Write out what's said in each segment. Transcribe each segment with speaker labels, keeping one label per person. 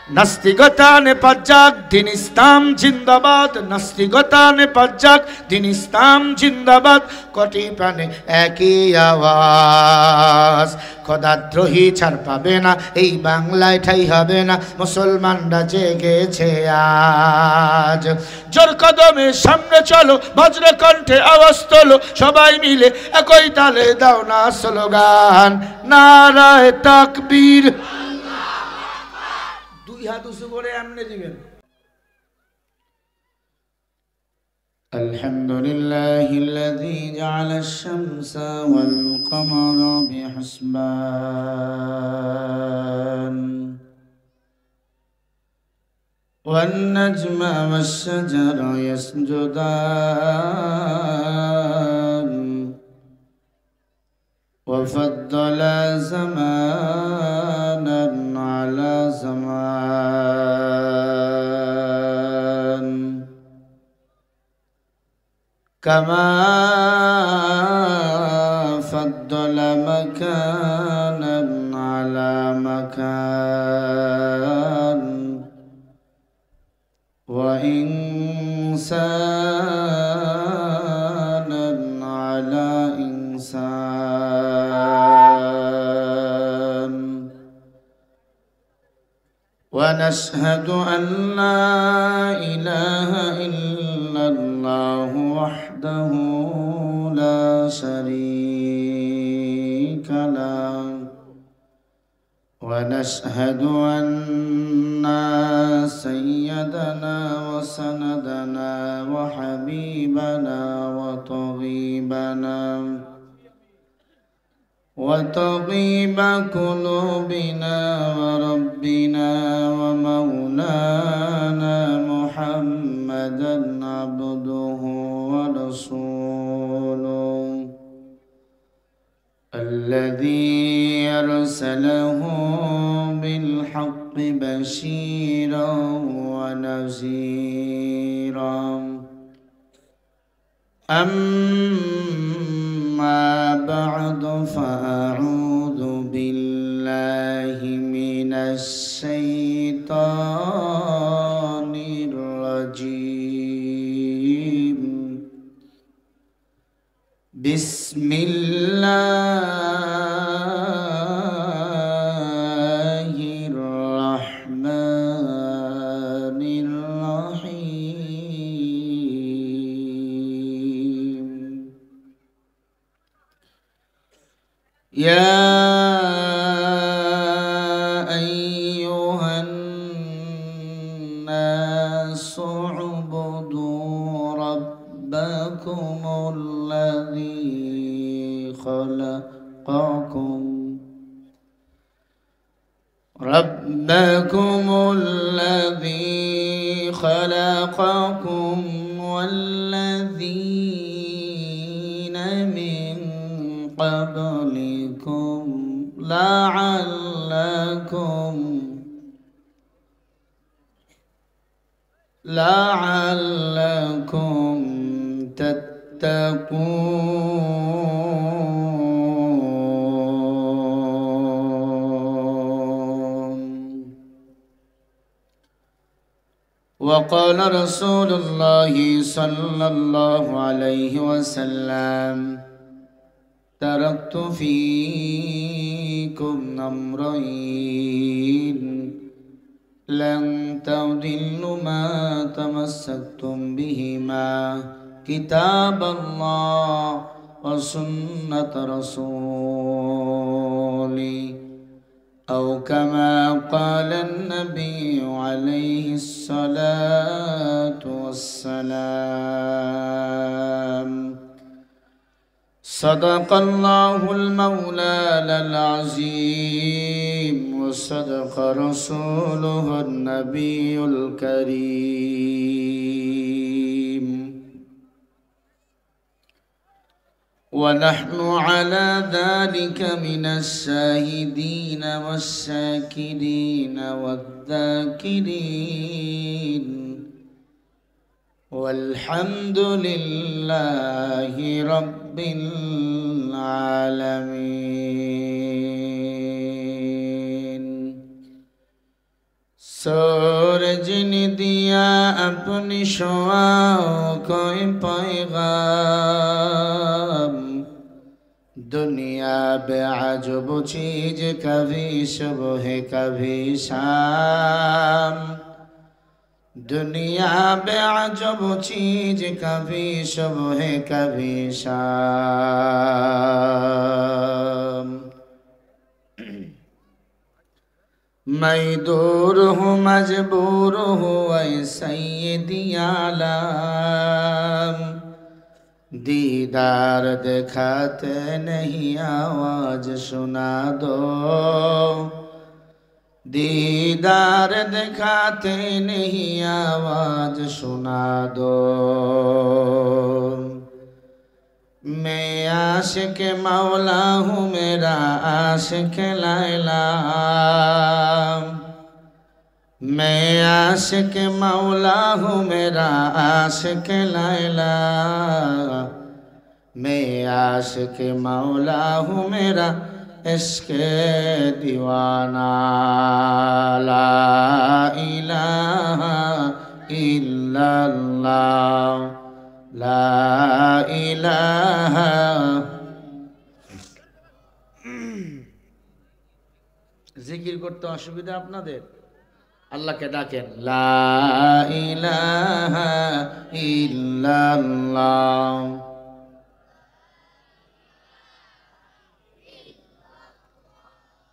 Speaker 1: নাস্তিকতা নেপাত যাক, দিন ইসলাম জিন্দাবাদ। নাস্তিকতা নেপাত যাক, দিন ইসলাম জিন্দাবাদ। কোটি প্রাণে একই আওয়াজ, খোদাদ্রোহী ছাড় পাবে না, এই বাংলায় ঠাই হবে না, মুসলমানরা জেগেছে আজ। জোর কদমে সামনে চলো, বজ্র কণ্ঠে আওয়াজ তোলো, সবাই মিলে একই তালে দাও না স্লোগান, নারায়ে তাকবীর। দুই হাত উঁচু করে এমনি দিবেন। আলহামদুলিল্লাহিল্লাযী জাআলাশ শামসা ওয়াল কমারা বিহিসবান ওয়ান নাজমা ওয়াশ শাজারা ইয়াসজুদান ওয়া ফাদ্দালা জামানান আলা জামান কামা ফাদ্দালা মাকানান আলা মাকান ওয়া ইনসানান আলা ইনসান। ওয়া নাশহাদু আন লা ইলাহা ইল্লাল্লাহু ওয়াহদাহু লা শারীকা লাহু ওয়া নাশহাদু আন্না সাইয়্যিদানা ওয়া সানাদানা ওয়া হাবিবানা ওয়া তাগীবানা وطبيب قلوبنا وربنا ومولانا محمدا عبده ورسوله الذي أرسله بالحق بشيرا ونذيرا أما بعد فأعوذ بالله من الشيطان الرجيم بسم الله الرحمن الرحيم يا أيها الناس اعبدوا ربكم الذي خلقكم والذين من قبلكم لعلكم تتقون. وقال رسول الله صلى الله عليه وسلم تركت فيكم أمرين لن تضلوا ما تمسكتم بهما كتاب الله وسنة رسولي أو كما قال النبي عليه الصلاة والسلام. صدق الله المولى العظيم وصدق رسوله النبي الكريم. ونحن على ذلك من الشاهدين والشاكرين والذاكرين والحمد لله رب العالمين. सूरज ने दिया अपनी शुआओं को पैगाम दुनिया बेअजब चीज कभी सुबह कभी शाम दुनिया बेअजब चीज कभी सुबह कभी शाम मैं दूर हूँ मजबूर हूँ ऐ सैयदी आलम दीदार दिखाते नहीं आवाज सुना दो दीदार दिखाते नहीं आवाज सुना दो मैं आशिक मौला हूँ मेरा आशिक लैला मैं आशिक मौला हूँ मेरा आशिक लैला मैं आशिक मौला हूँ मेरा इश्क दीवाना ला इलाहा इल्लल्लाह ला इलाहा জিকির করতে অসুবিধা আপনাদের আল্লাহকে ডাকেন লা ইলাহা ইল্লাল্লাহ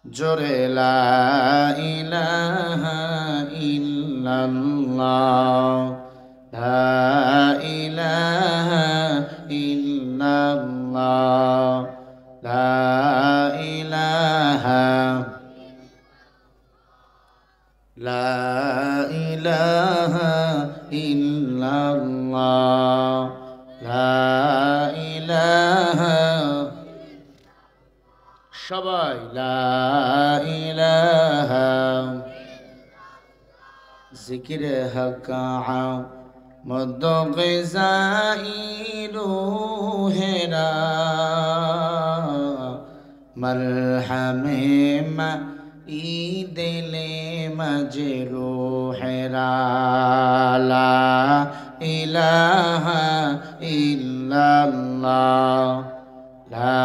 Speaker 1: জোরে লা ইলাহা ইল্লাল্লাহ লা ইলাহা ইল্লাল্লাহ লা ইলাহা লা ইলাহা ইল্লাল্লাহ লা ইলাহা সবাই লা ইলাহা জিকিরে হকা মদ গিজাই রুহেরা মরহমে মা দিলে মজরুহেরা লা ইলাহা ইল্লাল্লাহ লা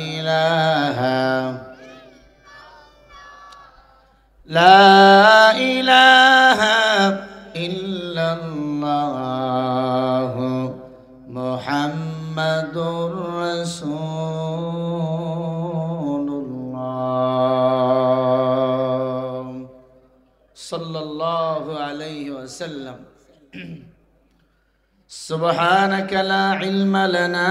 Speaker 1: ইলাহা লা ইলাহা ইল্লাল্লাহ মুহাম্মাদুর রাসূলুল্লাহ সাল্লাল্লাহু আলাইহি ওয়াসাল্লাম সুবহানাকা লা ইলমা লানা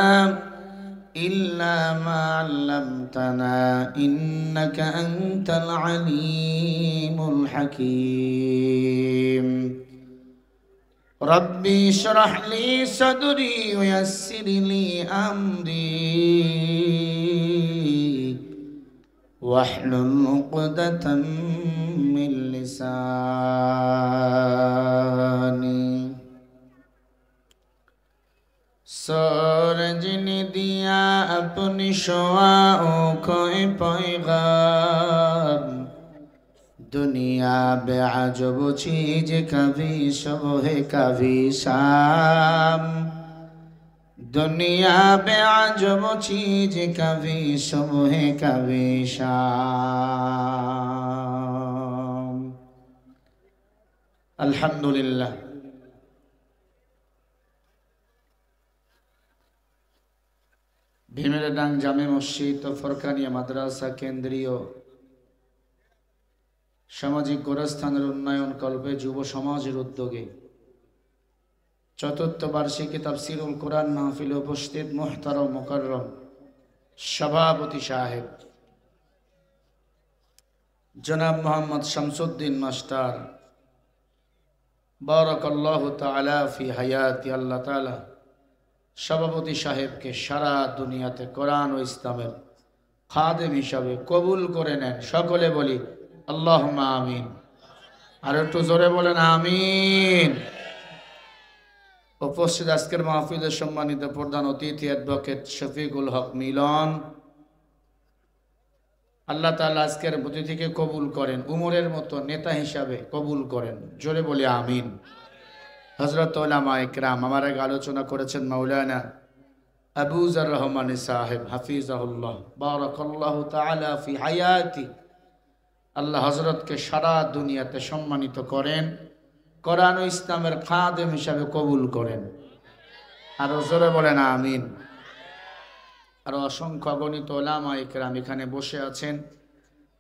Speaker 1: إلا ما علمتنا إنك أنت العليم الحكيم ربي اشرح لي صدري ويسر لي أمري واحلل عقدة من لساني सूरज ने दिया अपनी शुआओं को पैगाम दुनिया बेअजब चीज कभी सुबह कभी शाम दुनिया बेअजब चीज कभी सुबह कभी शाम अल्हम्दुलिल्लाह ভীমেরডাং জামে মসজিদ ও ফরকানিয়া মাদ্রাসা কেন্দ্রীয় সামাজিক গোরস্থানের উন্নয়ন কল্পে যুব সমাজের উদ্যোগে চতুর্থ বার্ষিকী তাফসীরুল কোরআন মাহফিলে উপস্থিত মুহতারম মুকাররম সভাপতি সাহেব জনাব মোহাম্মদ শামসুদ্দিন মাস্টার বারাকাল্লাহু তাআলা ফি হায়াতি আল্লাহ তাআলা সভাপতি সাহেবকে সারা দুনিয়াতে কোরআন ও ইসলামের খাদেম হিসাবে কবুল করে নেন সকলে বলি আল্লাহুম্মা আমিন আর একটু জোরে বলেন আমিন উপস্থিত আজকের মাহফিলের সম্মানিত প্রধান অতিথি অ্যাডভোকেট শফিকুল হক মিলন আল্লাহ তাআলা আজকের অতিথিকে কবুল করেন, উমরের মতো নেতা হিসাবে কবুল করেন। জোরে বলি আমিন। হযরত উলামা ইকরাম আমার আগে আলোচনা করেছেন মাওলানা আবু জার রহমান সাহেব হাফিজাহুল্লাহ বারাকাল্লাহু তাআলা ফি হায়াতি। আল্লাহ হযরতকে সারা দুনিয়াতে সম্মানিত করেন, কোরআন ও ইসলামের খাদেম হিসাবে কবুল করেন। আর জোরে বলেন আমিন। আর অসংখ্য অগণিত উলামা ইকরাম এখানে বসে আছেন,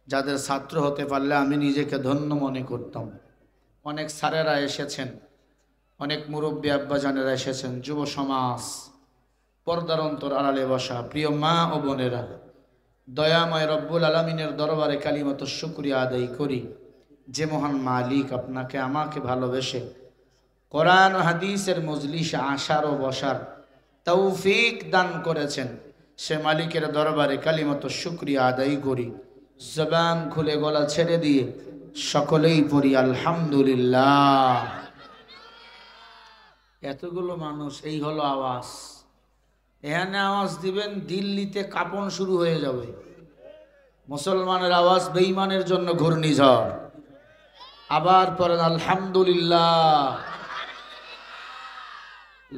Speaker 1: যাদের ছাত্র হতে পারলে আমি নিজেকে ধন্য মনে করতাম। অনেক স্যারেরা এসেছেন, অনেক মুরব্বী আব্বাজানেরা এসেছেন, যুব সমাজ, পর্দার অন্তর আড়ালে বসা প্রিয় মা ও বোনেরা, দয়াময় রব্বুল আলামিনের দরবারে কালিমাত শুকরিয়া আদায় করি, যে মহান মালিক আপনাকে আমাকে ভালোবেসে কোরআন ও হাদিসের মজলিসে আসার ও বসার তৌফিক দান করেছেন, সে মালিকের দরবারে কালিমাত শুকরিয়া আদায় করি। জবান খুলে গলা ছেড়ে দিয়ে সকলেই পড়ি আলহামদুলিল্লাহ। এতগুলো মানুষ, এই হলো আওয়াজ। এখানে আওয়াজ দিবেন, দিল্লিতে কাঁপন শুরু হয়ে যাবে। মুসলমানের আওয়াজ বেঈমানের জন্য ঘূর্ণিঝড়। আবার পড়েন আলহামদুলিল্লাহ।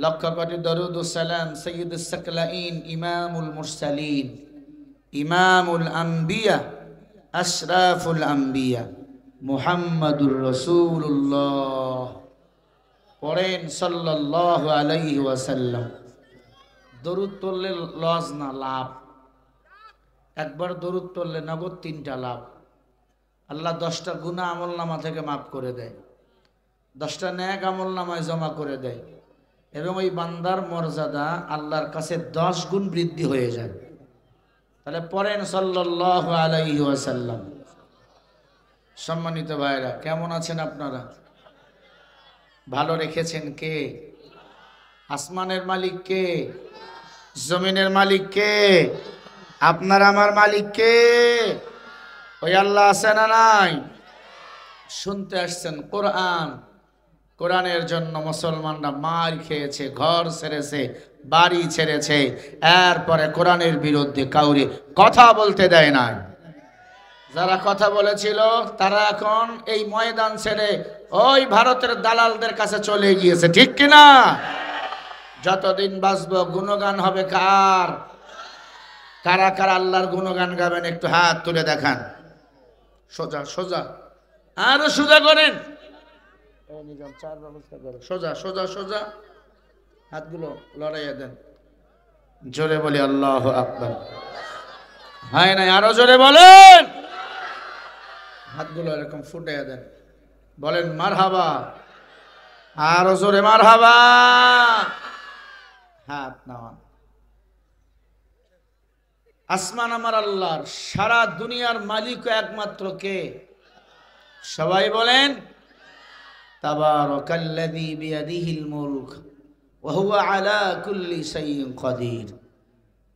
Speaker 1: লক্ষ কোটি দরুদ ও সালাম সাইয়্যিদুস সাকলাইন ইমামুল মুরসালিন ইমামুল আম্বিয়া আশরাফুল আম্বিয়া মুহাম্মাদুর রাসূলুল্লাহ পড়েন সাল্লাল্লাহু আলাইহি ওয়াসাল্লাম। দরুদ পড়লে লস না লাভ। একবার দরুদ পড়লে নগদ 3টা লাভ। আল্লাহ 10টা গুনাহ আমলনামা থেকে মাফ করে দেয়, 10টা নেক আমলনামায় জমা করে দেয়, এবং ওই বান্দার মর্যাদা আল্লাহর কাছে 10 গুণ বৃদ্ধি হয়ে যায়। তাহলে পড়েন সাল্লাল্লাহু আলাইহি ওয়াসাল্লাম। সম্মানিত ভাইরা, কেমন আছেন আপনারা? ভালো রেখেছেন কে? আসমানের মালিক কে? জমিনের মালিক কে? আপনার আমার মালিক কে? ওই আল্লাহ আছে না নাই? শুনতে আসছেন কোরআন। কোরআনের জন্য মুসলমানরা মার খেয়েছে, ঘর ছেড়েছে, বাড়ি ছেড়েছে, এরপরে কোরআনের বিরুদ্ধে কাউরে কথা বলতে দেয় না। যারা কথা বলেছিল তারা এখন এই ময়দান ছেড়ে ওই ভারতের দালালদের কাছে চলে গিয়েছে, ঠিক কিনা? যতদিন বাঁচবো গুণগান হবে কার? কারা কারা আল্লাহর গুণগান গাবেন একটু হাত তুলে দেখান। সোজা সোজা, আরো সোজা করেন, সোজা সোজা সোজা, হাতগুলো লড়াইয়া দেন। জোরে বলি আল্লাহু আকবার। হয় নাই? আরো জোরে বলেন। হাতগুলো এরকম ফুটাইয়া দেন, বলেন মারহাবা। আরো জোরে মারহাবা। হাত নামান। আসমান আমার আল্লাহর, সারা দুনিয়ার মালিক একমাত্র কে? সবাই বলেন তাবারাকাল্লাযী বিয়াদিহিল মুলক ওয়া হুয়া আলা কুল্লি শাইইন কাদির।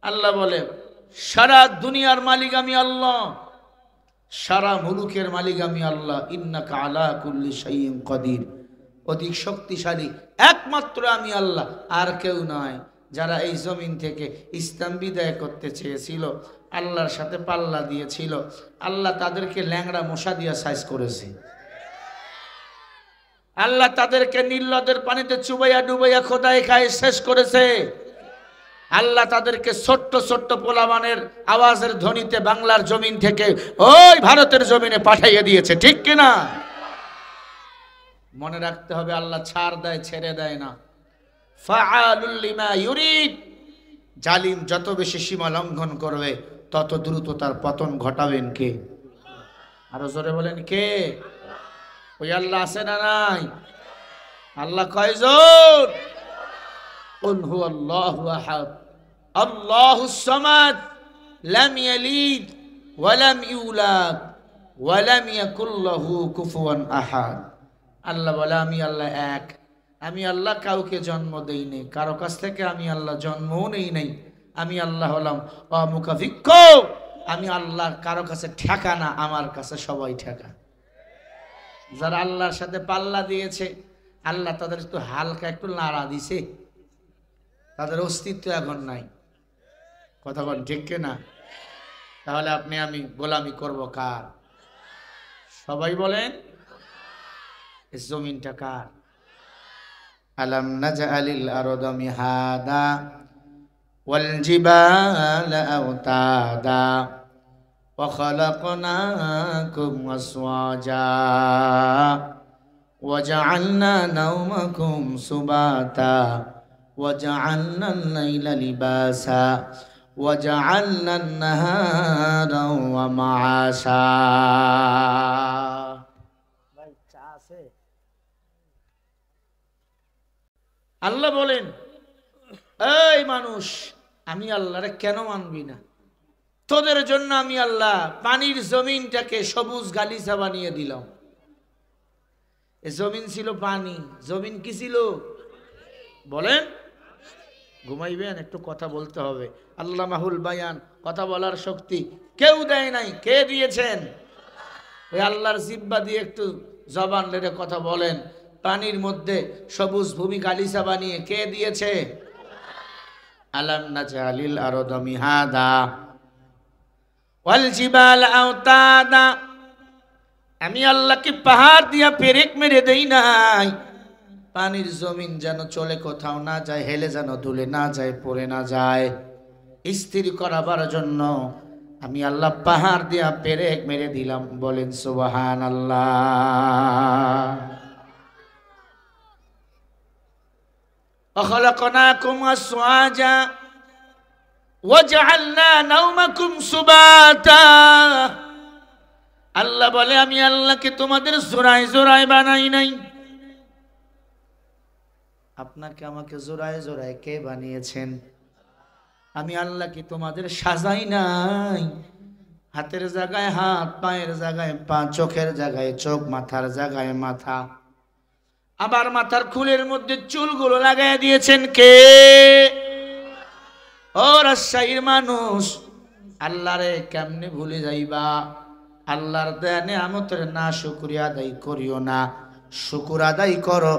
Speaker 1: আল্লাহ বলে সারা দুনিয়ার মালিক আমি আল্লাহ, সারা মুলুকের মালিক আমি আল্লাহ। ইন্নাকা আলা কুল্লি শাইইন কাদির, অধিক শক্তিশালী একমাত্র আমি আল্লাহ, আর কেউ নয়। যারা এই জমিন থেকে ইসলাম বিদায় করতে চেয়েছিল, আল্লাহর সাথে পাল্লা দিয়েছিল, আল্লাহ তাদেরকে ল্যাংড়া মশা দিয়া সাইজ করেছে। আল্লাহ তাদেরকে নীলনদের পানিতে চুবাইয়া ডুবাইয়া খোদাই খায় শেষ করেছে। আল্লাহ তাদেরকে ছোট্ট ছোট্ট পোলামানের আওয়াজের ধ্বনিতে বাংলার জমিন থেকে ওই ভারতের জমিনে পাঠাইয়া দিয়েছে, ঠিক কিনা? মনে রাখতে হবে, আল্লাহ ছাড় দেয়, ছেড়ে দেয় না। ফাআলুল লিমা ইউরিদ। জালিম যত বেশি সীমা লঙ্ঘন করবে তত দ্রুত তার পতন ঘটাবেন কে? আরো জোরে বলেন কে? ওই আল্লাহ আছে না নাই? আল্লাহ কয়জন? কুল হুয়াল্লাহু আহাদ আল্লাহুস সামাদ লাম ইয়ালিদ ওয়া লাম ইউলাদ ওয়া লাম ইয়াকুল লাহু কুফুয়ান আহাদ। আল্লাহ বলে আমি আল্লাহ এক, আমি আল্লাহ কাউকে জন্ম দেই নাই, কারো কাছ থেকে আমি আল্লাহ জন্মও নেই নাই। আমি আল্লাহ হলাম অমুখাভিক্ষ। আমি আল্লাহ কারো কাছে ঠেকা না, আমার কাছে সবাই ঠেকা। যারা আল্লাহর সাথে পাল্লা দিয়েছে, আল্লাহ তাদের একটু হালকা একটু নাড়া দিছে, তাদের অস্তিত্ব এখন নাই। কথা বল ঠিক কিনা? তাহলে আপনি আমি গোলামি করব কার? সবাই বলেন, এই জমিনটা কার? আলাম নাজআলিল আরদা মিহাদা ওয়াল জিবালা আওতাদা ওয়া খালাকনাকুম আসওয়াজা ওয়া জাআলনা নাওমাকুম সুবাতা ওয়া জাআলনা আল-লাইলা লিবাসা ওয়া জাআলনা আন-নাহারা ওয়া মাআশা। ভাই চা আছে? আল্লাহ বলেন, এই মানুষ, আমি আল্লাহরে কেন মানবি না? তোদের জন্য আমি আল্লাহ পানির জমিনটাকে সবুজ গালিচা বানিয়ে দিলাম। এ জমিন ছিল পানি, জমিন কি ছিল বলেন? ঘুমাইবেন, একটু কথা বলতে হবে। আল্লাহ মাহুল বায়ান, কথা বলার শক্তি কেউ দেয় নাই, কে দিয়েছেন? ওই আল্লাহর জিব্বা দিয়ে একটু জবান লেড়ে কথা বলেন। পানির মধ্যে সবুজ ভূমি গালিচা বানিয়ে কে দিয়েছে? আলাম নাজআলিল আরদা মিহাদা ওয়াল জিবালা আওতাদা। আমি আল্লাহ কি পাহাড় দিয়া পেরেক মেরে দেই নাই? পানির জমিন যেন চলে কোথাও না যায়, হেলে যেন দুলে না যায়, পড়ে না যায়, স্থির করাবার জন্য আমি আল্লাহ পাহাড় দিয়া পেরেক মেরে দিলাম। বলেন সুবহানাল্লাহ। وخلقناكم أزواجا وجعلنا نومكم سباتا। আল্লাহ বলে, আমি আল্লাহকে তোমাদের জোড়ায় জোড়ায় বানাই নাই। আপনাকে আমাকে জোড়ায় জোড়ায় কে বানিয়েছেন? আমি আল্লাহ কি তোমাদের সাজাই নাই? হাতের জায়গায় হাত, পায়ের জায়গায় পা, চোখের জায়গায় চোখ, মাথার জায়গায় মাথা, আবার মাথার খুলের মধ্যে চুলগুলো লাগাই দিয়েছেন কে? ও রাজশাহীর মানুষ, আল্লাহরে কেমনে ভুলে যাইবা? আল্লাহর দেয়া নেয়ামতের না শুকরিয়া আদায় করিও না, শুকর আদায় করো।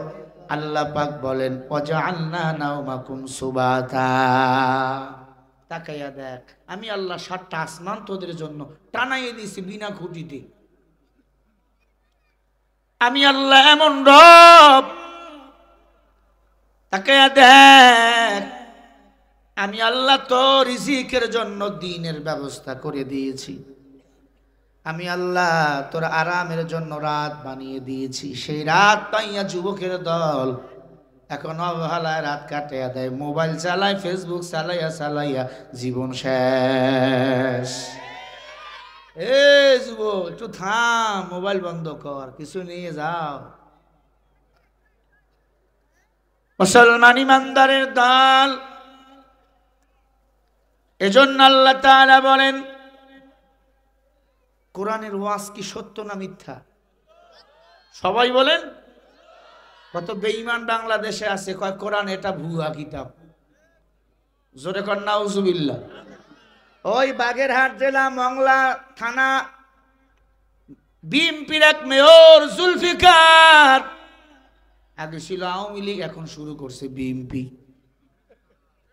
Speaker 1: আল্লাহ পাক বলেন, ওয়াজআলনা নাওমাকুম সুবাতা। তাকাইয়া দেখ, আমি আল্লাহ ৭টা আসমান তোদের জন্য টানাইয়ে দিয়েছি বিনা খুঁটিতে। আমি আল্লাহ এমন রব, তাকাইয়া দেখ, আমি আল্লাহ তো রিজিকের জন্য দিনের ব্যবস্থা করে দিয়েছি। আমি আল্লাহ তোর আরামের জন্য রাত বানিয়ে দিয়েছি। সেই রাত পাইয়া যুবকের দল এখন অবহেলায় রাত কাটিয়ে দেয়, মোবাইল চালায়, ফেসবুক চালাইয়া চালাইয়া জীবন শেষ। এ যুবক, একটু থাম, মোবাইল বন্ধ কর, কিছু নিয়ে যাও। মুসলমান ইমানদারের দল, এজন্য আল্লাহ তাআলা বলেন, কোরআনের ওয়াজ কি সত্য না মিথ্যা? সবাই বলেন। কত বেঈমান বাংলাদেশে আছে, কয় কোরআন এটা ভুয়া কিতাব। জোরে কর নাউজুবিল্লাহ। ওই বাগেরহাট জেলা মংলা থানা বিএনপির এক মেয়র জুলফিকার, আগে ছিল আওয়ামী লীগ, এখন শুরু করছে বিএনপি।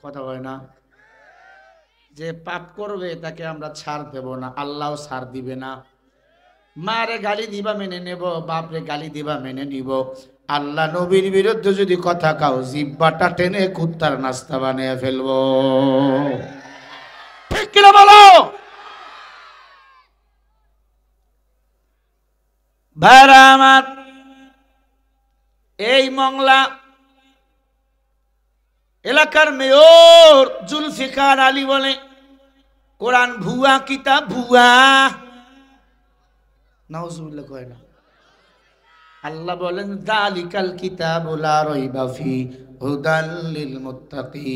Speaker 1: কথা বলে না, যে পাপ করবে তাকে আমরা ছাড় দেব না, আল্লাহও ছাড় দিবে না। মারে গালি দিবা মেনে নেব, বাপরে গালি দিবা মেনে নিব। আল্লাহ নবীর বিরুদ্ধে যদি কথা কাও, জিব্বাটা টেনে কুত্তার নাস্তা বানিয়ে ফেলবো। ঠিক কিনা বলো ভাইরা আমার? এই মংলা এলাকার মেয়র জুলফিকার আলী বলে, কোরআন ভুয়া কিতাব, ভুয়া। নাউজুবিল্লাহ কয় না। আল্লাহ বলেন, যালিকাল কিতাবু লা রাইবা ফি হুদাল লিল মুত্তাকিন।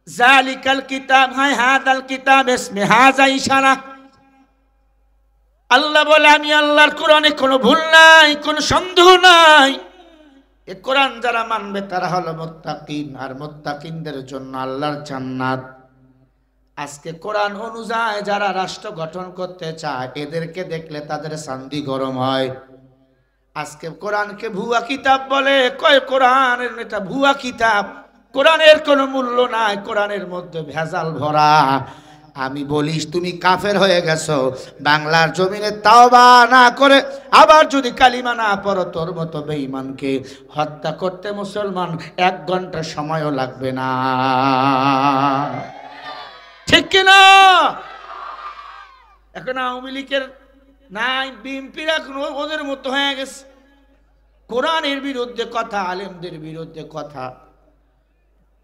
Speaker 1: যালিকাল কিতাব, হায় হাদাল কিতাব, ইসমে হাজা ইশারা। আল্লাহ বলে, আমি আল্লাহর কোরআনে কোনো ভুল নাই, কোনো সন্দেহ নাই। এ কোরআন যারা মানবে তারা হলো মুত্তাকিন, আর মুত্তাকিনদের জন্য আল্লাহর জান্নাত। আজকে কোরআন অনুযায়ী যারা রাষ্ট্র গঠন করতে চায়, এদেরকে দেখলে তাদের চান্দি গরম হয়। আজকে কোরআনকে ভুয়া কিতাব বলে, কয় কোরআনের এটা ভুয়া কিতাব। কোরআনের কোনো মূল্য নাই, কোরআনের মধ্যে ভেজাল ভরা। আমি বলিস তুমি কাফের হয়ে গেছো, বাংলার জমিনে তাওবা না করে আবার যদি কালিমা না পড়ো, তোর মতো বেঈমানকে হত্যা করতে মুসলমান 1 ঘন্টা সময়ও লাগবে না। ঠিক কিনা? এখন আওয়ামী লীগের নাই, বিএনপির এখন ওদের মতো হয়ে গেছে। কোরআনের বিরুদ্ধে কথা, আলেমদের বিরুদ্ধে কথা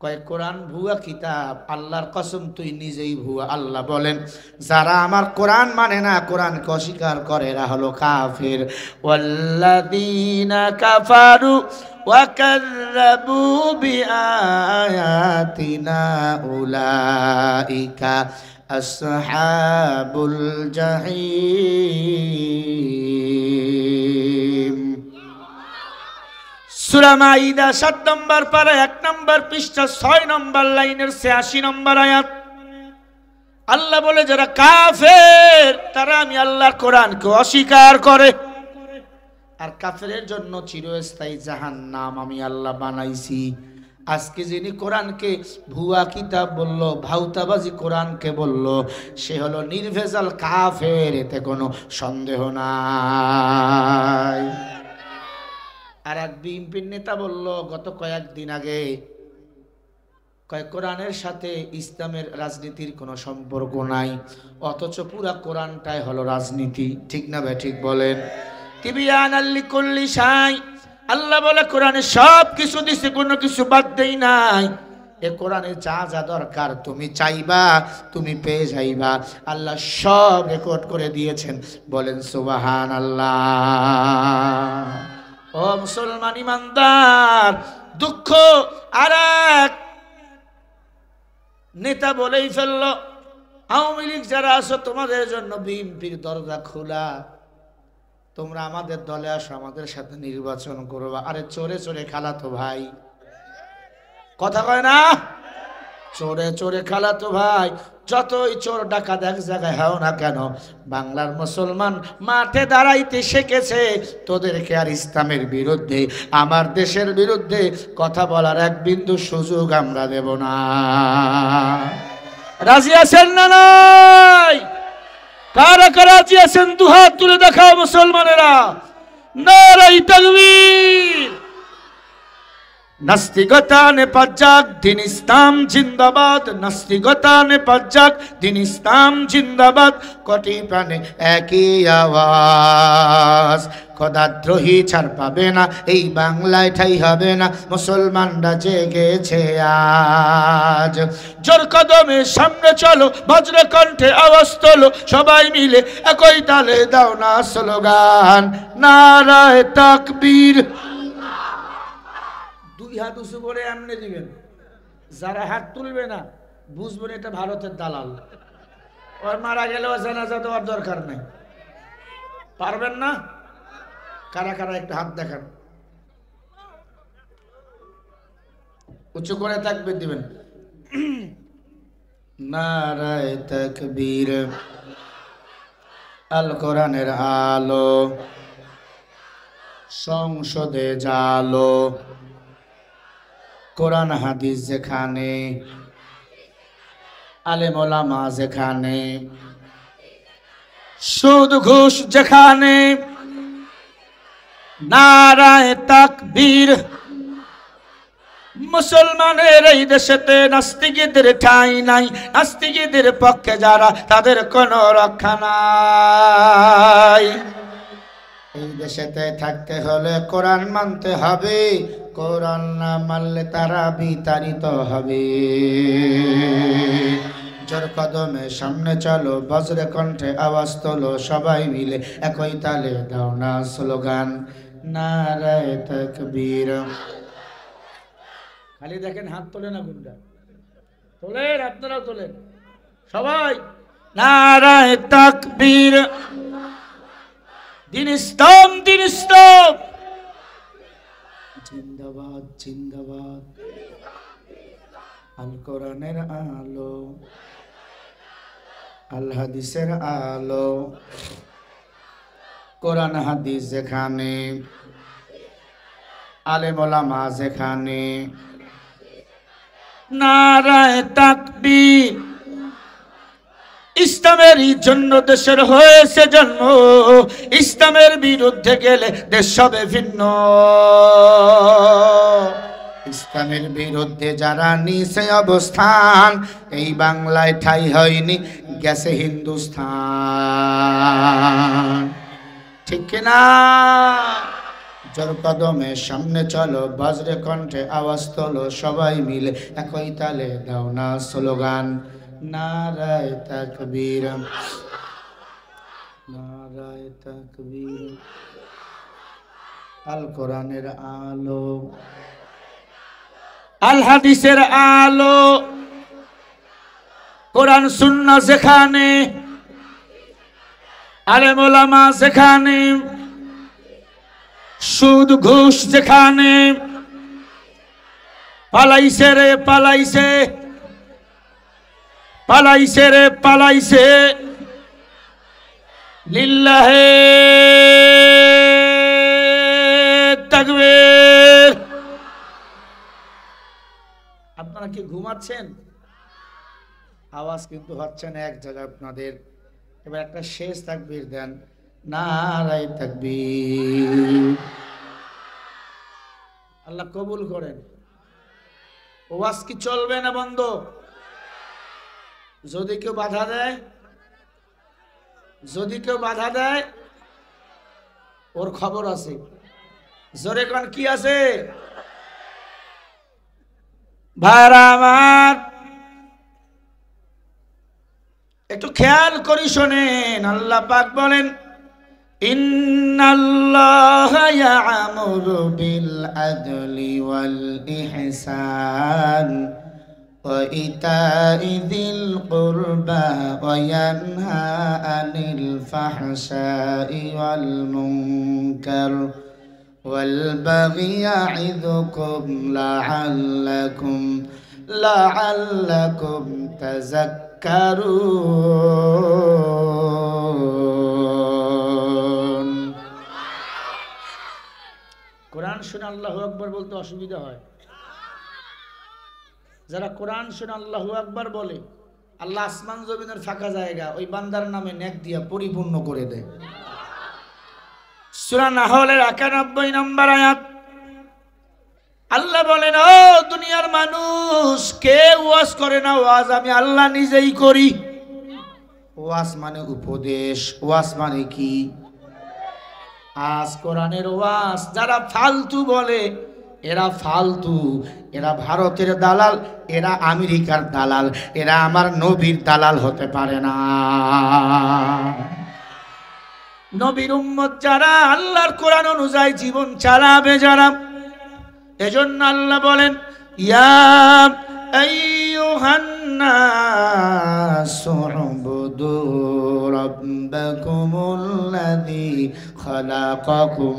Speaker 1: কয় কোরআন ভুয়া কিতাব। আল্লাহর কসম তুই নিজেই ভুয়া। আল্লাহ বলেন যারা আমার কোরআন মানে না, কোরআনকে অস্বীকার করে, এরা হলো কাফির। ওয়াল্লাযীনা কাফারু ওয়া কাযযাবু বিআয়াতিনা উলাইকা আসহাবুল জাহিম। সূরা মাইদা 7 নম্বর পারা 1 নম্বর পৃষ্ঠা 6 নম্বর লাইনের 86 নম্বর আয়াত। আল্লাহ বলে যারা কাফের তারা আমি আল্লাহর কোরআনকে অস্বীকার করে, আর কাফেরের জন্য চিরস্থায়ী জাহান্নাম আমি আল্লাহ বানাইছি। আজকে যিনি কোরআনকে ভুয়া কিতাব বলল, ভাউতাবাজি কোরআনকে বলল, সে হলো নির্ভেজাল কাফের, এতে কোনো সন্দেহ নাই। আর এক বিএনপির নেতা বলল গত কয়েকদিন আগে, কোরআনের সাথে ইসলামের রাজনীতির কোনো সম্পর্ক নাই, অথচ পুরা কোরআনটাই হলো রাজনীতি। ঠিক না ভাই? ঠিক বলেন। তিবিয়ানাল লিকুল্লি শাই, আল্লাহ বলে কোরআনে সব কিছু দিছে, কোনো কিছু বাদ দেই নাই। এ কোরআনে যা যা দরকার তুমি চাইবা তুমি পেয়ে যাইবা, আল্লাহ সব রেকর্ড করে দিয়েছেন। বলেন সুবহানাল্লাহ। ও মুসলমান ইমানদার, দুঃখ আর এক নেতা বলেই ফেলল, আওয়ামী লীগ যারা আছো তোমাদের জন্য বিএনপির দরজা খোলা, তোমরা আমাদের দলে আসো, আমাদের সাথে নির্বাচন করবা। আরে চোরে চোরে খালাতো ভাই, কথা কয় না? চোরে চোরে খালাতো ভাই, যতই চোর ডাকাত এক জায়গায় হও না কেন, বাংলার মুসলমান মাঠে দাঁড়াইতে শিখেছে। তোদেরকে আর ইসলামের বিরুদ্ধে, আমার দেশের বিরুদ্ধে কথা বলার এক বিন্দু সুযোগ আমরা দেব না। রাজি আছেন না নাই? কারা কারা রাজি আছেন দুহাত তুলে দেখাও মুসলমানেরা। নারায়ে তাকবীর। নাস্তিকতা নেপাত যাক, দিন ইসলাম জিন্দাবাদ। নাস্তিকতা নেপাত যাক, দিন ইসলাম জিন্দাবাদ। কোটি প্রাণে একই আওয়াজ, খোদাদ্রোহী ছাড় পাবে না, এই বাংলায় ঠাই হবে না। মুসলমানরা জেগেছে আজ, জোর কদমে সামনে চলো, বজ্র কণ্ঠে আওয়াজ তোলো, সবাই মিলে একই তালে দাও না স্লোগান, নারায়ে তাকবীর। দুই হাত উঁচু করে এমনি দিবেন, যারা হাত তুলবে না বুঝবেন এটা ভারতের দালাল, ওর মারা গেলেও জানাজা দেওয়ার দরকার নাই। পারবেন না? কারা কারা একটু হাত দেখান, উঁচু করে তাকবীর দিবেন। নারায়ে তাকবীর। আল কোরআনের আলো, সংসদে জালো, কোরআন হাদিস যেখানে, আলেম ওলামা যেখানে, সুদ ঘুষ যেখানে, নারায়ে তাকবীর। মুসলমানের এই দেশেতে নাস্তিকদের ঠাঁই নাই, নাস্তিকদের পক্ষে যারা তাদের কোনো রক্ষা নাই। এই দেশেতে থাকতে হলে কোরআন মানতে হবে, কোরআন না মানলে তারা বিতাড়িত হবে। জোর কদমে সামনে চলো, বজ্র কণ্ঠে আওয়াজ তোলো, সবাই মিলে একই তালে দাও না স্লোগান, নারায়ে তাকবীর। খালি দেখেন হাত তোলে না, গুন্ডা তোলেন, আপনারাও তোলেন সবাই, নারায়ে তাকবীর। দিন ইসলাম, দিন ইসলাম জিন্দাবাদ, জিন্দাবাদ। আল কোরআনের আলো, আল হাদিসের আলো, কোরআন হাদিস যেখানে, আলেম ওলামা যেখানে, নারায়ে তাকবীর। ইসলামেরই জন্য দেশের হয়েছে জন্ম, ইসলামের বিরুদ্ধে গেলে দেশ হবে ভিন্ন। ইসলামের বিরুদ্ধে যারা নিছে অবস্থান, এই বাংলায় ঠাঁই হয়নি, গেছে হিন্দুস্তান। ঠিক কিনা? জোর কদমে সামনে চলো, বজ্রে কণ্ঠে আওয়াজ তোলো, সবাই মিলে একই তালে দাও না স্লোগান, নারায়ে তাকবীর, নারায়ে তাকবীর। আল কোরআনের আলো, আল হাদিসের আলো, কোরআন সুন্নাহ যেখানে, আলেম ওলামা যেখানে, সুদ ঘুষ যেখানে, পালাইছে রে পালাইছে, পালাইছে রে পালাইছে, লিল্লাহে তাকবীর। আপনারা কি ঘুমাচ্ছেন? আওয়াজ কিন্তু হচ্ছে না এক জায়গায় আপনাদের। এবার একটা শেষ তাকবীর দেন, নারায়ে তাকবীর। আল্লাহ কবুল করেন। ওয়াজ কি চলবে না বন্ধ? যদি কেউ বাধা দেয়, যদি কেউ বাধা দেয়, ওর খবর আছে। জোরে কোন কি আছে? ভাইরা আমার, একটু খেয়াল করি শোনেন। আল্লাহ পাক বলেন, ইন্নাল্লাহা ইয়া'মুরু বিল আদলি ওয়াল ইহসান ওয়া ইতা'i যিল কুরবা ওয়া ইয়ানহা আনিল ফাহশাই ওয়াল মুনকার ওয়াল বাগই ইয়া'ইযুকুম লা'আল্লাকুম তাযাক্কারুন। কোরআন শুনে আল্লাহু আকবার বলতে অসুবিধা হয়। যারা কোরআন শুনে আল্লাহু আকবার বলে, আল্লাহ আসমান জমিনের ফাঁকা জায়গা ওই বান্দার নামে নেক দিয়া পরিপূর্ণ করে দেয়। সূরা নাহলের 91 নম্বর আয়াত, আল্লাহ বলেন, ও দুনিয়ার মানুষ, কে ওয়াজ করে না? ওয়াজ আমি আল্লাহ নিজেই করি। ওয়াজ মানে উপদেশ। ওয়াজ মানে কি? আজ কোরআনের ওয়াজ যারা ফালতু বলে, এরা ফালতু, এরা ভারতের দালাল, এরা আমেরিকার দালাল, এরা আমার নবীর দালাল হতে পারে না। নবীর উম্মত যারা, আল্লাহর কোরআন অনুযায়ী জীবন চালাবে যারা, এজন্য আল্লাহ বলেন, ইয়া আইয়ুহান নাসু উবুদু রাব্বাকুমুল্লাযী খালাকাকুম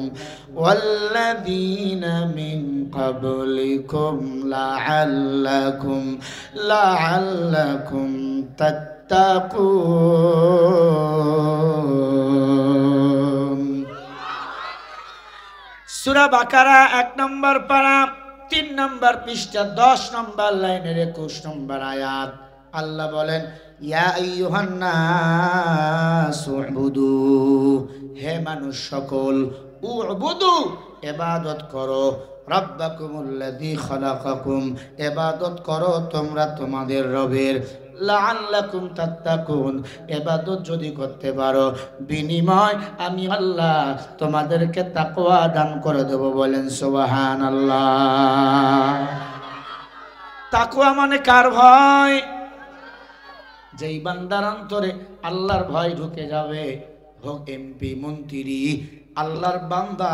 Speaker 1: ওয়াল্লাযীনা মিন ক্বাবলিকুম লাআল্লাকুম তাত্তাকুন। সূরা বাকারা 1 নম্বর পারা 3 নম্বর পৃষ্ঠা 10 নম্বর লাইনের 21 নম্বর আয়াত। আল্লাহ বলেন, ইয়া আইয়ুহান নাসু উবুদু, হে মানুষ সকল, উবুদু ইবাদত করো, রাব্বাকুমুল্লাযী খালাকাকুম, ইবাদত করো তোমরা তোমাদের রবের, লাআল্লাকুম তাত্তাকুন, ইবাদত যদি করতে পারো, বিনিময় আমি আল্লাহ তোমাদেরকে তাকওয়া দান করে দেব। বলেন সুবহানাল্লাহ। তাকওয়া মানে কার ভয়? যেই বান্দার অন্তরে আল্লাহর ভয় ঢুকে যাবে, হোক এমপি মন্ত্রী, আল্লাহর বান্দা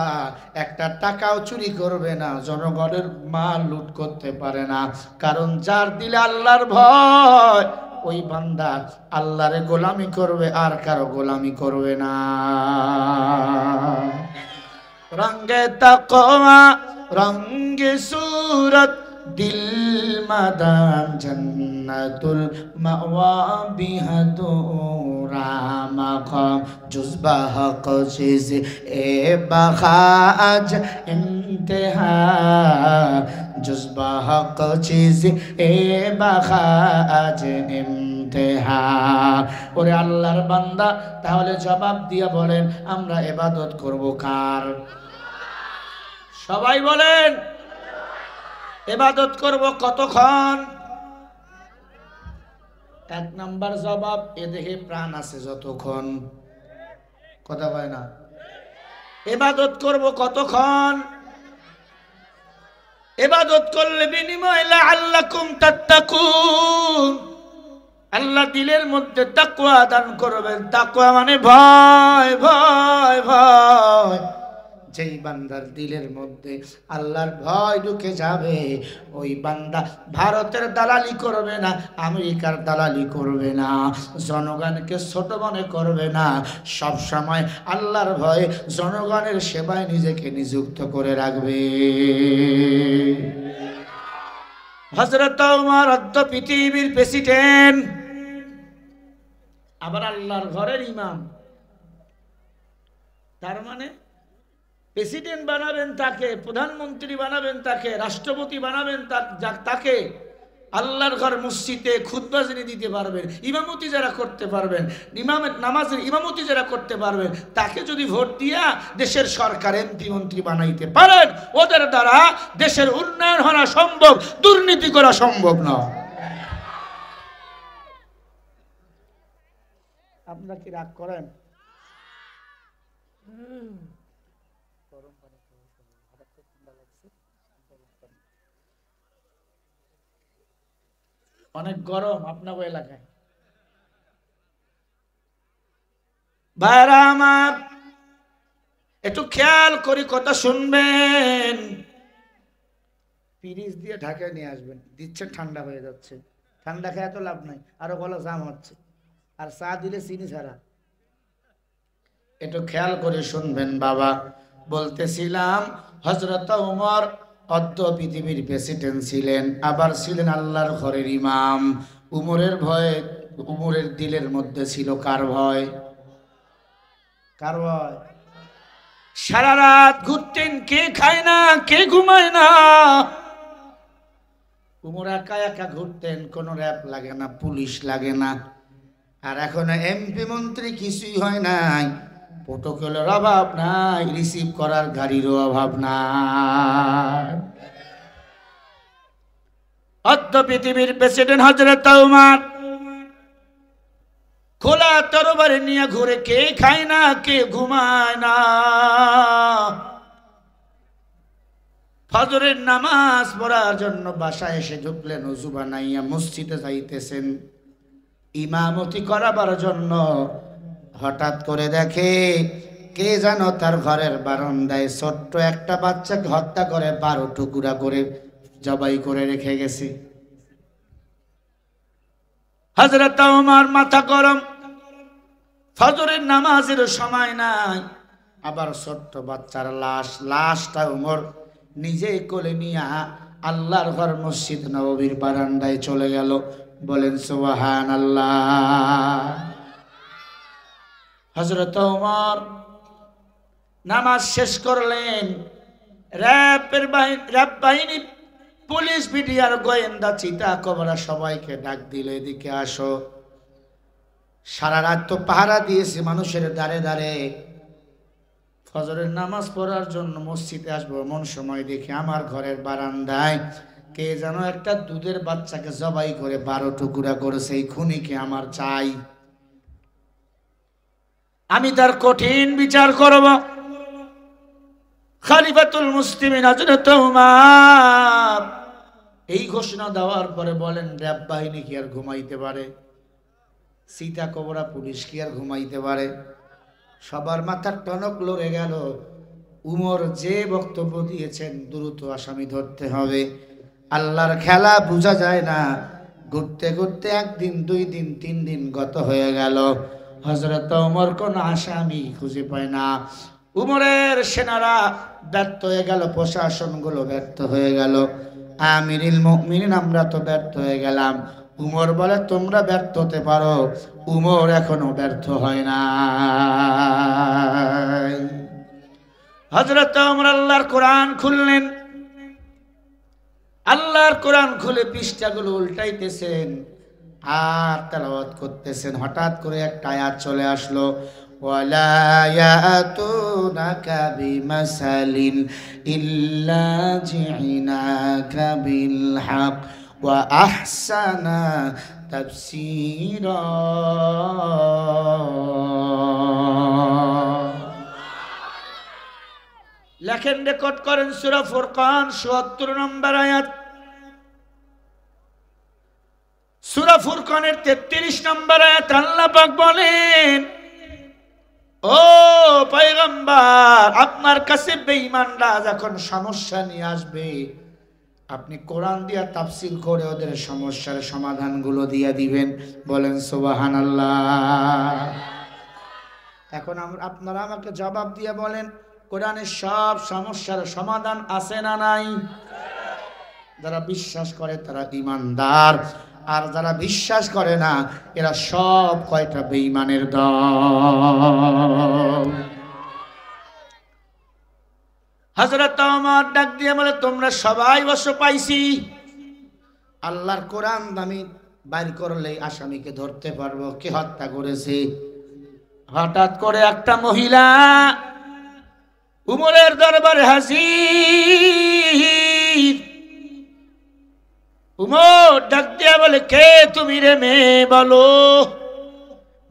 Speaker 1: একটা টাকাও চুরি করবে না, জনগণের মাল লুট করতে পারে না। কারণ যার দিলে আল্লাহর ভয়, ওই বান্দা আল্লাহরে গোলামি করবে, আর কারো গোলামি করবে না। রঙ্গে তাকওয়া রঙ্গে সুরত, দিল মাদান জন্নতুল মাওয়া বিহাদুরা মাকাম জুজবা হক চিজ এ বাখাজ ইন্তেহা जुज़्बा हक चीज़ ए बाखा आज इम्तिहा। ওরে আল্লাহর বান্দা, তাহলে জবাব দিয়ে বলেন আমরা ইবাদত করব কার? সবাই বলেন ইবাদত করব কতক্ষণ? এক নাম্বার জবাব, এ দেহে প্রাণ আছে যতক্ষণ। কথা বলে না? ইবাদত করব কতক্ষণ? ইবাদত করলে বিনিময় লাআল্লাকুম তাত্তাকুন, আল্লাহ দিলের মধ্যে তাকওয়া দান করবেন। তাকওয়া মানে ভয় ভয় ভয়। যেই বান্দার দিলের মধ্যে আল্লাহর ভয় ঢুকে যাবে, ওই বান্দা ভারতের দালালি করবে না, আমেরিকার দালালি করবে না, জনগণকে ছোট মনে করবে না, সব সময় আল্লাহর ভয়ে জনগণের সেবায় নিজেকে নিযুক্ত করে রাখবে। হযরত ওমর অদ্য পৃথিবীর প্রেসিডেন্ট, আবার আল্লাহর ঘরের ইমাম। তার মানে প্রেসিডেন্ট বানাবেন তাকে, প্রধানমন্ত্রী বানাবেন তাকে, রাষ্ট্রপতি বানাবেন তাকে, আল্লাহর ঘর মসজিদে খুতবা যিনি দিতে পারবেন, ইমামতি যারা করতে পারবেন, নামাজের ইমামতি যারা করতে পারবেন, তাকে যদি ভোট দিয়া দেশের সরকার এমপি মন্ত্রী বানাইতে পারেন, ওদের দ্বারা দেশের উন্নয়ন হওয়া সম্ভব, দুর্নীতি করা সম্ভব না। আপনারা কি রাগ করেন? অনেক গরম আপনার এলাকায়। ভাইরা আমার, একটু খেয়াল করি কথা শুনবেন। ফ্রিজ দিয়ে ঢাকায় নিয়ে আসবেন, দিচ্ছেন ঠান্ডা হয়ে যাচ্ছে। ঠান্ডা খেয়ে তো লাভ নাই, আরো গলা জাম হচ্ছে, আর চা দিলে চিনি ছাড়া। একটু খেয়াল করে শুনবেন বাবা। বলতেছিলাম হযরত ওমর অদ্য পৃথিবীর প্রেসিডেন্ট ছিলেন, আবার ছিলেন আল্লাহর ঘরের ইমাম। উমরের ভয়ে, উমরের দিলের মধ্যে ছিল কার ভয়? কার ভয়? সারা রাত ঘুরতেন, কে খায় না, কে ঘুমায় না। উমর একা একা ঘুরতেন, কোনো র্যাব লাগে না, পুলিশ লাগে না। আর এখন এমপি মন্ত্রী কিছুই হয় নাই, প্রটোকলের অভাব নাই, রিসিভ করার গাড়িরও অভাব নাই। অদ্য পৃথিবীর প্রেসিডেন্ট হযরত ওমর খোলা তরবারি নিয়ে ঘুরে, কে খায় না, কে ঘুমায় না। ফজরের নামাজ পড়ার জন্য বাসায় এসে ঢুকলেন, ওযু বানাইয়া মসজিদে যাইতেছেন ইমামতি করাবার জন্য। হঠাৎ করে দেখে কে যেন তার ঘরের বারান্দায় ছোট্ট একটা বাচ্চাকে হত্যা করে 12 টুকরা করে জবাই করে রেখে গেছে। হযরত ওমর মাথা গরম, ফজরের নামাজের সময় নাই, আবার ছোট্ট বাচ্চার লাশটা ওমর নিজে কোলে নিয়ে আল্লাহর ঘর মসজিদ নববীর বারান্দায় চলে গেল। বলেন সুবহানাল্লাহ। হযরত ওমর নামাজ শেষ করলেন, র্যাব বাহিনী, পুলিশ, বিডিআর, গোয়েন্দা, চিতা কবরা সবাইকে ডাক দিল, এদিকে আসো। সারা রাত তো পাহারা দিয়েছে মানুষের দ্বারে দ্বারে, ফজরের নামাজ পড়ার জন্য মসজিদে আসবো এমন সময় দেখি আমার ঘরের বারান্দায় কে যেন একটা দুধের বাচ্চাকে জবাই করে 12 টুকরা করেছে। এই খুনিকে আমার চাই, আমি তার কঠিন বিচার করব। খলিফাতুল মুসলিমিন হযরত ওমর এই ঘোষণা দেওয়ার পরে বলেন, র্যাব বাহিনী কি আর ঘুমাইতে পারে? সীতা কবরা পুলিশ কি আর ঘুমাইতে পারে? সবার মাথার টনক লড়ে গেল। উমর যে বক্তব্য দিয়েছেন, দ্রুত আসামি ধরতে হবে। আল্লাহর খেলা বোঝা যায় না। ঘুরতে ঘুরতে 1 দিন 2 দিন 3 দিন গত হয়ে গেল, হযরত ওমর কোন আসামি খুঁজে পায় না। উমরের সেনারা ব্যর্থ হয়ে গেল, প্রশাসনগুলো ব্যর্থ হয়ে গেল, আমিরুল মুমিনিন আমরা তো ব্যর্থ হয়ে গেলাম। উমর বলে তোমরা ব্যর্থ হতে পারো, উমর এখনো ব্যর্থ হয় না। হযরত ওমর আল্লাহর কোরআন খুললেন, আল্লাহর কোরআন খুলে পৃষ্ঠাগুলো উল্টাইতেছেন আর তেলাওয়াত করতেছেন। হঠাৎ করে একটা আয়াত চলে আসলো, ওয়ালা ইয়াতুনাকা বিমাসালিন ইল্লা জিনাকা বিল হক ওয়া আহসানা তাফসীরা। লেখেন, রেকর্ড করেন সূরা ফুরকান ৭৭ নম্বর আয়াত। সূরা ফুরকানের ৩৩ নম্বর আয়াত আল্লাহ পাক বলেন, ও পয়গম্বর, আপনার কাছে বেঈমানরা যখন সমস্যা নিয়ে আসবে, আপনি কোরআন দিয়া তাফসীর করে ওদের সমস্যার সমাধানগুলো দিয়ে দিবেন। বলেন সুবহানাল্লাহ। এখন আপনারা আমাকে জবাব দিয়ে বলেন, কোরআনের সব সমস্যার সমাধান আছে না নাই? যারা বিশ্বাস করে তারা ঈমানদার, আর যারা বিশ্বাস করে না এরা সব কয়টা বেঈমানের দল। হযরত ওমর ডাক দিয়ে বলে, তোমরা সবাই বসো, পাইছি। আল্লাহর কোরআন আমি বাইর করলেই আসামিকে ধরতে পারবো কে হত্যা করেছে। হঠাৎ করে একটা মহিলা উমরের দরবারে হাজির। উমর ডাক দিয়া বলে, কে তুমি রে মেয়ে, বলো।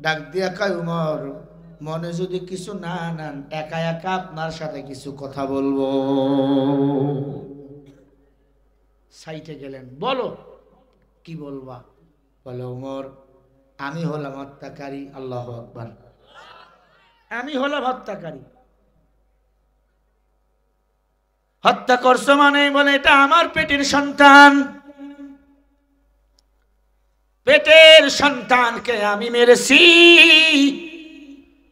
Speaker 1: ডাক দিয়া কয়, উমর, মনে যদি কিছু না নেন, একা একা আপনার সাথে কিছু কথা বলবো। সাইটে গেলেন, বলো কি বলবা। বলে, উমর, আমি হলাম হত্যাকারী। আল্লাহু আকবার। আমি হলাম হত্যাকারী। হত্যা করছো মানে? বলে, এটা আমার পেটের সন্তান। পেটের সন্তানকে আমি মেরেছি,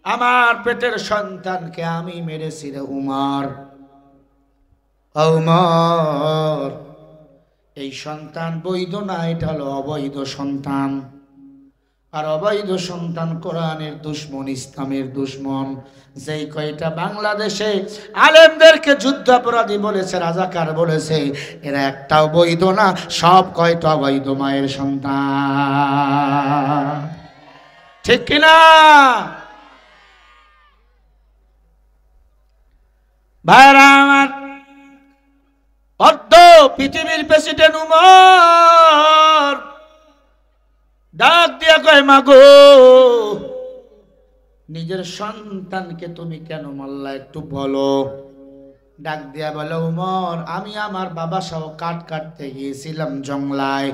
Speaker 1: আমার পেটের সন্তানকে আমি মেরেছি রে উমর। উমর, এই সন্তান বৈধ না, এটা হলো অবৈধ সন্তান। আর অবৈধ সন্তান কোরআনের দুশমন, ইসলামের দুশমন। যেই কয়টা বাংলাদেশে আলেমদেরকে যুদ্ধাপরাধী বলেছে, রাজাকার বলেছে, এরা একটাও বৈধ না, সব কয়টা অবৈধ মায়ের সন্তান। ঠিক কিনা ভাইরা আমার? অর্ধ পৃথিবীর প্রেসিডেন্ট উমর ডাক দিয়া কয়, মাগো, নিজের সন্তানকে তুমি কেন মারলা একটু বলো। ডাক দিয়া বলে, উমর, আমি আমার বাবা সহ কাঠ কাটতে গিয়েছিলাম জংলায়।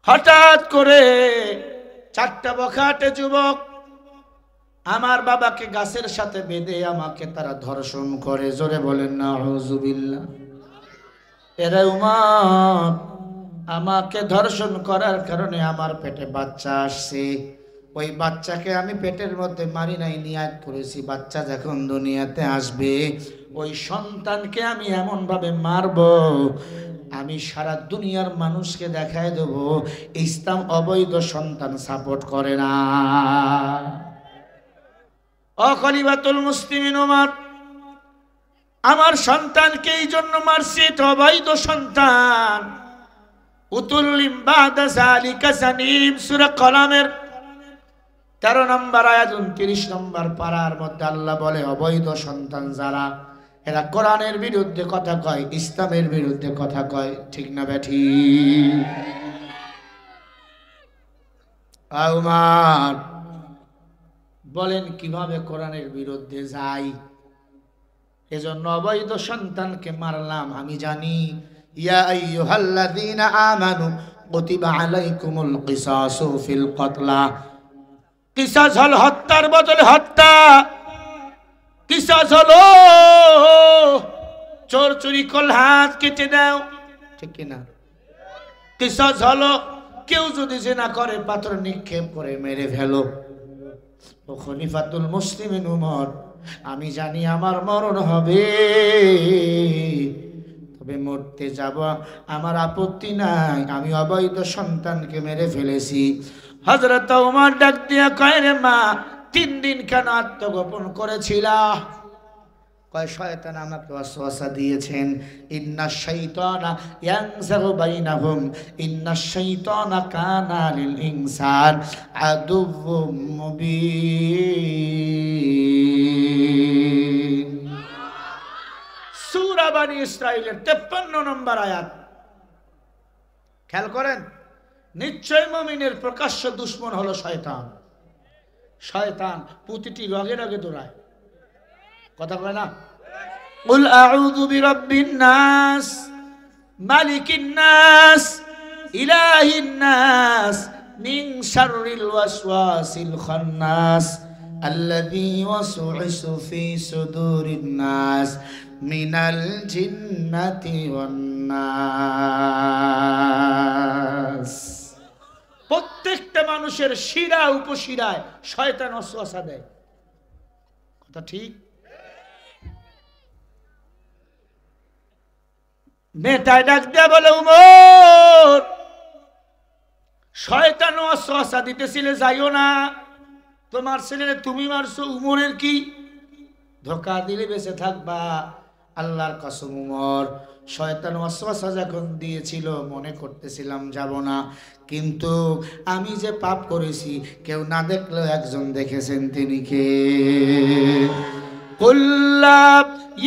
Speaker 1: হঠাৎ করে 4টা বখাটে যুবক আমার বাবাকে গাছের সাথে বেঁধে আমাকে তারা ধর্ষণ করে। জোরে বলেন নাউযুবিল্লাহ। এরা উমর, আমাকে ধর্ষণ করার কারণে আমার পেটে বাচ্চা আসছে। ওই বাচ্চাকে আমি পেটের মধ্যে মারি নাই, নিয়াত করেছি বাচ্চা যখন দুনিয়াতে আসবে ওই সন্তানকে আমি এমন ভাবে মারব, আমি সারা দুনিয়ার মানুষকে দেখায় দেব ইসলাম অবৈধ সন্তান সাপোর্ট করে না। ও খলিফাতুল মুসলিমিন ওমর, আমার সন্তানকে এই জন্য মারছি, এটা অবৈধ সন্তান। উতুল্লিম বাদা যালিকা জানিম, সূরা কলামের 13 নম্বর আয়াত 29 নম্বর পারার মধ্যে আল্লাহ বলে, অবৈধ সন্তান যারা, এরা কোরআনের বিরুদ্ধে কথা কয়, ইসলামের বিরুদ্ধে কথা কয়। ঠিক না বেঠি? উমর বলেন, কিভাবে কোরআনের বিরুদ্ধে যাই? এজন্য অবৈধ সন্তানকে মারলাম। আমি জানি, ইয়া আইয়ুহাল্লাযীনা আমানু কুতিবা আলাইকুমুল কিসাসু ফিল কতলা। কিসাস হল হত্যার বদলে হত্যা। কিসাস হলো চোর চুরি করলে হাত কেটে দাও। ঠিক কিনা? কিসাস হলো কেউ যদি জিনা করে পাথর নিক্ষেপ করে মেরে ফেলো। ও খলিফাতুল মুসলিমিন উমর, আমি জানি আমার মরণ হবে, তবে মরতে যাব আমার আপত্তি নাই। আমি অবৈধ সন্তানকে মেরে ফেলেছি। হযরত ওমর ডাক দিয়া কয়, রে মা, 3 দিন কেন আত্মগোপন করেছিলা? কয় শয়তান আমাকে ওয়াসওয়াসা দিয়েছেন, ইন্নাশ শাইতানা ইয়ানজাগু বাইনাহুম, ইন্নাশ শাইতানা কানা লিল ইনসান আদুউম মুবিন। সূরা বনী ইসরাঈলের 53 নম্বর আয়াত। খেয়াল করেন, নিশ্চয় মুমিনের প্রকাশ্য দুশমন হলো শয়তান। শয়তান প্রতিটি রগে রগে দৌড়ায়, কথা কয় না? কুল আউযু বিরাব্বিন নাস, মালিকিন নাস, ইলাহিন নাস, মিন শাররিল ওয়াসওয়াসিল খান্নাস, আল্লাযী ইউওয়াসওয়িসু ফী সুদুরিন নাস মিনাল জিন্নাতি ওয়ান নাস। প্রত্যেকটা মানুষের শিরা উপশিরায় শয়তান ওয়াসওয়াসা দেয়, কথা ঠিক? মেয়েটায় ডাক দেয়া বলে, উমর, শয়তান ওয়াসওয়াসা দিতেছিলে, যাইও না, তোমার ছেলেরে তুমি মারছো, উমরের কি ধোঁকা দিলে বেঁচে থাকবা? আল্লাহর কসম উমর, শয়তান ওয়াসওয়াসা যখন দিয়েছিল মনে করতেছিলাম যাব না, কিন্তু আমি যে পাপ করেছি কেউ না দেখলেও একজন দেখেছেন, তিনি কে? কুল্লা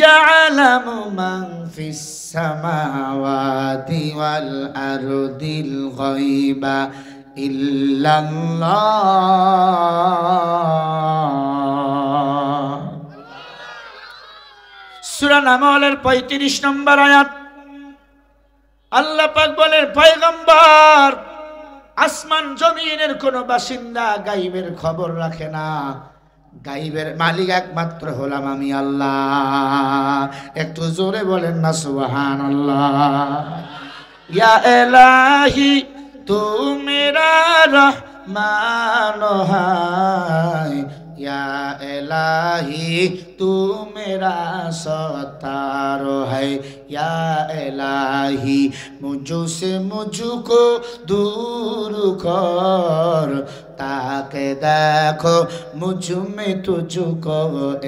Speaker 1: ইয়ালামু মান ফিস সামাওয়াতি ওয়াল আরদিল গায়বা ইল্লাল্লাহ। সূরা নামলের 35 নম্বর আয়াত। আল্লাহ পাক বলেন, পয়গম্বর, আসমান জমিনের কোন বাসিন্দা গায়বের খবর রাখে না, গায়বের মালিক একমাত্র হলাম আমি আল্লাহ। একটু জোরে বলেন না সুবহানাল্লাহ। ইয়া ইলাহি তু মেরা রহমান হায়, या इलाही तू मेरा सत्तार है, या इलाही मुझसे मुझको दूर कर, ताके देखो मुझ में तुझको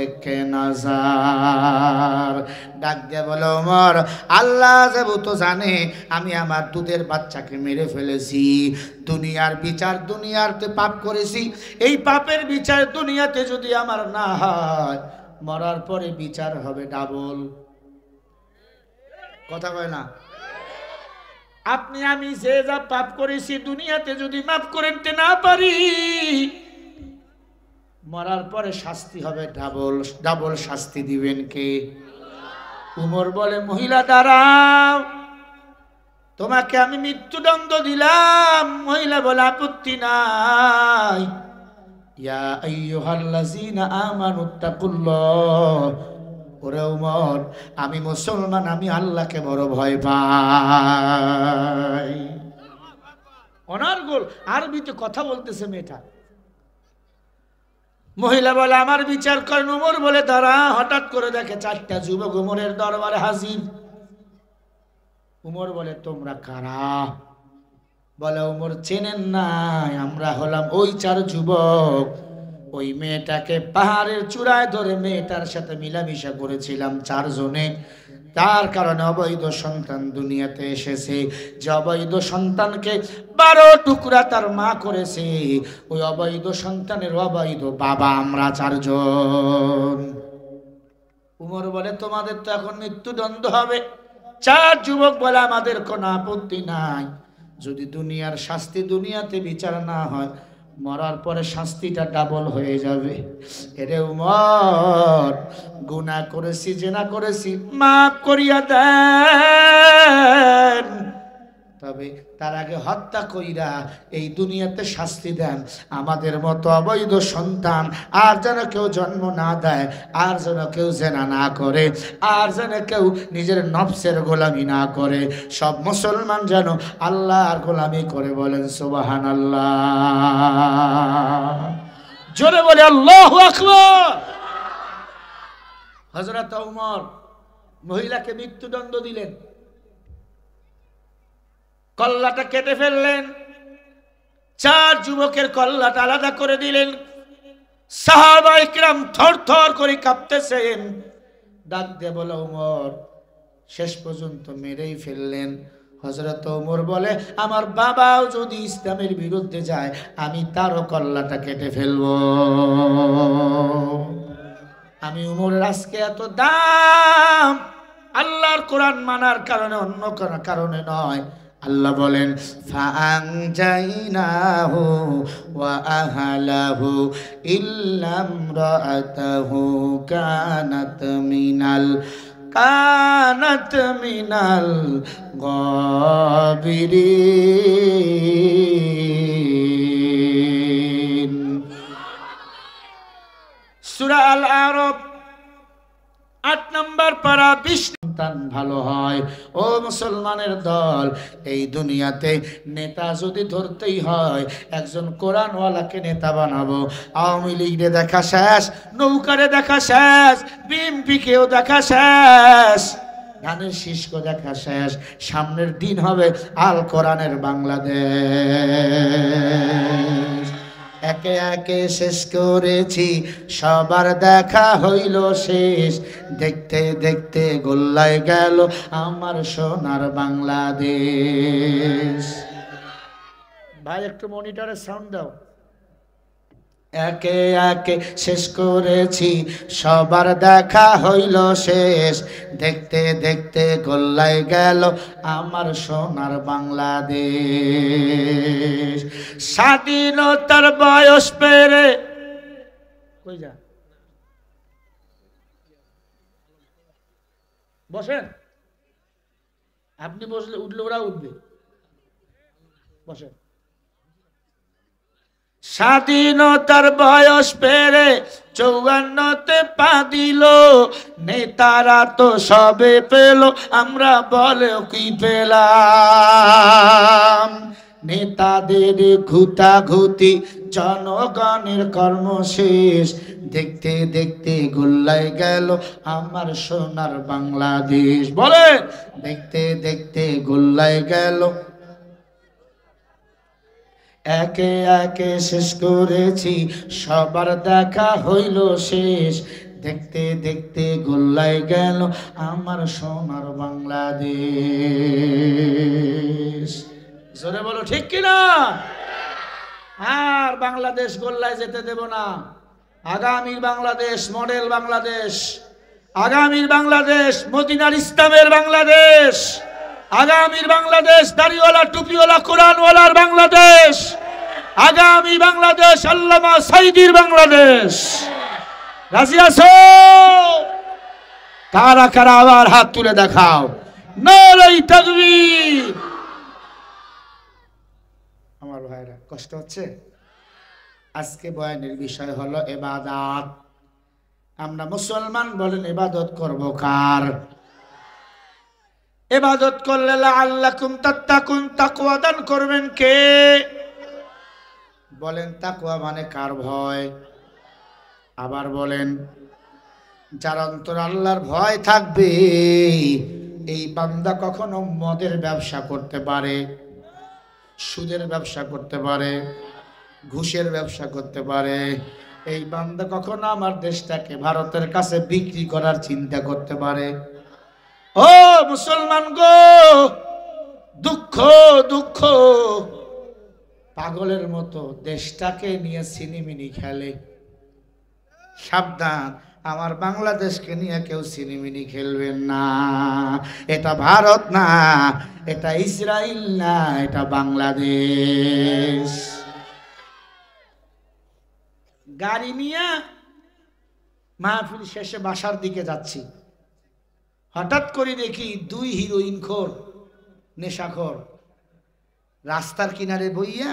Speaker 1: एक नजर। ডাক দিয়ে বলো, ওমর, আল্লাহ যেহেতু জানে আমি আমার দুধের বাচ্চাকে মেরে ফেলেছি, দুনিয়ার বিচার, দুনিয়াতে পাপ করেছি, এই পাপের বিচার দুনিয়াতে যদি আমার না হয়, মরার পরে বিচার হবে ডাবল, কথা কয় না? আপনি আমি যে যা পাপ করেছি দুনিয়াতে যদি মাফ করতে না পারি, মরার পরে শাস্তি হবে ডাবল। ডাবল শাস্তি দিবেন কে? উমর বলে, মহিলা দাঁড়াও, তোমাকে আমি মৃত্যুদণ্ড দিলাম। মহিলা বলে, আপত্তি নাই। ইয়া আইয়ুহাল্লাযীনা আমানুত্তাকুল্লাহ। ওরে উমর, আমি মুসলমান, আমি আল্লাহকে বড় ভয় পাই। অনার্গল আরবিতে কথা বলতেছে মেয়েটা। মহিলা বলে, আমার বিচার করেন। উমর বলে, দাঁড়া। হঠাৎ করে দেখে 4টা যুবক উমরের দরবারে হাজির। উমর বলে, তোমরা কারা? বলে, উমর চেনেন নাই, আমরা হলাম ওই 4 যুবক, ওই মেয়েটাকে পাহাড়ের চূড়ায় ধরে মেয়েটার সাথে মিলামিশা করেছিলাম 4 জনে, তার কারণে অবৈধ সন্তান দুনিয়াতে এসেছে। যে অবৈধ সন্তানকে 12 টুকরা তার মা করেছে, ওই অবৈধ সন্তানের অবৈধ বাবা আমরা 4 জন। উমর বলে, তোমাদের তো এখন মৃত্যুদণ্ড হবে। 4 যুবক বলে, আমাদের কোনো আপত্তি নাই, যদি দুনিয়ার শাস্তি দুনিয়াতে বিচার না হয়, মরার পরে শাস্তিটা ডাবল হয়ে যাবে। এরে উমর, গুনাহ করেছি, জেনা করেছি, মাফ করিয়া দেন, তবে তার আগে হত্যা কইরা এই দুনিয়াতে শাস্তি দেন। আমাদের মতো অবৈধ সন্তান আর যেন কেউ জন্ম না দেয়, আর যেন কেউ জেনা না করে, আর যেন কেউ নিজের নফসের গোলামি না করে। সব মুসলমান যেন আল্লাহর গোলামি করে। বলেন সুবহানাল্লাহ। জোরে বলে আল্লাহু আকবার। হযরত ওমর মহিলাকে মৃত্যুদণ্ড দিলেন, কল্লাটা কেটে ফেললেন, 4 যুবকের কল্লাটা আলাদা করে দিলেন। সাহাবায়ে কিরাম থরথর করে কাঁপতেছেন, ডাক দিয়ে বলে ওমর, শেষ পর্যন্ত মেরেই ফেললেন। হযরত ওমর বলে আমার বাবাও যদি ইসলামের বিরুদ্ধে যায় আমি তারও কল্লাটা কেটে ফেলবো। আমি ওমরের আজকে এত দাম আল্লাহর কোরআন মানার কারণে, অন্য কোনো কারণে নয়। আল্লাহ বলেন ফাআনজাইনাহু ওয়া আহলাহু ইল্লা ইমরাআতাহু কানাত মিনাল গাবিরিন। সূরা আল আরাফ ৮ নম্বর পারা ২০। সন্তান ভালো হয়। ও মুসলমানের দল, এই দুনিয়াতে নেতা যদি ধরতেই হয় একজন কোরআনওয়ালাকে নেতা বানাবো। আওয়ামী লীগরে দেখা শেষ, নৌকারে দেখা শেষ, বিএনপিকেও দেখা শেষ, ধানের শীষকে দেখা শেষ। সামনের দিন হবে আল কোরআনের বাংলাদেশ। একে একে শেষ করেছি, সবার দেখা হইল শেষ। দেখতে দেখতে গোল্লায় গেল আমার সোনার বাংলাদেশ। ভাই একটু মনিটরে সাউন্ড দাও। একে একে শেষ করেছি, সবার দেখা হইল শেষ। দেখতে দেখতে গোল্লায় গেল আমার সোনার বাংলাদেশ। স্বাধীনতার বয়স পেরে কই যা বসেন, আপনি বসলে উঠলে ওরা উঠবে, বসেন। স্বাধীনতার বয়স পেরে ৫৪তে পা দিল, নেতারা তো সবে পেল, আমরা বলে কি পেলাম। নেতাদের ঘুতাঘুতি, জনগণের কর্মশেষ। দেখতে দেখতে গোল্লায় গেল আমার সোনার বাংলাদেশ। বলে দেখতে দেখতে গোল্লায় গেল। একে একে শেষ করেছি, সবার দেখা হইল শেষ। দেখতে দেখতে গোল্লায় গেল আমার সোনার বাংলাদেশ। জোরে বলো ঠিক কিনা? আর বাংলাদেশ গোল্লায় যেতে দেব না। আগামীর বাংলাদেশ মডেল বাংলাদেশ, আগামীর বাংলাদেশ মদিনার ইসলামের বাংলাদেশ, আগামীর বাংলাদেশ দাড়িওয়ালা টুপিওয়ালা কোরআনওয়ালার বাংলাদেশ, আগামী বাংলাদেশ আল্লামা সাইদির বাংলাদেশ। রাজি আছো? কারা কারা আবার হাত তুলে দেখাও। নারে তাকবীর। আমার ভাইরা কষ্ট হচ্ছে? আজকে বয়ানের বিষয় হলো ইবাদত। আমরা মুসলমান বলেন ইবাদত করব কার? ইবাদত করলে লাআল্লাকুম তাত্তাকুন, তাকওয়া দান করবেন কে? বলেন তাকওয়া মানে কার ভয়? আবার বলেন, যার অন্তরে আল্লাহর ভয় থাকবে এই বান্দা কখনো মদের ব্যবসা করতে পারে, সুদের ব্যবসা করতে পারে, ঘুষের ব্যবসা করতে পারে। এই বান্দা কখনো আমার দেশটাকে ভারতের কাছে বিক্রি করার চিন্তা করতে পারে। ও মুসলমান গো, দুঃখ দুঃখ পাগলের মতো দেশটাকে নিয়ে সিনেমিনি খেলে। সাবধান, আমার বাংলাদেশকে নিয়ে কেউ সিনেমিনি খেলবেন না। এটা ভারত না, এটা ইসরায়েল না, এটা বাংলাদেশ। গাড়ি নিয়ে মাহফিল শেষে বাসার দিকে যাচ্ছি, হঠাৎ করে দেখি 2 হিরোইন খোর নেশাখোর রাস্তার কিনারে বইয়া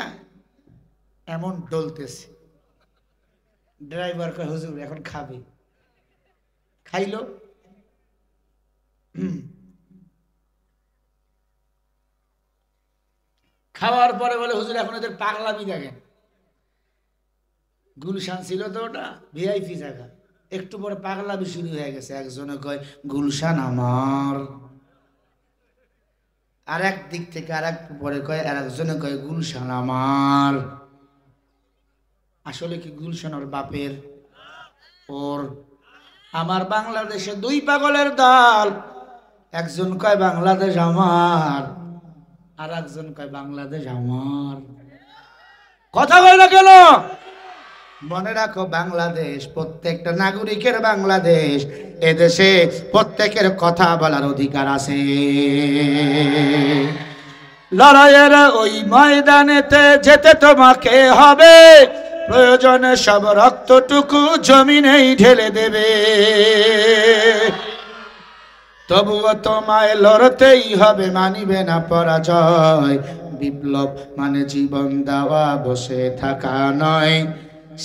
Speaker 1: এমন ডলতেছে। ড্রাইভার কয় হুজুর এখন খাবে। খাইলো, খাওয়ার পরে বলে হুজুর এখন এদের পাগলামি দেখেন। গুলশান ছিল তো ওটা ভিআইপি জায়গা, একটু পরে পাগলামি শুরু হয়ে গেছে। একজনে কয় গুলশান আমার, আর এক দিক থেকে আর এক পরে কয়, আর একজনে কয় গুলশান আমার। আসলে কি গুলশান ওর বাপের? ওর আমার বাংলাদেশে দুই পাগলের দল, একজন কয় বাংলাদেশ আমার, আর একজন কয় বাংলাদেশ আমার। কথা বলে না কেন? মনে রাখো, বাংলাদেশ প্রত্যেকটা নাগরিকের বাংলাদেশ। এদেশে প্রত্যেকের কথা বলার অধিকার আছে। লড়াইয়ের ওই ময়দানেতে যেতে তোমাকে হবে, প্রয়োজনে সব রক্তটুকু জমিনেই ঢেলে দেবে। তবুও তোমায় লড়তেই হবে, মানিবে না পরাজয়। বিপ্লব মানে জীবন দেওয়া, বসে থাকা নয়।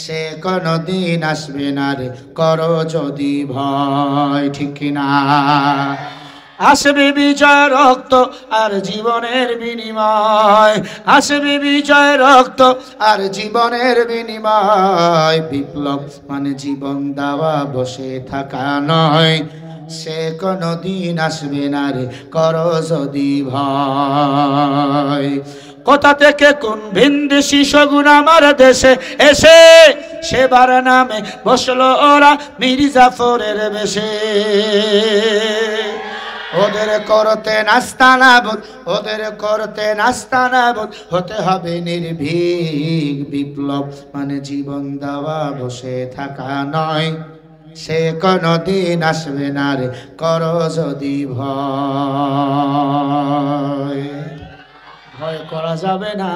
Speaker 1: সে কোনদিন আসবে না রে, করো যদি ভয়। ঠিক না? আসবে বিজয় রক্ত আর জীবনের বিনিময়, আসবে বিজয় রক্ত আর জীবনের বিনিময়। বিপ্লব মানে জীবন দেওয়া, বসে থাকা নয়। সে কোনদিন আসবে না রে, করো যদি ভয়। কোথা থেকে কোন ভিনদেশি শগুন আমার দেশে এসে সেবার নামে বসলো ওরা মির্জাফরের বেশে। ওদের করতে নাস্তানাবুদ, ওদের করতে নাস্তানাবুদ হতে হবে নির্ভীক। বিপ্লব মানে জীবন দেওয়া, বসে থাকা নয়। সে কোনদিন আসবে না রে, করো যদি ভয়। ভয় করা যাবে না।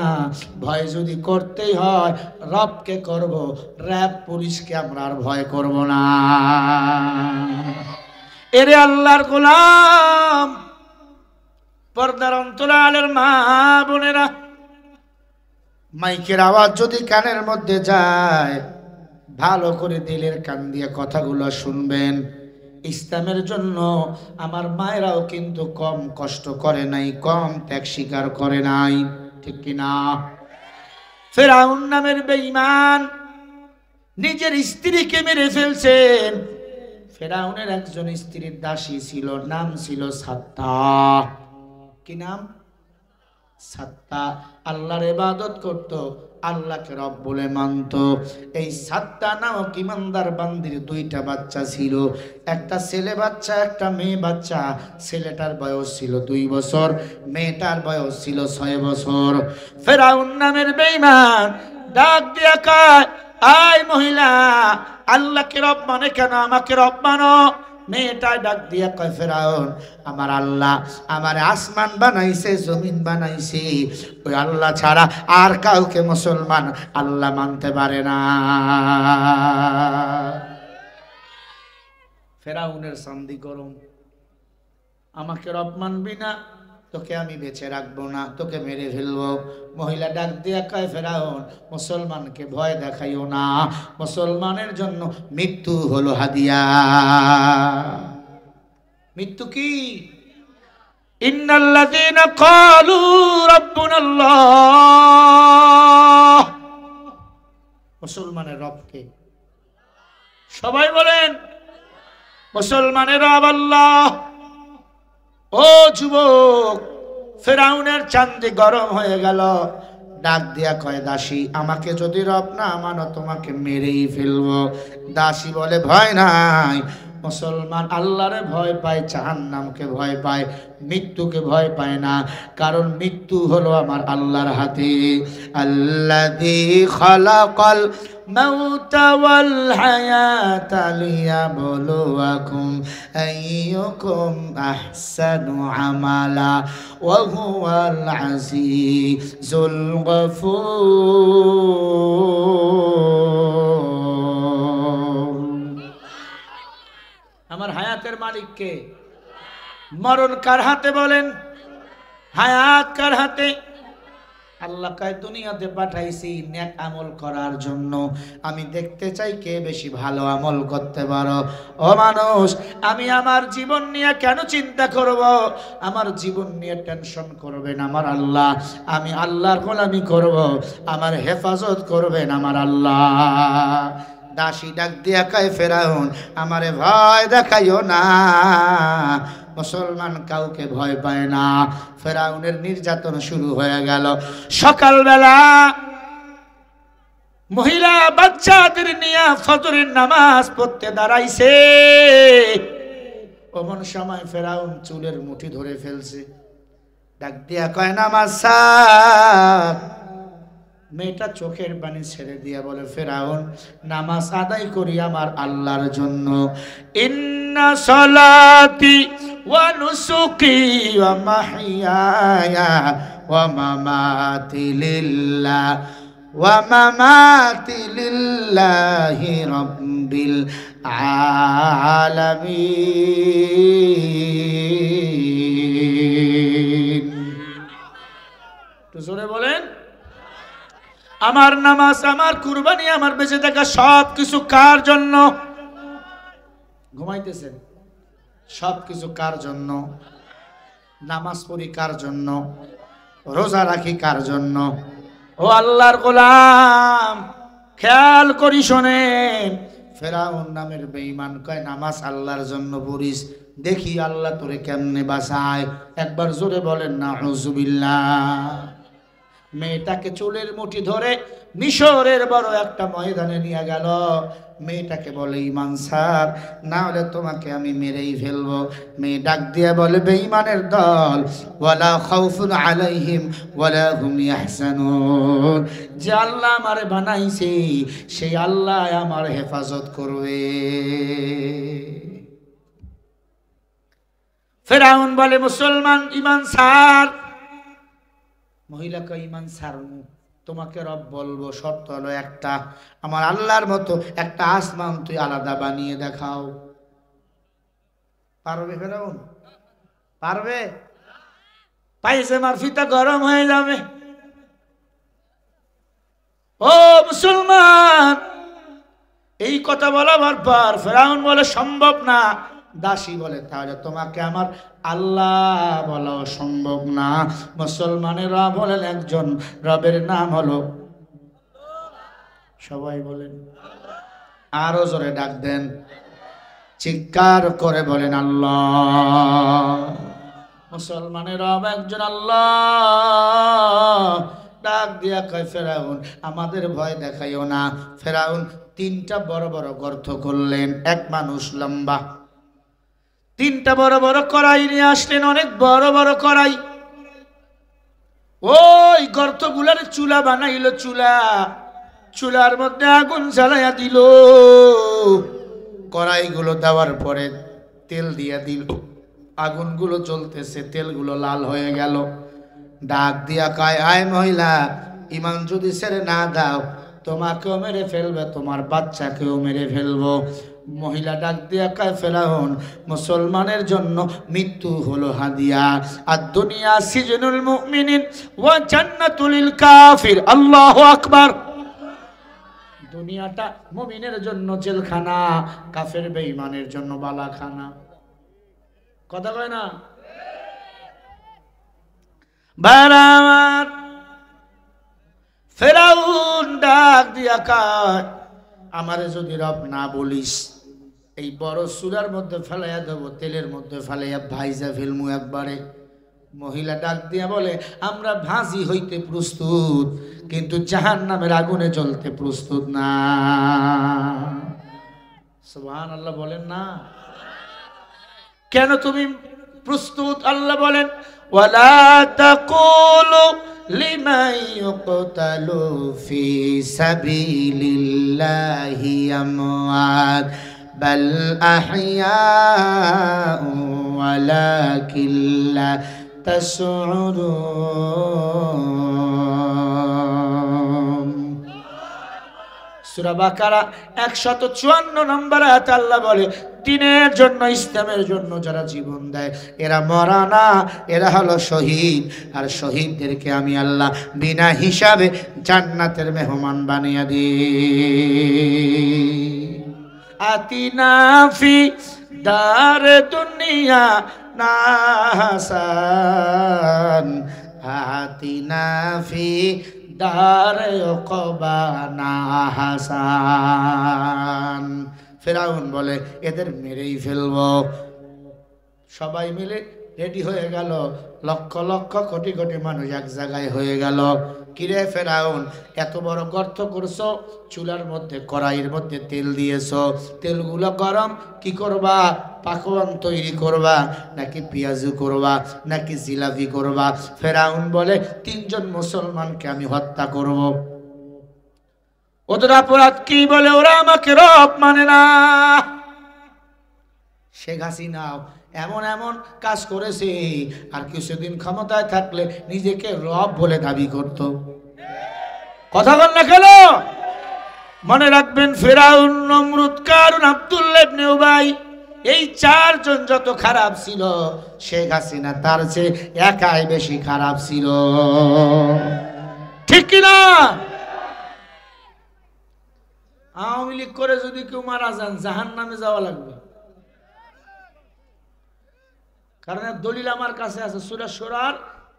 Speaker 1: ভয় যদি করতেই হয়, রবকে করব, র‍্যাব পুলিশকে আমরা আর ভয় করব না। এরে আল্লাহর গোলাম, পর্দার অন্তরালের মা বোনেরা, মাইকের আওয়াজ যদি কানের মধ্যে যায়, ভালো করে দিলের কান দিয়ে কথাগুলো শুনবেন। ইসলামের জন্য আমার মায়েরাও কিন্তু কম কষ্ট করে নাই, কম ত্যাগ স্বীকার করে নাই। ঠিক কিনা? ফেরাউন নামের বেঈমান নিজের স্ত্রীকে মেরে ফেলছেন। ফেরাউনের একজন স্ত্রীর দাসী ছিল, নাম ছিল সাত্তা। কি নাম? সাত্তা। আল্লাহর ইবাদত করত, আল্লাহকে রব বলে মানত। এই সাত্তা নামক ইমানদার বান্দির দুইটা বাচ্চা ছিল, একটা ছেলে বাচ্চা, একটা মেয়ে বাচ্চা। ছেলেটার বয়স ছিল 2 বছর, মেয়েটার বয়স ছিল 6 বছর। ফেরাউন নামের বেঈমান ডাক দিয়া কয়, আয় মহিলা, আল্লাহকে রব মানে কেন? আমাকে রব মানো। মেয়েটা ডাক দিয়া কয়, ফেরাউন, আমার আল্লাহ আমার আসমান বানাইছে, জমিন বানাইছে, ওই আল্লাহ ছাড়া আর কাউকে মুসলমান আল্লাহ মানতে পারে না। ফেরাউনের চান্দি গরম, আমাকে রব মানবি না, তোকে আমি বেঁচে রাখবো না, তোকে মেরে ফেলবো। মহিলা ডাক দিয়া কয়, ফেরাউন, মুসলমানকে ভয় দেখাইও না, মুসলমানের জন্য মৃত্যু হলো হাদিয়া। মৃত্যু কি? ইন্নাল্লাযীনা ক্বালু রাব্বুনাল্লাহ। মুসলমানের রব কে? সবাই বলেন, মুসলমানের রব আল্লাহ। ও যুবক, ফেরাউনের চান্দি গরম হয়ে গেল, ডাক দিয়া কয়, দাসী, আমাকে যদি রব না মানো, তোমাকে মেরেই ফেলবো। দাসী বলে, ভয় নাই। মুসলমান আল্লাহরে ভয় পায়, জাহান্নামকে ভয় পায়, মৃত্যুকে ভয় পায় না, কারণ মৃত্যু হলো আমার আল্লাহর হাতে। আল্লাযী খালাকাল মাউতা ওয়াল হায়াতা লিয়াবলুয়াকুম আইয়ুকুম আহসানু আমালা ওয়া হুয়াল আজিজুল গফুর। আমার হায়াতের মালিক কে? মরণ কার হাতে বলেন? হায়াত কার হাতে? আল্লাহ কয়, দুনিয়াতে পাঠাইছি নেক আমল করার জন্য। আমি দেখতে চাই কে বেশি ভালো আমল করতে পারো। ও মানুষ, আমি আমার জীবন নিয়ে কেন চিন্তা করব? আমার জীবন নিয়ে টেনশন করবেন আমার আল্লাহ। আমি আল্লাহর গোলামি করব, আমার হেফাজত করবেন আমার আল্লাহ। দাসী ডাক দিয়া কয়, ফেরাউন, আমারে ভয় দেখাইও না, মুসলমান কাউকে ভয় পায় না। ফেরাউনের নির্যাতন শুরু হয়ে গেল। সকালবেলা মহিলা বাচ্চাদের নিয়ে ফজরের নামাজ পড়তে দাঁড়াইছে, অমন সময় ফেরাউন চুলের মুঠি ধরে ফেলছে, ডাক দিয়া কয় নামাজ ছাড়। মেয়েটা চোখের পানি ছেড়ে দিয়া বলে ফেরাউন নামাজ আদায় করি আমার আল্লাহর জন্য। ইন্না সলাতি ওয়া নুসুকি ওয়া মাহইয়ায়া ওয়া মামাতি লিল্লাহ ওয়া মামাতি লিল্লাহি রাব্বিল আলামিন। তো জোরে বলেন, আমার নামাজ, আমার কুরবানি, আমার বেঁচে থাকা সব কিছু কার জন্য? ঘুমাইতেছেন? সব কিছু কার জন্য? নামাজ পড়ি কার জন্য? রোজা রাখি কার জন্য? ও আল্লাহর গোলাম, খেয়াল করি শোনেন। ফেরাউন নামের বেঈমান কয় নামাজ আল্লাহর জন্য পড়িস, দেখি আল্লাহ তোরে কেমনে বাঁচায়। একবার জোরে বলেন নাউযুবিল্লাহ। মেয়েটাকে চুলের মুঠি ধরে মিশরের বড় একটা ময়দানে নিয়ে গেল। মেয়েটাকে বলে ঈমান ছাড়, না হলে তোমাকে আমি মেরেই ফেলবো। মেয়ে ডাক দিয়ে বলে বেঈমানের দল, ওয়ালা খাউফুন আলাইহিম ওয়ালা হুম ইয়াহজানুন। যে আল্লাহ আমারে বানাইছে সেই আল্লাহ আমার হেফাজত করবে। ফেরাউন বলে মুসলমান ঈমান ছাড়। মহিলাকে ঈমান ছাড়মু, তোমাকে রব বলবো, শর্ত হলো একটা, আমার আল্লাহর মতো একটা আসমান তুই আলাদা বানিয়ে দেখাও। পারবে ফেরাউন? পারবে? পায়জামার ফিতা গরম হয়ে যাবে। ও মুসলমান, এই কথা বলার পর ফেরাউন বলে সম্ভব না। দাসী বলে তাহলে তোমাকে আমার আল্লাহ বলা সম্ভব না। মুসলমানেরা বলেন একজন রবের নাম হলো, সবাই বলেন, আরো জোরে ডাক দেন, চিৎকার করে বলেন আল্লাহ। মুসলমানের রব একজন আল্লাহ। ডাক দিয়া কয় ফেরাউন আমাদের ভয় দেখাইও না। ফেরাউন তিনটা বড় বড় গর্ত করলেন, এক মানুষ লম্বা। তিনটা বড় বড় কড়াই নিয়ে আসলেন, অনেক বড় বড় কড়াই। ওই গর্তগুলার চুলা বানাইল, চুলার মধ্যে আগুন জ্বালাইয়া দিল। কড়াইগুলো দেওয়ার পরে তেল দিয়া দিল, আগুনগুলো জ্বলতেছে, তেলগুলো লাল হয়ে গেল। ডাক দিয়া কয় আয় মহিলা, ঈমান যদি ছেড়ে না দাও তোমাকেও মেরে ফেলবে, তোমার বাচ্চাকেও মেরে ফেলবো। মহিলা ডাক দিয়া কয় ফেরাউন মুসলমানের জন্য মৃত্যু হলো হাদিয়া, আর দুনিয়া সিজনুল মুমিনিন ওয়া জান্নাতুল লিল কাফির। আল্লাহু আকবার। দুনিয়াটা মুমিনের জন্য জেলখানা, কাফের বেঈমানের জন্য বালাখানা। কথা কয় না? বারামার ফেরাউন ডাক দিয়া কয় আমারে যদি রব না বলিস এই বড় চুলার মধ্যে ফেলাইয়া দেবো, তেলের মধ্যে ফেলাইয়া ভাইজা ফেলমু একবারে। মহিলা ডাক দিয়া বলে আমরা ভাজি হইতে প্রস্তুত, কিন্তু জাহান্নামের আগুনে জ্বলতে প্রস্তুত না। সুবহানাল্লাহ বলেন না? কেন তুমি প্রস্তুত? আল্লাহ বলেন ওয়ালা তাকুলু লিমান ইউকতালু ফি সাবিলিল্লাহি আমওয়াত বাল আহইয়াউ ওয়ালাকিন লা তাশউরুন। সূরা বাকারা 154 নম্বর আয়াতে আল্লাহ বলে দ্বীনের জন্য, ইসলামের জন্য যারা জীবন দেয় এরা মরা না, এরা হলো শহীদ। আর শহীদদেরকে আমি আল্লাহ বিনা হিসাবে জান্নাতের মেহমান বানিয়ে দিই। আতিনা ফি দার দুনিয়া নাহাসান, আতিনা ফি দারে উকবা নাহাসান। ফেরাউন বলে এদের মেরেই ফেলবো। সবাই মিলে রেডি হয়ে গেল, লক্ষ লক্ষ কোটি কোটি মানুষ এক জায়গায় হয়ে গেল। কিরে ফেরাউন, এত বড় গর্ত করছো, চুলার মধ্যে কড়াইয়ের মধ্যে তেল দিয়েছো, তেলগুলো গরম, কি করবা? পাকোয়ান তৈরি করবা, নাকি পেঁয়াজু করবা, নাকি জিলাপি করবা? ফেরাউন বলে 3 জন মুসলমানকে আমি হত্যা করব। ওদের অপরাধ কি? বলে ওরা আমাকে রব মানে না। শেখ হাসিনাও এমন এমন কাজ করেছে, আর কিছুদিন ক্ষমতায় থাকলে নিজেকে রব বলে দাবি করত। কথা বল না কেন? মনে রাখবেন, ফিরআউন, নমরুদ, কারুন, আব্দুল্লাহ ইবনে উবাই, এই 4 জন যত খারাপ ছিল, শেখ হাসিনা তার চেয়ে একাই বেশি খারাপ ছিল। ঠিক কিনা? আওয়ামী লীগ করে যদি কেউ মারা যান, জাহান্নামে যাওয়া লাগবে। কারণ দলিল আমার কাছে আছে, সূরা শুরার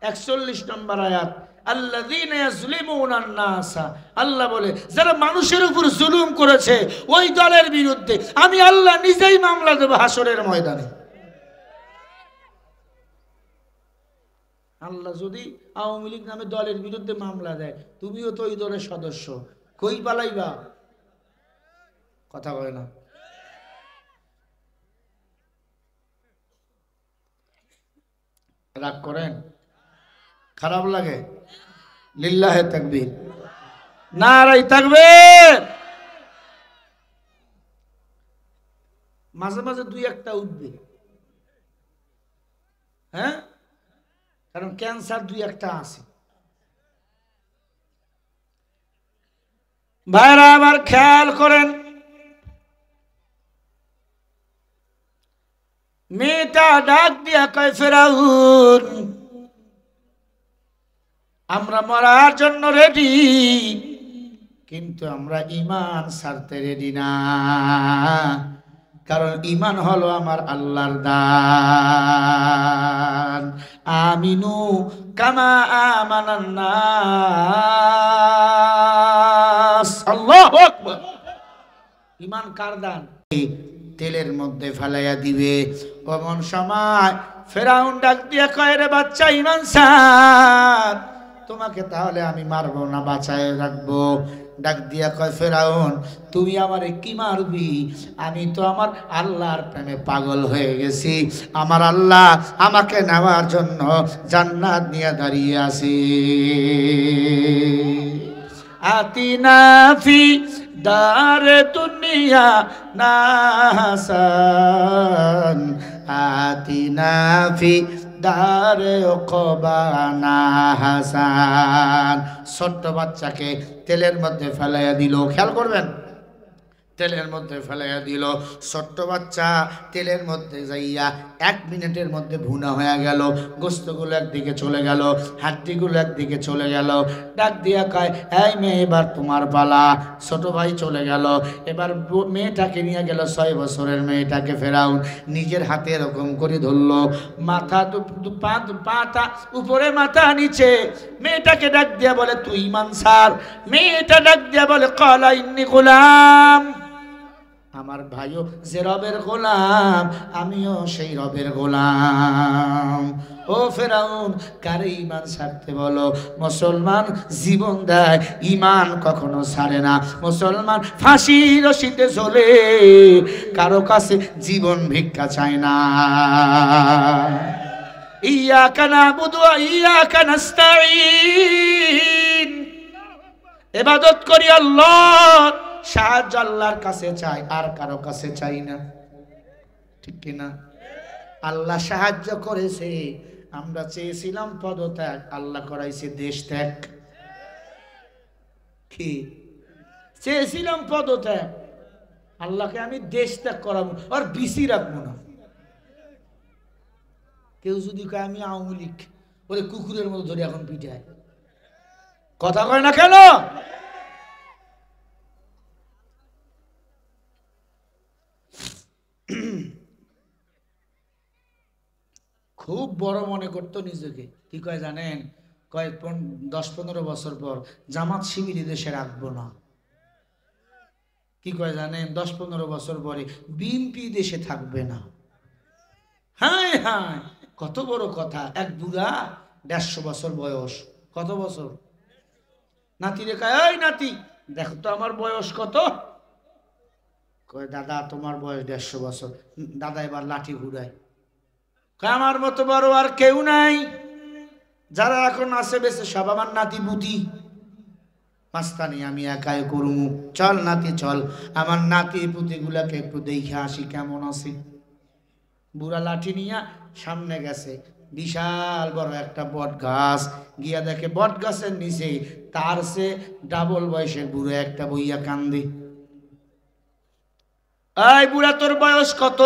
Speaker 1: 41 নম্বর আয়াত, আল্লাযীনা ইয়াজলিমুনান নাসা, আল্লাহ বলে যারা মানুষের উপর জুলুম করেছে ওই দলের বিরুদ্ধে আমি আল্লাহ নিজেই মামলা দেব হাসরের ময়দানে। আল্লাহ যদি আওয়ামী লীগ নামে দলের বিরুদ্ধে মামলা দেয়, তুমিও তো ওই দলের সদস্য, কই পালাইবা? কথা বলে না। রাগ করেন? খারাপ লাগে? লিল্লাহে তাকবীর, নারায়ে তাকবীর। মাঝে মাঝে 2-1টা উঠবে, হ্যাঁ, কারণ ক্যান্সার 2-1টা আছে। ভাইরা আবার খেয়াল করেন, মেয়েটা ডাক দিয়া কয়, ফেরাউন, আমরা মরার জন্য রেডি, কিন্তু আমরা ঈমান ছাড়তে রেডি না, কারণ ঈমান হলো আমার আল্লাহর দান। আমিনু কামা আমানান নাস। আল্লাহু আকবার। ঈমান কার দান? তেলের মধ্যে ফেলাইয়া দিবে। এমন সময় ফেরাউন ডাক দিয়া কয়, রে বাচ্চা, ঈমান ছাড়, তোমাকে তাহলে আমি মারবো না, বাঁচায় রাখবো। ডাক দিয়া কয়, ফেরাউন, তুমি আমারে কি মারবি? আমি তো আমার আল্লাহর প্রেমে পাগল হয়ে গেছি, আমার আল্লাহ আমাকে নেওয়ার জন্য জান্নাত নিয়ে দাঁড়িয়ে আছি। আতিনা ফি দারে দুনিয়া নাসান, আতিনা ফি দারে ওকবানা হাসান। ছোট্ট বাচ্চাকে তেলের মধ্যে ফেলাইয়া দিল। খেয়াল করবেন, তেলের মধ্যে ফেলাইয়া দিল। ছোট্ট বাচ্চা তেলের মধ্যে যাইয়া 1 মিনিটের মধ্যে ভুনা হয়ে গেল। গোস্তগুলো একদিকে চলে গেল, হাড্ডিগুলো একদিকে চলে গেল। ডাক দিয়া কয়, এই মেয়ে, এবার তোমার পালা। ছোট ভাই চলে গেল। এবার মেয়েটাকে নিয়ে গেল, 6 বছরের মেয়েটাকে ফেরাউন নিজের হাতে এরকম করে ধরলো, মাথা পাটা উপরে, মাথা নিচে। মেয়েটাকে ডাক দিয়া বলে, তুই ঈমান ছাড়। মেয়েটা ডাক দিয়া বলে, ক্বালা ইন্নী গুলাম, আমার ভাইও যে রবের গোলাম, আমিও সেই রবের গোলাম। ও ফেরাউন, কারে ঈমান ছাড়তে বলো? মুসলমান জীবন দেয়, ঈমান কখনো ছাড়ে না। মুসলমান ফাঁসি রশিতে ঝোলে, কারো কাছে জীবন ভিক্ষা চায় না। ইয়াকা নাবুদু ওয়া ইয়াকা নাস্তাঈন, ইবাদত করি আল্লাহর, সাহায্য আল্লাহর কাছে চাই, আর কারো কাছে চাই না। ঠিক কিনা? আল্লাহ সাহায্য করেছে, আমরা চেয়েছিলাম পদত্যাগ, আল্লাহ করাইছে দেশ ত্যাগ। কি চেয়েছিলাম? পদত্যাগ। আল্লাহকে আমি দেশ ত্যাগ করাবো, আর বিসি রাখবো না। কেউ যদি কয় আমি আওয়ামী লীগ, ওরে কুকুরের মতো ধরে এখন পিটায়। কথা কয় না কেন? খুব বড় মনে করতো নিজেকে। কি কয় জানেন? কয় 10-15 বছর পর জামাত শিবির দেশে রাখবো না। কি কয় জানেন? 10-15 বছর পরে বিএনপি দেশে থাকবে না। হ্যাঁ হ্যাঁ, কত বড় কথা। এক বুড়া, 150 বছর বয়স। কত বছর? নাতিরে কয়, ওই নাতি দেখো তো আমার বয়স কত? কয়, দাদা তোমার বয়স 150 বছর। দাদা এবার লাঠি ঘুরায়, কয় আমার মতো বড় আর কেউ নাই, যারা এখন আছে বেঁচে সব আমার নাতি পুতি। মাস্তানি আমি একাই করুম, চল নাতি চল, আমার নাতি পুতিগুলাকে একটু দেখে আসি কেমন আছে। বুড়া লাঠি নিয়া সামনে গেছে, বিশাল বড় একটা বট গাছ, গিয়া দেখে বট গাছের নিচে তার সে ডাবল বয়সের বুড়ো একটা বইয়া কান্দে। এই বুড়া তোর বয়স কত?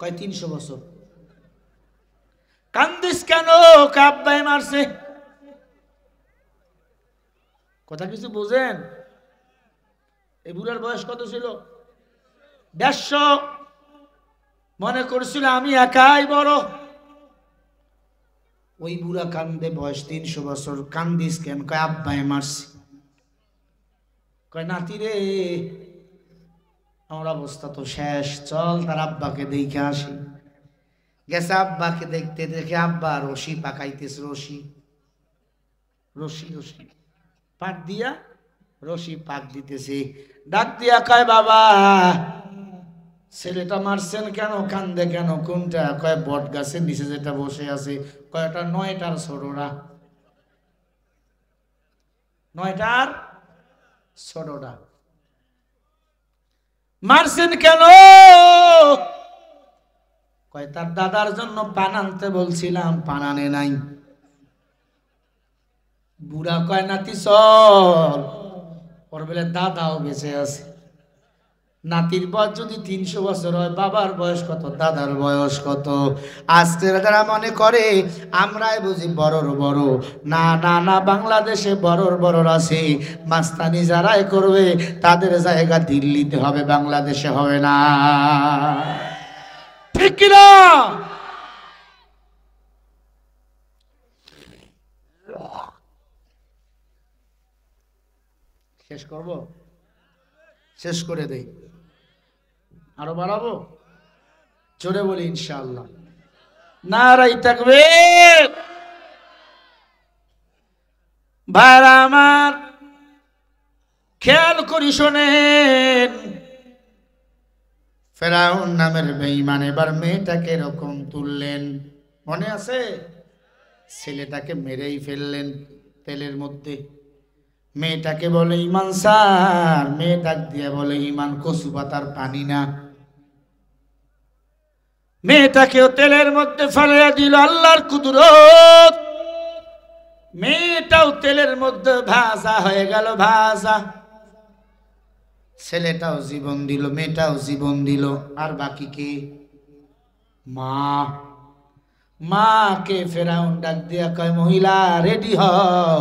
Speaker 1: কয় 300 বছর। কান্দিস কেন? কাব্বাই মারছে। কথা কিছু বুঝেন? এই বুড়ার বয়স কত ছিল? 150। মনে করছিল আমি একাই বড়। ওই বুড়া কান্দে, বয়স 300 বছর। কান্দিস কেন? কয় আব্বাই মারছে। কয় নাতি রে আমার অবস্থা তো শেষ, চল তার আব্বাকে দেখে আসি। গেছে আব্বাকে দেখতে, দেখে আব্বা রশি পাকাইতেছে, রশি রশি রশি পাক দিয়া রশি পাক দিতেছে। ডাক দিয়া কয়, বাবা ছেলেটা মারছেন কেন? কান্দে কেন? কোনটা? কয় বট গাছের নিচে যেটা বসে আছে। কয়টা? 9টার ছোটরা, 9টার ছোটরা। মারছেন কেন? কয় তার দাদার জন্য পান আনতে বলছিলাম, পান আনে নাই। বুড়া কয় নাতি চল, ওর বলে দাদাও বেঁচে আছে। নাতির বয়স যদি 300 বছর হয়, বাবার বয়স কত, দাদার বয়স কত? আজকের যারা মনে করে আমরাই বুঝি বড়র বড়, না না না, বাংলাদেশে বড়র বড় আছে। মাস্তানি যারাই করবে তাদের জায়গা দিল্লিতে হবে, বাংলাদেশে হবে না। ঠিক কিনা? শেষ করব? শেষ করে দেই? আরো বাড়াবো? জোরে বলি ইনশাআল্লাহ। নারাই তাকবীর। ভাইরা আমার খেয়াল করি শোনেন, ফেরাউন নামের বেঈমান এবার মেয়েটাকে এরকম তুললেন, মনে আছে? ছেলেটাকে মেরেই ফেললেন তেলের মধ্যে। মেয়েটাকে বলে ইমান সার, মেয়ে ডাক দিয়ে বলে ইমান কচু পাতার পানি না। মেয়েটাকেও তেলের মধ্যে ফেলে দিল, আল্লাহর কুদরত। মেয়েটাও তেলের মধ্যে ভাজা হয়ে গেল, ভাজা। ছেলেটাও জীবন দিল, মেয়েটাও জীবন দিল। আর বাকি কে? মা। মাকে ফেরাউন ডাক দিয়া কয়, মহিলা রেডি হও।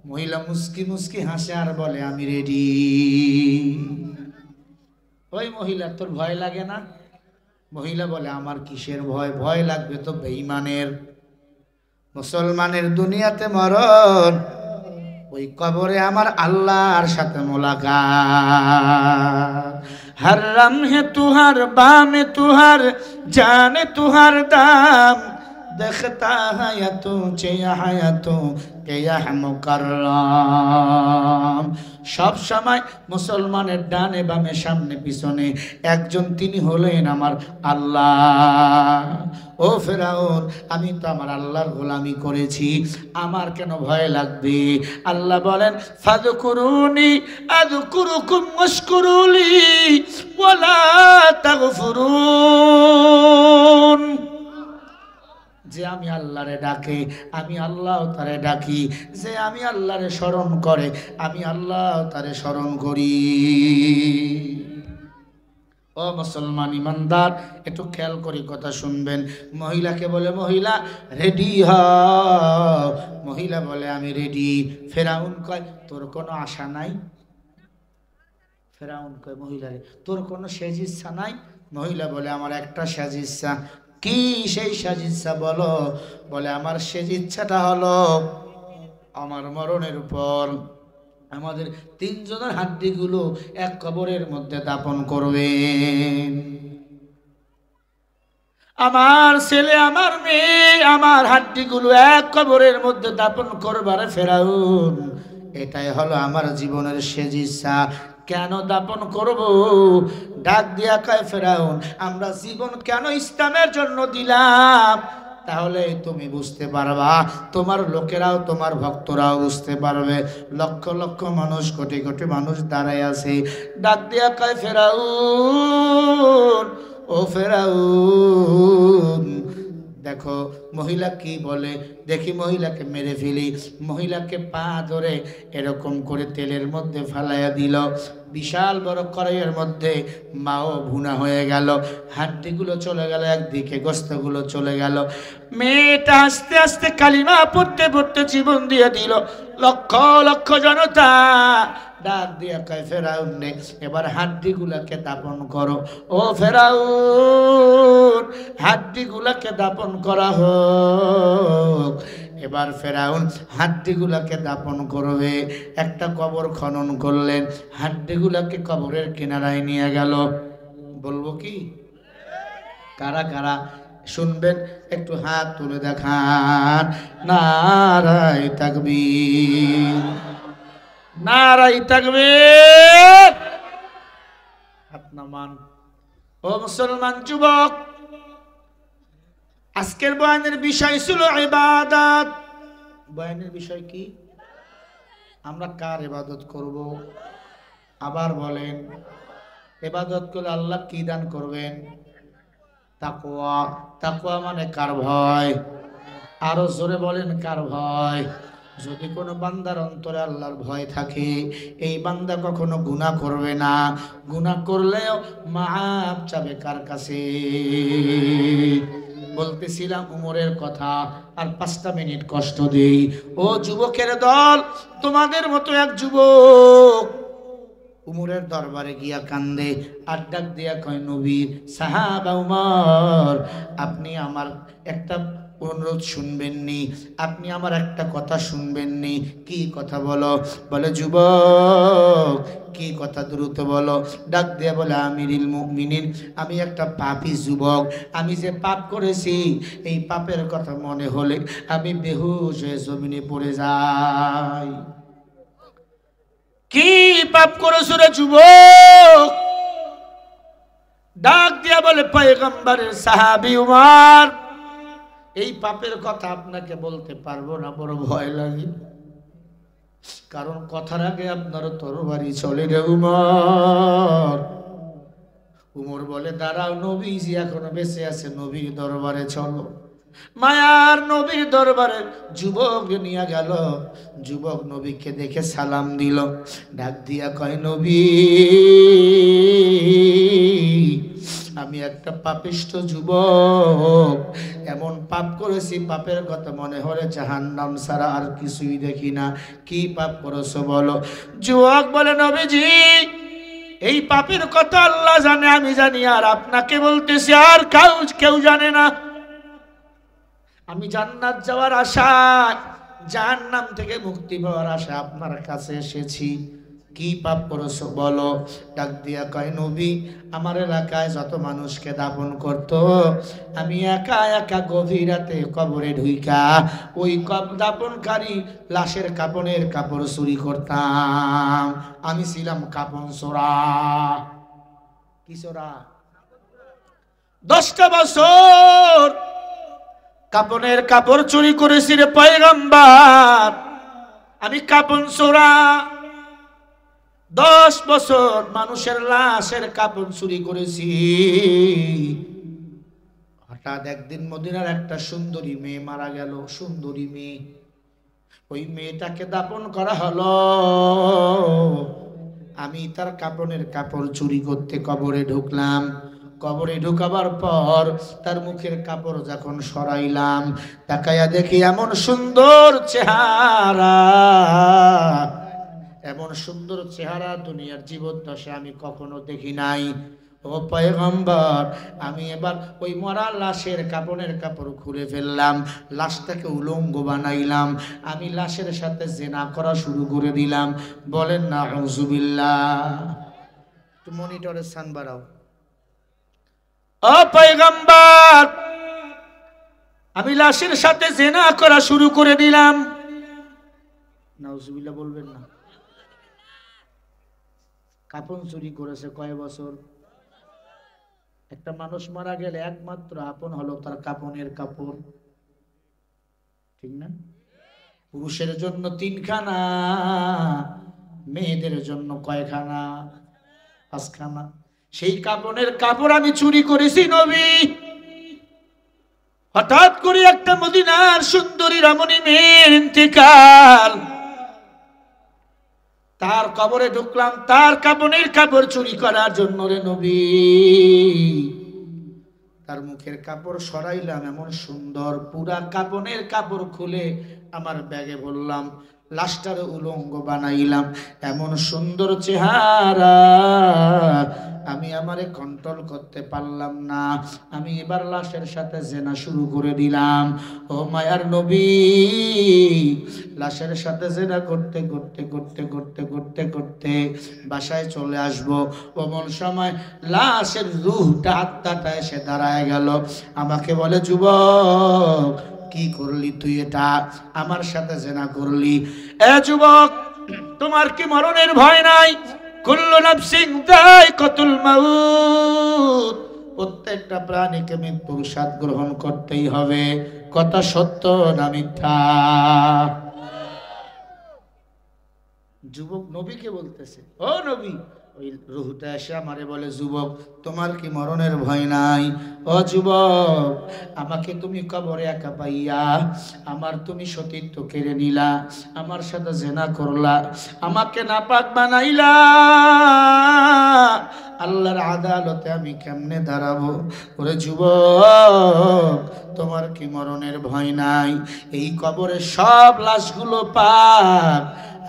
Speaker 1: মহিলা মুস্কি মুস্কি হাসে আর বলে, আমি রেডি। ওই মহিলা, তোর ভয় লাগে না? মহিলা বলে, আমার কিসের ভয়? ভয় লাগবে তো বেঈমানের। মুসলমানের দুনিয়াতে মরণ, ওই কবরে আমার আল্লাহর সাথে মোলাকাত। হরম হে তুহার বামে তুহার জানে তুহার দাম, দেখতা হায়াতু চেয়া হায়াতু কেয়া মুকাররম। সব সময় মুসলমানের ডানে বামে সামনে পিছনে একজন, তিনি হলেন আমার আল্লাহ। ও ফেরাউন, আমি তো আমার আল্লাহর গোলামি করেছি, আমার কেন ভয় লাগবে? আল্লাহ বলেন, ফাযকুরুনি আযকুরুকুম ওয়াশকুরুলি ওয়ালা তাগফুরুন। যে আমি আল্লাহরে ডাকে, আমি আল্লাহ তারে ডাকি। যে আমি আল্লাহরে স্মরণ করে, আমি আল্লাহ তারে স্মরণ করি। ও মুসলমান ইমানদার, একটু খেয়াল করে কথা শুনবেন। মহিলাকে বলে, মহিলা রেডি হও। মহিলা বলে, আমি রেডি। ফেরাউন কয়, তোর কোনো আশা নাই? ফেরাউন কয় মহিলারে, তোর কোনো শেষ ইচ্ছা নাই? মহিলা বলে, আমার একটা শেষ ইচ্ছা। কি সেই শেষ ইচ্ছা বলো? বলে, আমার শেষ ইচ্ছাটা হলো আমার মরণের উপর আমাদের 3 জনের হাড্ডিগুলো এক কবরের মধ্যে দাপন করবেন। আমার ছেলে আমার মেয়ে আমার হাড্ডিগুলো এক কবরের মধ্যে দাপন করবারে ফেরাউন, এটাই হলো আমার জীবনের শেষ ইচ্ছা। কেন দাপন করব? ডাক দিয়া কয় ফেরাউন, আমরা জীবন কেন ইসলামের জন্য দিলাম? তাহলে তুমি বুঝতে পারবা, তোমার লোকেরাও তোমার ভক্তরাও বুঝতে পারবে। লক্ষ লক্ষ মানুষ, কোটি কোটি মানুষ দাঁড়ায় আছে। ডাক দিয়া কয় ফেরাউন, ও ফেরাউন, দেখো মহিলা কি বলে, দেখি মহিলাকে মেরে ফেলি। মহিলাকে পা ধরে এরকম করে তেলের মধ্যে ফালাইয়া দিল। বিশাল বড় কড়াইয়ের মধ্যে মাও ভুনা হয়ে গেল, হাড্ডিগুলো চলে গেল একদিকে, গোস্তগুলো চলে গেল। মেয়েটা আস্তে আস্তে কালিমা পড়তে পড়তে জীবন দিয়ে দিল। লক্ষ লক্ষ জনতা ডাক দিয়া কয় ফেরাউন রে, এবার হাড্ডিগুলাকে দাপন করো। ও ফেরাউন, হাড্ডিগুলাকে দাপন করা হোক। এবার ফেরাউন হাড্ডিগুলাকে দাপন করবে। একটা কবর খনন করলেন, হাড্ডিগুলাকে কবরের কিনারায় নিয়ে গেল। বলবো কি? কারা কারা শুনবেন একটু হাত তুলে দেখান। নারায়ে তাকবীর, নারায়ে তাকবীর। হাত নামান। ও মুসলমান যুবক, আজকের বয়ানের বিষয় ছিল ইবাদত। বয়ানের বিষয় কি? আমরা কার ইবাদত করব? আবার বলেন, ইবাদত করলে আল্লাহ কি দান করবেন? তাকওয়া। তাকওয়া মানে কার ভয়? আরো জোরে বলেন, কার ভয়? যদি কোনো বান্দার অন্তরে আল্লাহর ভয় থাকে, এই বান্দা কখনো গুনাহ করবে না। গুনাহ করলেও মাফ চাবে কার কাছে? বলতেছিলাম উমরের কথা, আর 5টা মিনিট কষ্ট দেই। ও যুবকের দল, তোমাদের মতো এক যুবক উমরের দরবারে গিয়া কান্দে, আর ডাক দিয়া কয়, নবী সাহাবা উমর, আপনি আমার একটা অনুরোধ শুনবেননি? আপনি আমার একটা কথা শুনবেননি? কি কথা বলো? বলে, যুবক কি কথা, দ্রুত বলো। ডাক দিয়া বলে, আমিরুল মুমিনিন, আমি একটা পাপী যুবক। আমি যে পাপ করেছি, এই পাপের কথা মনে হলে আমি বেহুশ হয়ে জমিনে পড়ে যাই। কি পাপ করেছো রে যুবক? ডাক দিয়া বলে, পয়গম্বরের সাহাবী উমর, এই পাপের কথা আপনাকে বলতে পারবো না, বড় ভয় লাগে। কারণ কথার আগে আপনার তরবারি চলে রে উমর। উমর বলে, দাঁড়াও, নবীজি এখনো বেঁচে আছে, নবীর দরবারে চলো। মায়ার নবীর দরবারে যুবক নিয়ে গেল। যুবক নবীকে দেখে সালাম দিল, ডাক দিয়া কয়, নবী, আমি একটা পাপিষ্ঠ যুবক, এমন পাপ করেছি, পাপের কথা মনে হলে জাহান্নাম ছাড়া আর কিছুই দেখি না। কি পাপ করেছো বলো? যুবক বলে, নবীজি, এই পাপের কথা আল্লাহ জানে, আমি জানি, আর আপনাকে বলতেছি, আর কেউ জানে না। আমি জান্নাত যাওয়ার আশায়, জাহান্নাম থেকে মুক্তি পাওয়ার আশা আপনার কাছে এসেছি। কি পাপ করেছো বলো? ডাক দিয়া কয়, নবী, আমার এলাকায় যত মানুষকে দাফন করত, আমি একা একা গভীর রাতে কবরে ঢুইকা ওই দাফনকারী লাশের কাপড়ের কাপড় চুরি করতাম। আমি ছিলাম কাপন চোরা। কি চোরা? 10টা বছর কাপনের কাপড় চুরি করেছি রে পয়গম্বর, আমি কাপন চোরা। 10 বছর মানুষের লাশের কাপড় চুরি করেছি। হঠাৎ একদিন মদিনার একটা সুন্দরী মেয়ে মারা গেল। সুন্দরী মেয়ে, ওই মেয়েটাকে দাফন করা হলো। আমি তার কাপনের কাপড় চুরি করতে কবরে ঢুকলাম। কবরে ঢুকাবার পর তার মুখের কাপড় যখন সরাইলাম, তাকায়া দেখি এমন সুন্দর চেহারা, এমন সুন্দর চেহারা দুনিয়ার জীবদ্দশায় আমি কখনো দেখি নাই। ও পয়গম্বর, আমি এবার ওই মরা লাশের কাপড়ের কাপড় খুলে ফেললাম, লাশটাকে উলঙ্গ বানাইলাম, আমি লাশের সাথে জিনা করা শুরু করে দিলাম। বলেন না আউযুবিল্লাহ। একটু মনিটরের সান বাড়াও। ও পয়গম্বর, আমি লাশের সাথে জিনা করা শুরু করে দিলাম। নাউজুবিল্লাহ বলবেন না। কাপন চুরি করেছে কয় বছর? একটা মানুষ মারা গেলে একমাত্র আপন হলো তার কাপনের কাপড়, ঠিক না? পুরুষের জন্য 3 খানা, মেয়েদের জন্য কয়খানা? 5 খানা। সেই কাপনের কাপড় আমি চুরি করেছি নবী। হঠাৎ করে একটা মদিনার সুন্দরী রমণী মেয়ের ইন্তেকাল, তার কবরে ঢুকলাম তার কাপনের কাপড় চুরি করার জন্য রে নবী। তার মুখের কাপড় সরাইলাম, এমন সুন্দর পুরা কাপনের কাপড় খুলে আমার ব্যাগে ভরলাম, লাশটার উলঙ্গ বানাইলাম, এমন সুন্দর চেহারা, আমি আমারে কন্ট্রোল করতে পারলাম না। আমি এবার লাশের সাথে জেনা শুরু করে দিলাম। ও মায়ার নবী, লাশের সাথে জেনা করতে করতে করতে করতে করতে করতে বাসায় চলে আসবো, ওমন সময় লাশের রূহটা আত্মাটা এসে দাঁড়ায় গেল। আমাকে বলে, যুবক কি করলি তুই? এটা আমার সাথে জেনা করলি। এ যুবক, তোমার কি মরণের ভয় নাই? কুল্লু নাফসিন যায়কাতুল মাউত, প্রত্যেকটা প্রাণীকে মৃত্যুর স্বাদ গ্রহণ করতেই হবে। কথা সত্য না মিথ্যা? যুবক নবীকে বলতেছে, ও নবী। ওই রুহটা এসে আমারে বলে, যুবক তোমার কি মরণের ভয় নাই? ও যুবক, আমাকে তুমি কবরে একা পাইয়া আমার তুমি সতীত্ব কেড়ে নিলা, আমার সাথে জেনা করলা, আমাকে নাপাক বানাইলা, আল্লাহর আদালতে আমি কেমনে দাঁড়াবো? ওরে যুবক, তোমার কি মরণের ভয় নাই? এই কবরে সব লাশগুলো পাক,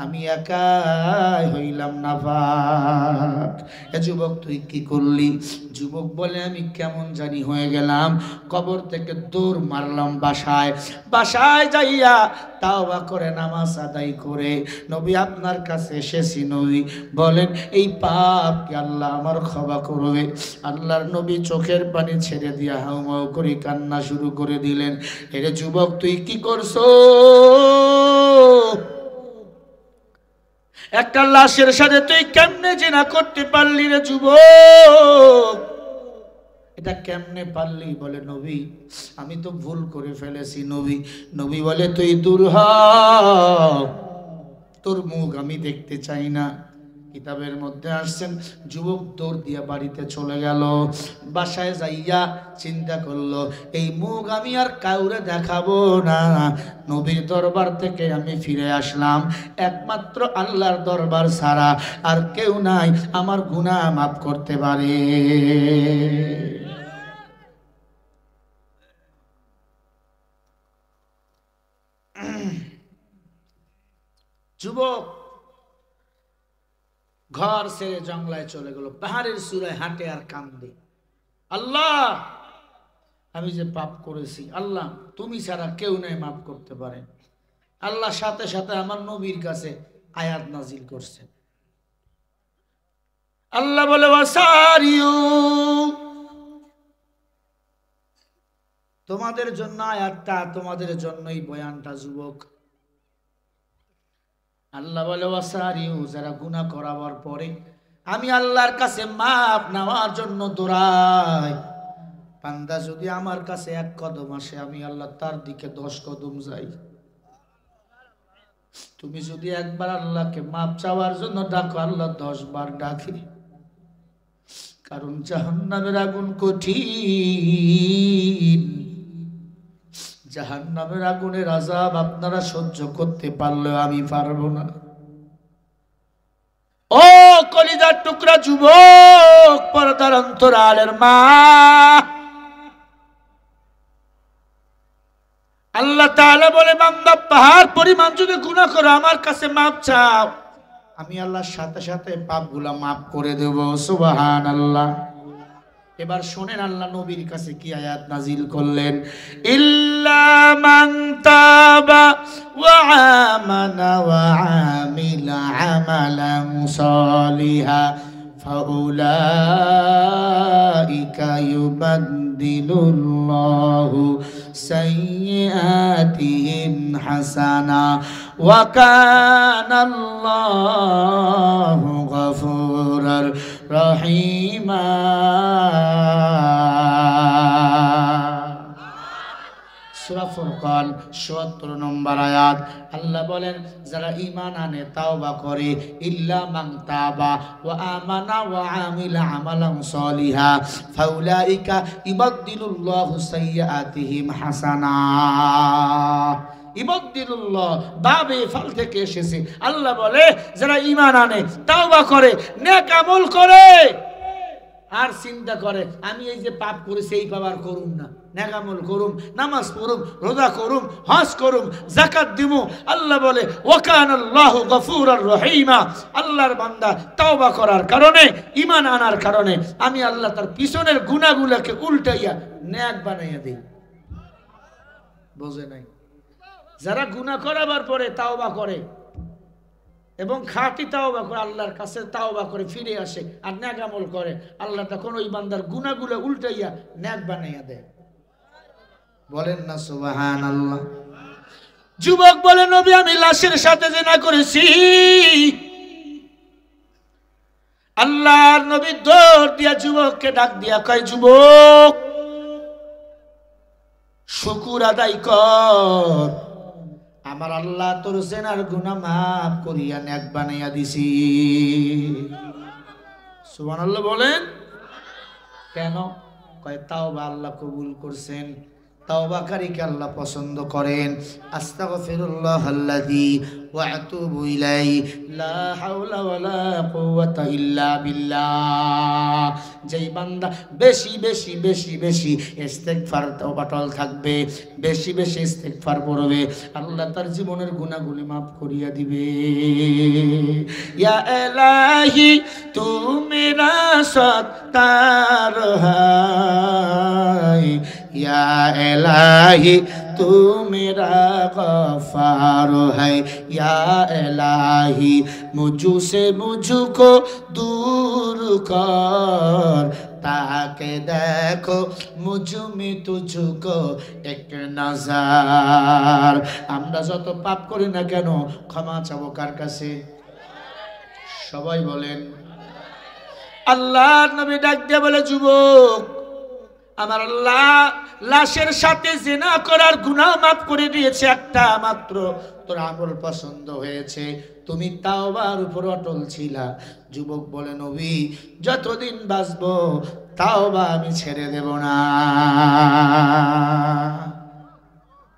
Speaker 1: আমি একাই হইলাম নাপাক। এ যুবক তুই কি করলি? যুবক বলে, আমি কেমন জানি হয়ে গেলাম, কবর থেকে দৌড় মারলাম বাসায়। বাসায় যাইয়া তাওবা করে নামাজ আদায় করে নবী আপনার কাছে এসেছি। নবী বলেন, এই পাপ কি আল্লাহ আমার ক্ষমা করবে? আল্লাহর নবী চোখের পানি ছেড়ে দিয়া হাউমাউ করে কান্না শুরু করে দিলেন। এরে যুবক তুই কি করছো? একটা লাশের সাথে তুই কেমনে জিনা করতে পারলি রে যুবক? এটা কেমনে পারলি? বলে, নবী আমি তো ভুল করে ফেলেছি। নবী নবী বলে, তুই দূর হ, তোর মুখ আমি দেখতে চাই না। কিতাবের মধ্যে আসছেন, যুবক দৌড় দিয়া বাড়িতে চলে গেল। বাসায় যাইয়া চিন্তা করলো, এই মুখ আমি আর কাউরে দেখাবো না। নবীর দরবার থেকে আমি ফিরে আসলাম, একমাত্র আল্লাহর দরবার ছাড়া আর কেউ নাই আমার গুনাহ মাফ করতে পারে। যুবক ঘর ছেড়ে জঙ্গলায় চলে গেল, পাহাড়ের চূড়ায় হাঁটে আর কান্দে, আল্লাহ আমি যে পাপ করেছি, আল্লাহ তুমি ছাড়া কেউ নেই মাফ করতে পারে। আল্লাহ সাথে সাথে আমার নবীর কাছে আয়াত নাজিল করছে। আল্লাহ বলে, ওয়াসারিউ, তোমাদের জন্য আয়াতটা, তোমাদের জন্যই বয়ানটা যুবক। আল্লাহ বলে, ওয়াসারিউ, যারা গুনাহ করাবার পরে আমি আল্লাহর কাছে মাপ নেওয়ার জন্য দৌড়াই, বান্দা যদি আমার কাছে 1 কদম আসে আমি আল্লাহ তার দিকে 10 কদম যাই। তুমি যদি একবার আল্লাহকে মাপ চাওয়ার জন্য ডাকো, আল্লাহ 10 বার ডাকে। কারণ জাহান্নামের আগুন কঠিন, জাহান্নামের আগুনের আযাব আপনারা সহ্য করতে পারলেও আমি পারবো না। ও কলিজার টুকরা যুবক, পর্দার অন্তরালের মা, আল্লাহ তাআলা বলে, বান্দা পাহাড় পরিমাণ যদি গুনাহ করো আমার কাছে মাপ চাও, আমি আল্লাহর সাথে সাথে পাপগুলা মাফ করে দেব। সুবহানাল্লাহ। এবার শোনেন আল্লাহ নবীর কাছে কি আয়াত নাজিল করলেন, ইল্লা মান তাবা ওয়া আমানা ওয়া আমিলা আমালান সালিহা ফাউলাইকা উলাইকা ইউবাদদিলুল্লাহু সাইয়্যাতিহিম হাসানা ওয়া কানাল্লাহু গফুরার রহিমা। সূরা ফুরকান ৭৭ নম্বর আয়াত। আল্লাহ বলেন যারা ঈমান আনে তাওবা করে ইল্লা মান তাবা ওয়া আমানা ওয়া আমিলা আমালান সলিহা ফাউলাইকা ইবাদদিলুল্লাহু সাইয়্যাতিহিম হাসানা। ইবাদদিলুল্লাহ বাবে ফাল থেকে এসেছে। আল্লাহ বলে যারা ঈমান আনে তাওবা করে নেক আমল করে আর চিন্তা করে আমি এই যে পাপ করেছি এই পাপ আর করুম না, নেক আমল করুম, নামাজ পড়ুম, রোজা করুম, হজ করুম, যাকাত দিমু। আল্লাহ বলে ওয়া কানাল্লাহু গফুরার রহিমা। আল্লাহর বান্দা তাওবা করার কারণে, ঈমান আনার কারণে আমি আল্লাহ তার পিছনের গুনাহগুলোকে উল্টাইয়া নেক বানাইয়া দেই। বোঝে নাই? যারা গুনাহ করাবার পরে তাওবা করে এবং খাঁটি তাওবা করে আল্লাহর কাছে তাওবা করে ফিরে আসে আর নেক আমল করে, আল্লাহ তখন ওই বান্দার গুনাহগুলো উল্টাইয়া নেক বানাইয়া দেয়। বলেন না সুবহানাল্লাহ। যুবক বলে নবী আমি লাশের সাথে জিনা করেছি। আল্লাহর নবী দৌড় দিয়া যুবককে ডাক দিয়া কয় যুবক শুকর আদায় কর, আমার আল্লাহ তোর জেনার গুনাহ মাফ করিয়া নেক বানাইয়া দিছি। সুবহানাল্লাহ বলেন। কেন? কয় তাওবা আল্লাহ কবুল করছেন, তাওবাকারীকে আল্লাহ পছন্দ করেন। আস্তাগফিরুল্লাহাল্লাযী ওয়া আতুবু ইলাইহি লা হাওলা ওয়ালা কুওয়াতা ইল্লা বিল্লাহ। যেই বান্দা বেশি বেশি বেশি বেশি ইস্তেগফার তওবাটল থাকবে, বেশি বেশি ইস্তেগফার পড়বে, আল্লাহ তার জীবনের গুনাহগুলি মাফ করিয়া দিবে। ইয়া ইলাহি তু মেরা সত্তার হায়, ইয়া इलाही तू मेरा गफ्फार है, या इलाही मुझसे मुझको दूर कर, ताके देखो मुझ में तुझको एक नजर। আমরা যত পাপ করি না কেন ক্ষমা চাবো কার কাছে? সবাই বলেন। আল্লাহর নবী ডাক দিয়ে বলে যুবক আমার আল্লাহ লাশের সাথে জিনা করার গুনাহ মাফ করে দিয়েছে, একটা মাত্র তোর আমল পছন্দ হয়েছে, তুমি তাওবার উপর অটল ছিলা। যুবক বলে নবী যতদিন বাঁচবো তাওবা আমি ছেড়ে দেব না।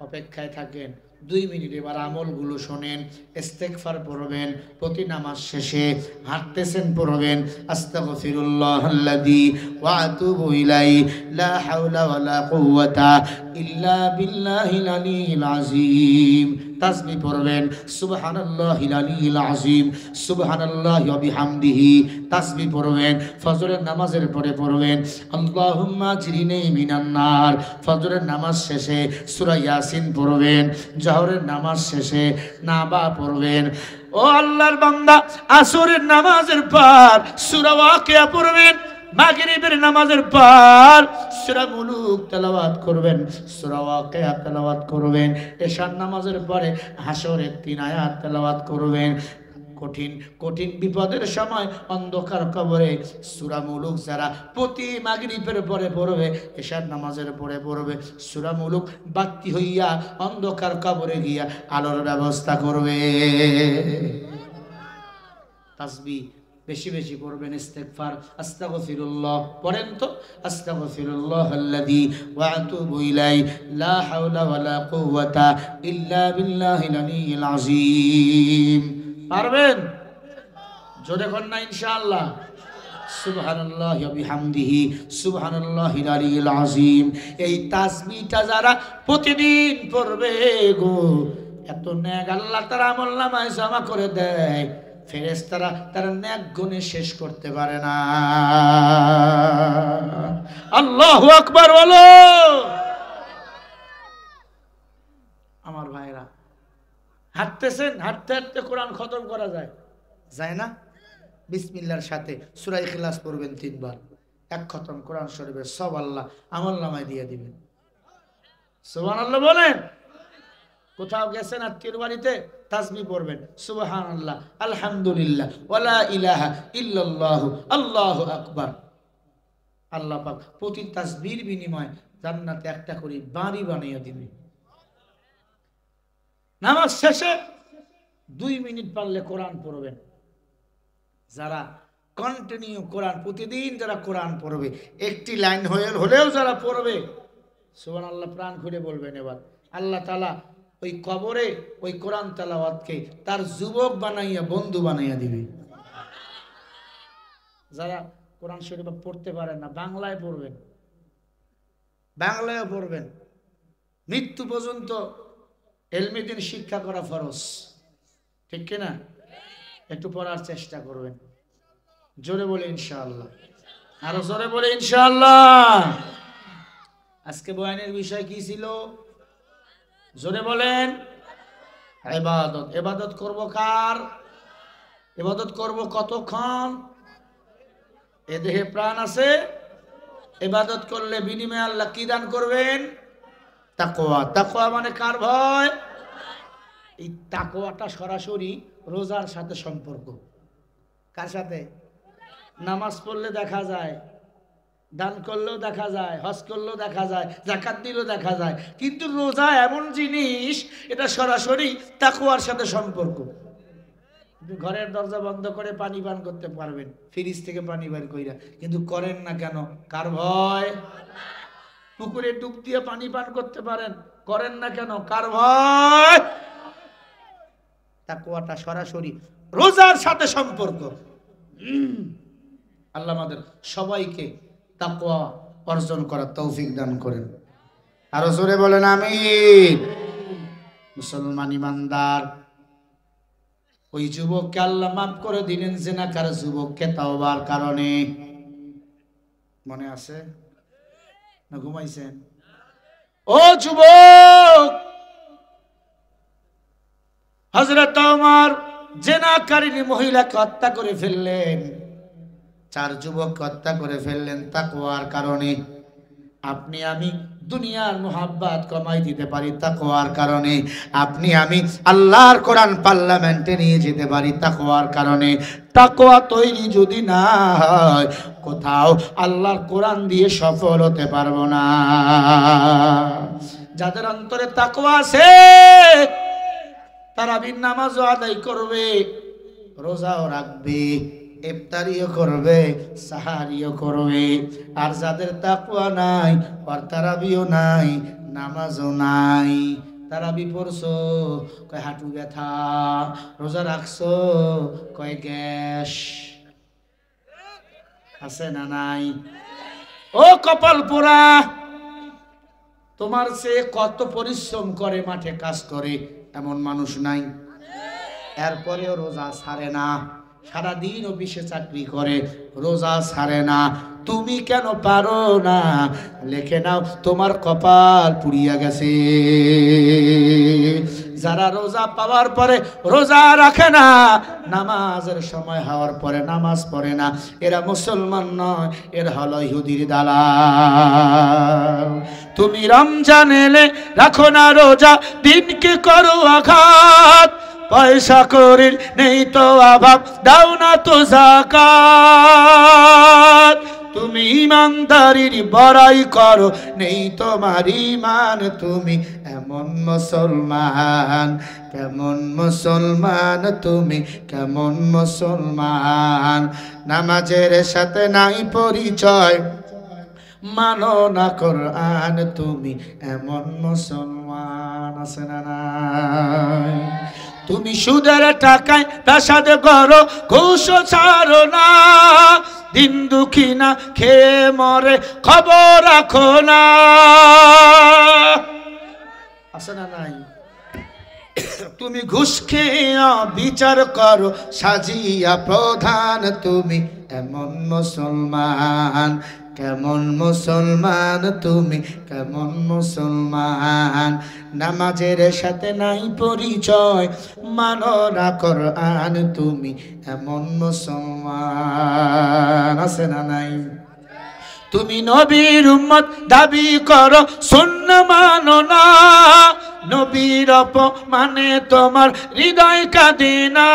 Speaker 1: অপেক্ষায় থাকেন 2 মিনিট। এবার আমলগুলো শোনেন। ইস্তেগফার পড়বেন প্রতি নামাজ শেষে, হাঁটতেছেন পড়বেন আস্তাগফিরুল্লাহাল্লাযী ওয়া আতুবু ইলাইহি লা হাওলা ওয়ালা কুওয়াতা ইল্লা বিল্লাহিল আলিয়্যিল আযীম। তাসবিহ পড়বেন সুবহানাল্লাহিল আলিয়্যিল আযীম, সুবহানাল্লাহি ওয়া বিহামদিহি। তাসবিহ পড়বেন ফজরের নামাজের পরে পড়বেন আল্লাহুম্মা আজরিনি মিনান নার। ফজরের নামাজ শেষে সূরা ইয়াসিন পড়বেন, জোহরের নামাজ শেষে নাবা পড়বেন। ও আল্লাহর বান্দা আসরের নামাজের পর সূরা ওয়াকিয়া পড়বেন, মাগরিবের নামাজের পর সূরা মুলুক তেলাওয়াত করবেন, সূরা ওয়াকিয়া তেলাওয়াত করবেন, এশার নামাজের পরে হাশরের 3 আয়াত তেলাওয়াত করবেন। কঠিন কঠিন বিপদের সময় অন্ধকার কবরে সূরা মুলুক যারা প্রতি মাগরিবের পরে পড়বে, এশার নামাজের পরে পড়বে, সূরা মুলুক বাতি হইয়া অন্ধকার কবরে গিয়া আলোর ব্যবস্থা করবে। তাসবিহ বেশি বেশি পড়বেন, ইস্তেগফার আস্তাগফিরুল্লাহ পড়েন তো আস্তাগফিরুল্লাহাল্লাযী ওয়া আতুবু ইলাইহি লা হাওলা ওয়ালা কুওয়াতা ইল্লা বিল্লাহিল আলিয়্যিল আযীম। পারবেন? জোরে কর না ইনশাআল্লাহ। সুবহানাল্লাহি ওয়া বিহামদিহি সুবহানাল্লাহিল আলিয়্যিল আযীম। এই তাসবিহটা যারা প্রতিদিন পড়বে গো, এত নেক আল্লাহ তার আমলনামায় জমা করে দেয়, ফেরেশতারা তার নেক গুণে শেষ করতে পারে না। আল্লাহু আকবার বলো। আমার ভাইরা হাঁটতেছেন, হাঁটতে হাঁটতে কোরআন খতম করা যায়? যায় না? বিসমিল্লাহর সাথে সূরা ইখলাস পড়বেন 3 বার, এক খতম কোরআন শরীফের সব আল্লাহ আমলনামায় দিয়ে দিবেন। সুবহানাল্লাহ বলেন। কোথাও গেছেন আত্মীয়র বাড়িতে, তাসবিহ পড়বেন, সুবহানাল্লাহ, আলহামদুলিল্লাহ, ওয়ালা ইলাহা ইল্লাল্লাহু, আল্লাহু আকবার। আল্লাহ পাক প্রতি তাসবিহর বিনিময়ে জান্নাতে একটা করে বাড়ি বানিয়ে দিবেন। নামাজ শেষে 2 মিনিট পারলে কোরআন পড়বেন। যারা কন্টিনিউ কোরআন প্রতিদিন যারা কোরআন পড়বে, একটি লাইন হলেও যারা পড়বে, সুবহানাল্লাহ প্রাণ খুলে বলবেন। এবার আল্লাহ তাআলা ওই কবরে ওই কোরআন তেলাওয়াতকে তার যুবক বানাইয়া বন্ধু বানাইয়া দিবে। যারা কোরআন শরীফ পড়তে পারেন না, বাংলায় পড়বেন, বাংলায় পড়বেন। মৃত্যু পর্যন্ত ইলমে দ্বীন শিক্ষা করা ফরজ, ঠিক কিনা? একটু পড়ার চেষ্টা করবেন। জোরে বলে ইনশাআল্লাহ, আরো জোরে বলে ইনশাআল্লাহ। আজকে বয়ানের বিষয় কি ছিল? জোরে বলেন। ইবাদত। ইবাদত করব কার? ইবাদত করব কতক্ষণ? এ দেহে প্রাণ আছে। ইবাদত করলে বিনিময়ে আল্লাহ কি দান করবেন? তাকওয়া। তাকওয়া মানে কার ভয়? এই তাকওয়াটা সরাসরি রোজার সাথে সম্পর্ক। কার সাথে? নামাজ পড়লে দেখা যায়, দান করলেও দেখা যায়, হজ করলেও দেখা যায়, যাকাত দিলেও দেখা যায়, কিন্তু রোজা এমন জিনিস, এটা সরাসরি তাকওয়ার সাথে সম্পর্ক। ঘরের দরজা বন্ধ করে পানি পান করতে পারবেন, ফ্রিজ থেকে পানি বের কইরা, কিন্তু করেন না কেন? কার ভয়? পুকুরে ডুব দিয়ে পানি পান করতে পারেন, করেন না কেন? কার ভয়? তাকওয়াটা সরাসরি রোজার সাথে সম্পর্ক। আল্লাহ আমাদের সবাইকে তাকওয়া অর্জন করার তৌফিক দান করেন। আরো জোরে বলেন আমিন। মুসলমান ইমানদার ওই যুবককে আল্লাহ মাফ করে দিলেন জিনাকার যুবককে তাওবার কারণে। মনে আছে না? ঘুমাইছেন? ও যুবক, হযরত ওমর জিনাকারিনী মহিলাকে হত্যা করে ফেললেন। 4 যুবক হত্যা করে ফেললেন তাকওয়ার কারণে। আপনি আমি দুনিয়ার মোহাব্বত কমাই দিতে পারি তাকওয়ার কারণে। আপনি আমি আল্লাহর কোরআন পার্লামেন্টে নিয়ে যেতে পারি তাকওয়ার কারণে। তাকওয়া তৈরি যদি না হয়, কোথাও আল্লাহর কোরআন দিয়ে সফল হতে পারবো না। যাদের অন্তরে তাকওয়া আছে তারা বিন নামাজও আদায় করবে, রোজাও রাখবে, ইফতারিও করবে, সাহারিও করবে। আর যাদের তাকওয়া নাই, আর তারাবিও নাই, নামাজও নাই, তারাবি পড়ছো কয় হাঁটু ব্যথা, রোজা রাখছো কয় গ্যাস। আছে না নাই? ও কপাল পোড়া, তোমার সে কত পরিশ্রম করে মাঠে কাজ করে এমন মানুষ নাই, এরপরেও রোজা ছাড়ে না। সারাদিন অফিসে চাকরি করে, রোজা ছাড়ে না। তুমি কেন পারো না? লিখে নাও, তোমার কপাল পুড়িয়া গেছে। যারা রোজা পাওয়ার পরে রোজা রাখে না, নামাজের সময় হওয়ার পরে নামাজ পড়ে না, এরা মুসলমান নয়, এরা হলো ইহুদির দালাল। তুমি রমজান এলে রাখো না রোজা, দিনকে করো আঘাত, পয়সা করির নেই তো অভাব, দাও না তো যাকাত। তুমি ইমানদারির বড়াই করো, নেই তোমার ঈমান, তুমি এমন মুসলমান, কেমন মুসলমান তুমি, কেমন মুসলমান। নামাজের সাথে নাই পরিচয়, মানো না কোরআন, তুমি এমন মুসলমান। আছে না নাই? তুমি সুদের টাকায় প্রাসাদ করো, ঘুষ ছাড়ো না, দিন দুঃখী না খেয়ে মরে খবর রাখো না। আছে না নাই? তুমি ঘুষ খেয়ে বিচার করো, সাজিয়া প্রধান, তুমি এমন মুসলমান, কেমন মুসলমান তুমি, কেমন মুসলমান। নামাজের সাথে নাই পরিচয়, মানো না কোরআন, তুমি এমন মুসলমান। আছে না নাই? তুমি নবীর উম্মত দাবি করো সুন্নাহ মানো না, নবীর অপমানে তোমার হৃদয় কাঁদে না।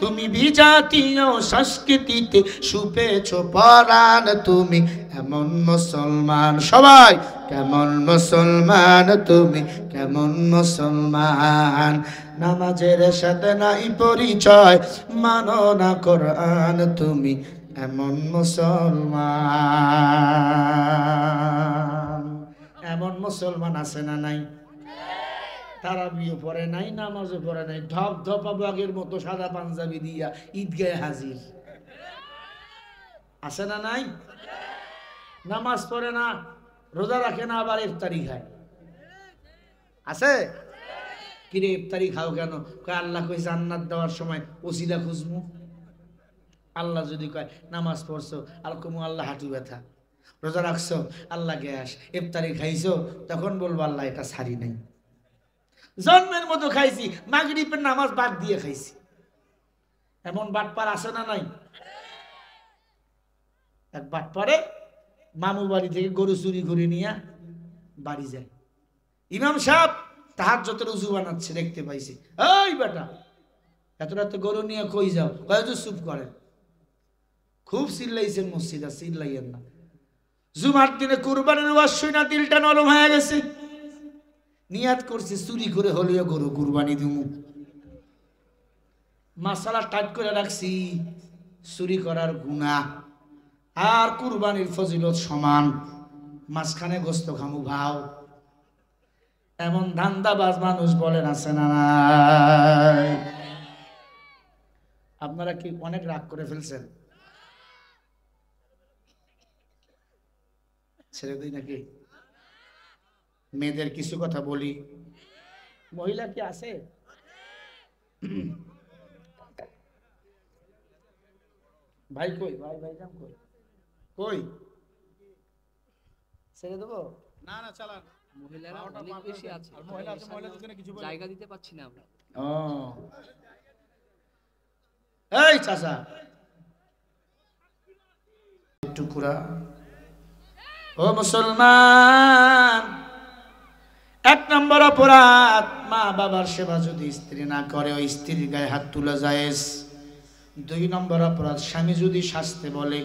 Speaker 1: তুমি বিজাতীয় সংস্কৃতিতে সুপেছ পরাণ, তুমি এমন মুসলমান, সবাই কেমন মুসলমান, তুমি কেমন মুসলমান। নামাজের সাথে নাই পরিচয়, মানো না কোরআন, তুমি এমন মুসলমান। এমন মুসলমান আছে না নাই? তারাবিও পড়ে নাই, নামাজও পড়ে নাই, ধপ ধপা বাগের মতো সাদা পাঞ্জাবি দিয়া ঈদগাহে হাজির আছে না নাই? নামাজ পড়ে না, রোজা রাখে না, আবার ইফতারি খায় আছে। কিরে ইফতারি খাও কেন? কয় আল্লাহ কই জান্নাত দেওয়ার সময় ওসিলা খুঁজমু। আল্লাহ যদি কয় নামাজ পড়ছো, আলকুমু আল্লাহ হাঁটু ব্যথা, রোজা রাখছো আল্লাহ গ্যাস, ইফতারি খাইছো তখন বলবো আল্লাহ এটা ছাড়ি নাই। জন্মের মতো খাইছি, মাগরিবের নামাজ বাদ দিয়ে খাইছি, এমন বাটপার আছে না নাই? এক বাটপারে মামু বাড়ি থেকে গরু চুরি করে নিয়ে বাড়ি যায়। ইমাম সাহেব তাহাজ্জুদের উযু বানাচ্ছে, দেখতে পাইছে, এই বেটা এত রাতে গরু নিয়ে কই যাও? কয় চুপ করেন, খুব চিল্লাইছেন মসজিদে, চিল্লাইয়েন না। জুমার দিনে কুরবানির ওয়াজ শুনে দিলটা নরম হয়ে গেছে, নিয়াত করছে চুরি করে হলেও গরু কুরবানি দিমু। মাসালা টাইট করে রাখছি, চুরি করার গুনাহ আর কুরবানির ফজিলত সমান, মাঝখানে গোস্ত খামু ভাও। এমন ধান্দাবাজ মানুষ বলেন আছে না নাই? আপনারা কি অনেক রাগ করে ফেলছেন? ছেড়ে দিই নাকি? মেয়েদের কিছু কথা বলি। মহিলা কি আছে? ভাই কই? ভাই যান কই? কই ছেড়ে দেবো?
Speaker 2: না না চালান।
Speaker 3: মহিলারা অনেক বেশি আছে,
Speaker 2: মহিলা আছে, মহিলাদের জন্য কিছু
Speaker 3: জায়গা দিতে পাচ্ছি না আমরা।
Speaker 1: ও এই চাচা টুকুরা, ও মুসলমান, এক নম্বর অপরাধ, মা বাবার সেবা যদি স্ত্রী না করে ওই স্ত্রীর গায়ে হাত তোলা জায়েজ। 2 নম্বর অপরাধ, স্বামী যদি সাজতে বলে,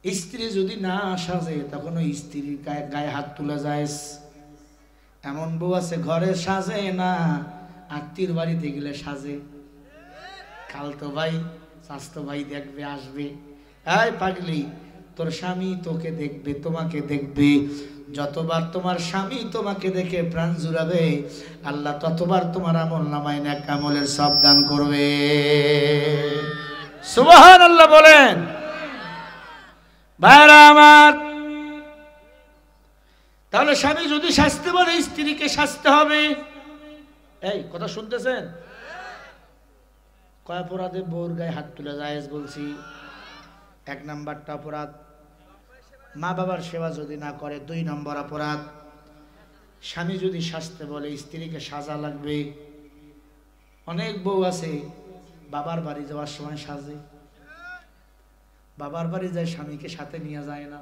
Speaker 1: স্ত্রী যদি না সাজে তখন ওই স্ত্রীর গায়ে হাত তোলা জায়েজ। এমন বউ আছে ঘরে সাজে না, আত্মীর বাড়িতে গেলে সাজে, খালতো ভাই স্বাস্থ্য ভাই দেখবে আসবে, এই পাগলি তোর স্বামী তোকে দেখবে, তোমাকে দেখবে, যতবার তোমার স্বামী তোমাকে দেখে প্রাণ জুড়াবে আল্লাহ ততবার তোমার আমল নামায় নেক আমলের সব দান করবে। সুবহানাল্লাহ বলেন। ভাইরা আমার, তাহলে স্বামী যদি সাজতে বলে স্ত্রীকে সাজতে হবে। এই কথা শুনতেছেন? কয় অপরাধে বউর গায়ে হাত তুলে জায়েজ বলছি? 1 নাম্বারটা অপরাধ, মা বাবার সেবা যদি না করে। 2 নম্বর অপরাধ, স্বামী যদি সাজতে বলে স্ত্রীকে সাজা লাগবে। অনেক বউ আছে বাবার বাড়ি যাওয়ার সময় সাজে, বাবার বাড়ি যায় স্বামীকে সাথে নিয়ে যায় না,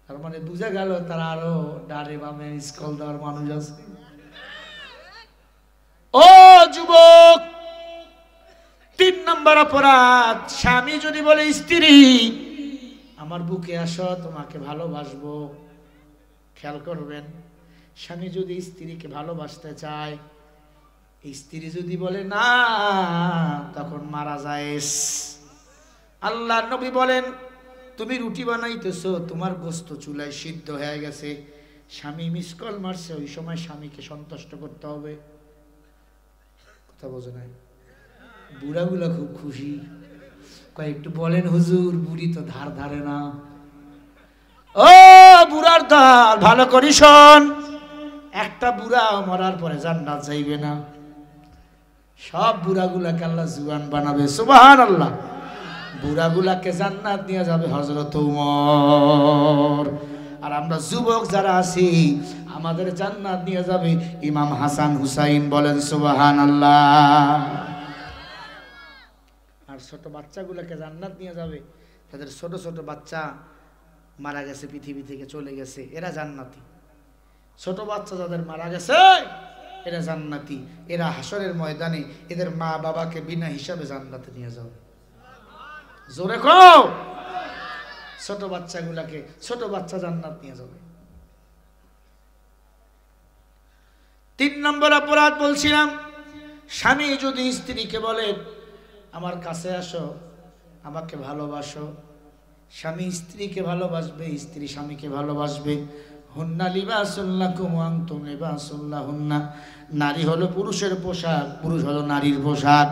Speaker 1: তার মানে বুঝা গেল তারা আরো ডারে বামে স্কল দেওয়ার মানুষ আছে। ও যুবক, 3 নম্বর অপরাধ, স্বামী যদি বলে স্ত্রী আমার বুকে আসো তোমাকে ভালোবাসবো। খেয়াল করবেন, স্বামী যদি স্ত্রীকে ভালোবাসতে চায়, স্ত্রী যদি বলে না তখন মারা যায়। আল্লাহর নবী বলেন, তুমি রুটি বানাইতেছো, তোমার গোস্ত চুলায় সিদ্ধ হয়ে গেছে, স্বামী মিসকল মারছে, ওই সময় স্বামীকে সন্তুষ্ট করতে হবে। কথা বোঝে নাই? বুড়াগুলা খুব খুশি, কয় একটু বলেন হুজুর, বুড়ি তো ধার ধারে না। ও বুড়ার দল, ভালো করি শোন, একটা বুড়া মরার পরে জান্নাত যাইবে না, সব বুড়াগুলাকে আল্লাহ জুয়ান বানাবে। সুবহানাল্লাহ। বুড়াগুলাকে জান্নাত নিয়ে যাবে হযরত ওমর, আর আমরা যুবক যারা আছি আমাদের জান্নাত নিয়ে যাবে ইমাম হাসান হুসাইন। বলেন সুবহানাল্লাহ। আর ছোট বাচ্চাগুলোকে জান্নাত নিয়ে যাবে তাদের ছোট ছোট বাচ্চা মারা গেছে, পৃথিবী থেকে চলে গেছে, এরা জান্নাতি। ছোট বাচ্চা যাদের মারা গেছে এরা জান্নাতি। এরা হাসরের ময়দানে এদের মা বাবাকে বিনা হিসাবে জান্নাতে নিয়ে যাবে। জোরে কও, ছোট বাচ্চাগুলাকে, ছোট বাচ্চা জান্নাত নিয়ে যাবে। 3 নম্বর অপরাধ বলছিলাম, স্বামী যদি স্ত্রীকে বলে আমার কাছে আসো, আমাকে ভালোবাসো, স্বামী স্ত্রীকে ভালোবাসবে, স্ত্রী স্বামীকে ভালোবাসবে। হুন্না লিবাসুল লাকুম ওয়া আনতুম লিবাসুল লাহুন্না। নারী হলো পুরুষের পোশাক, পুরুষ হলো নারীর পোশাক।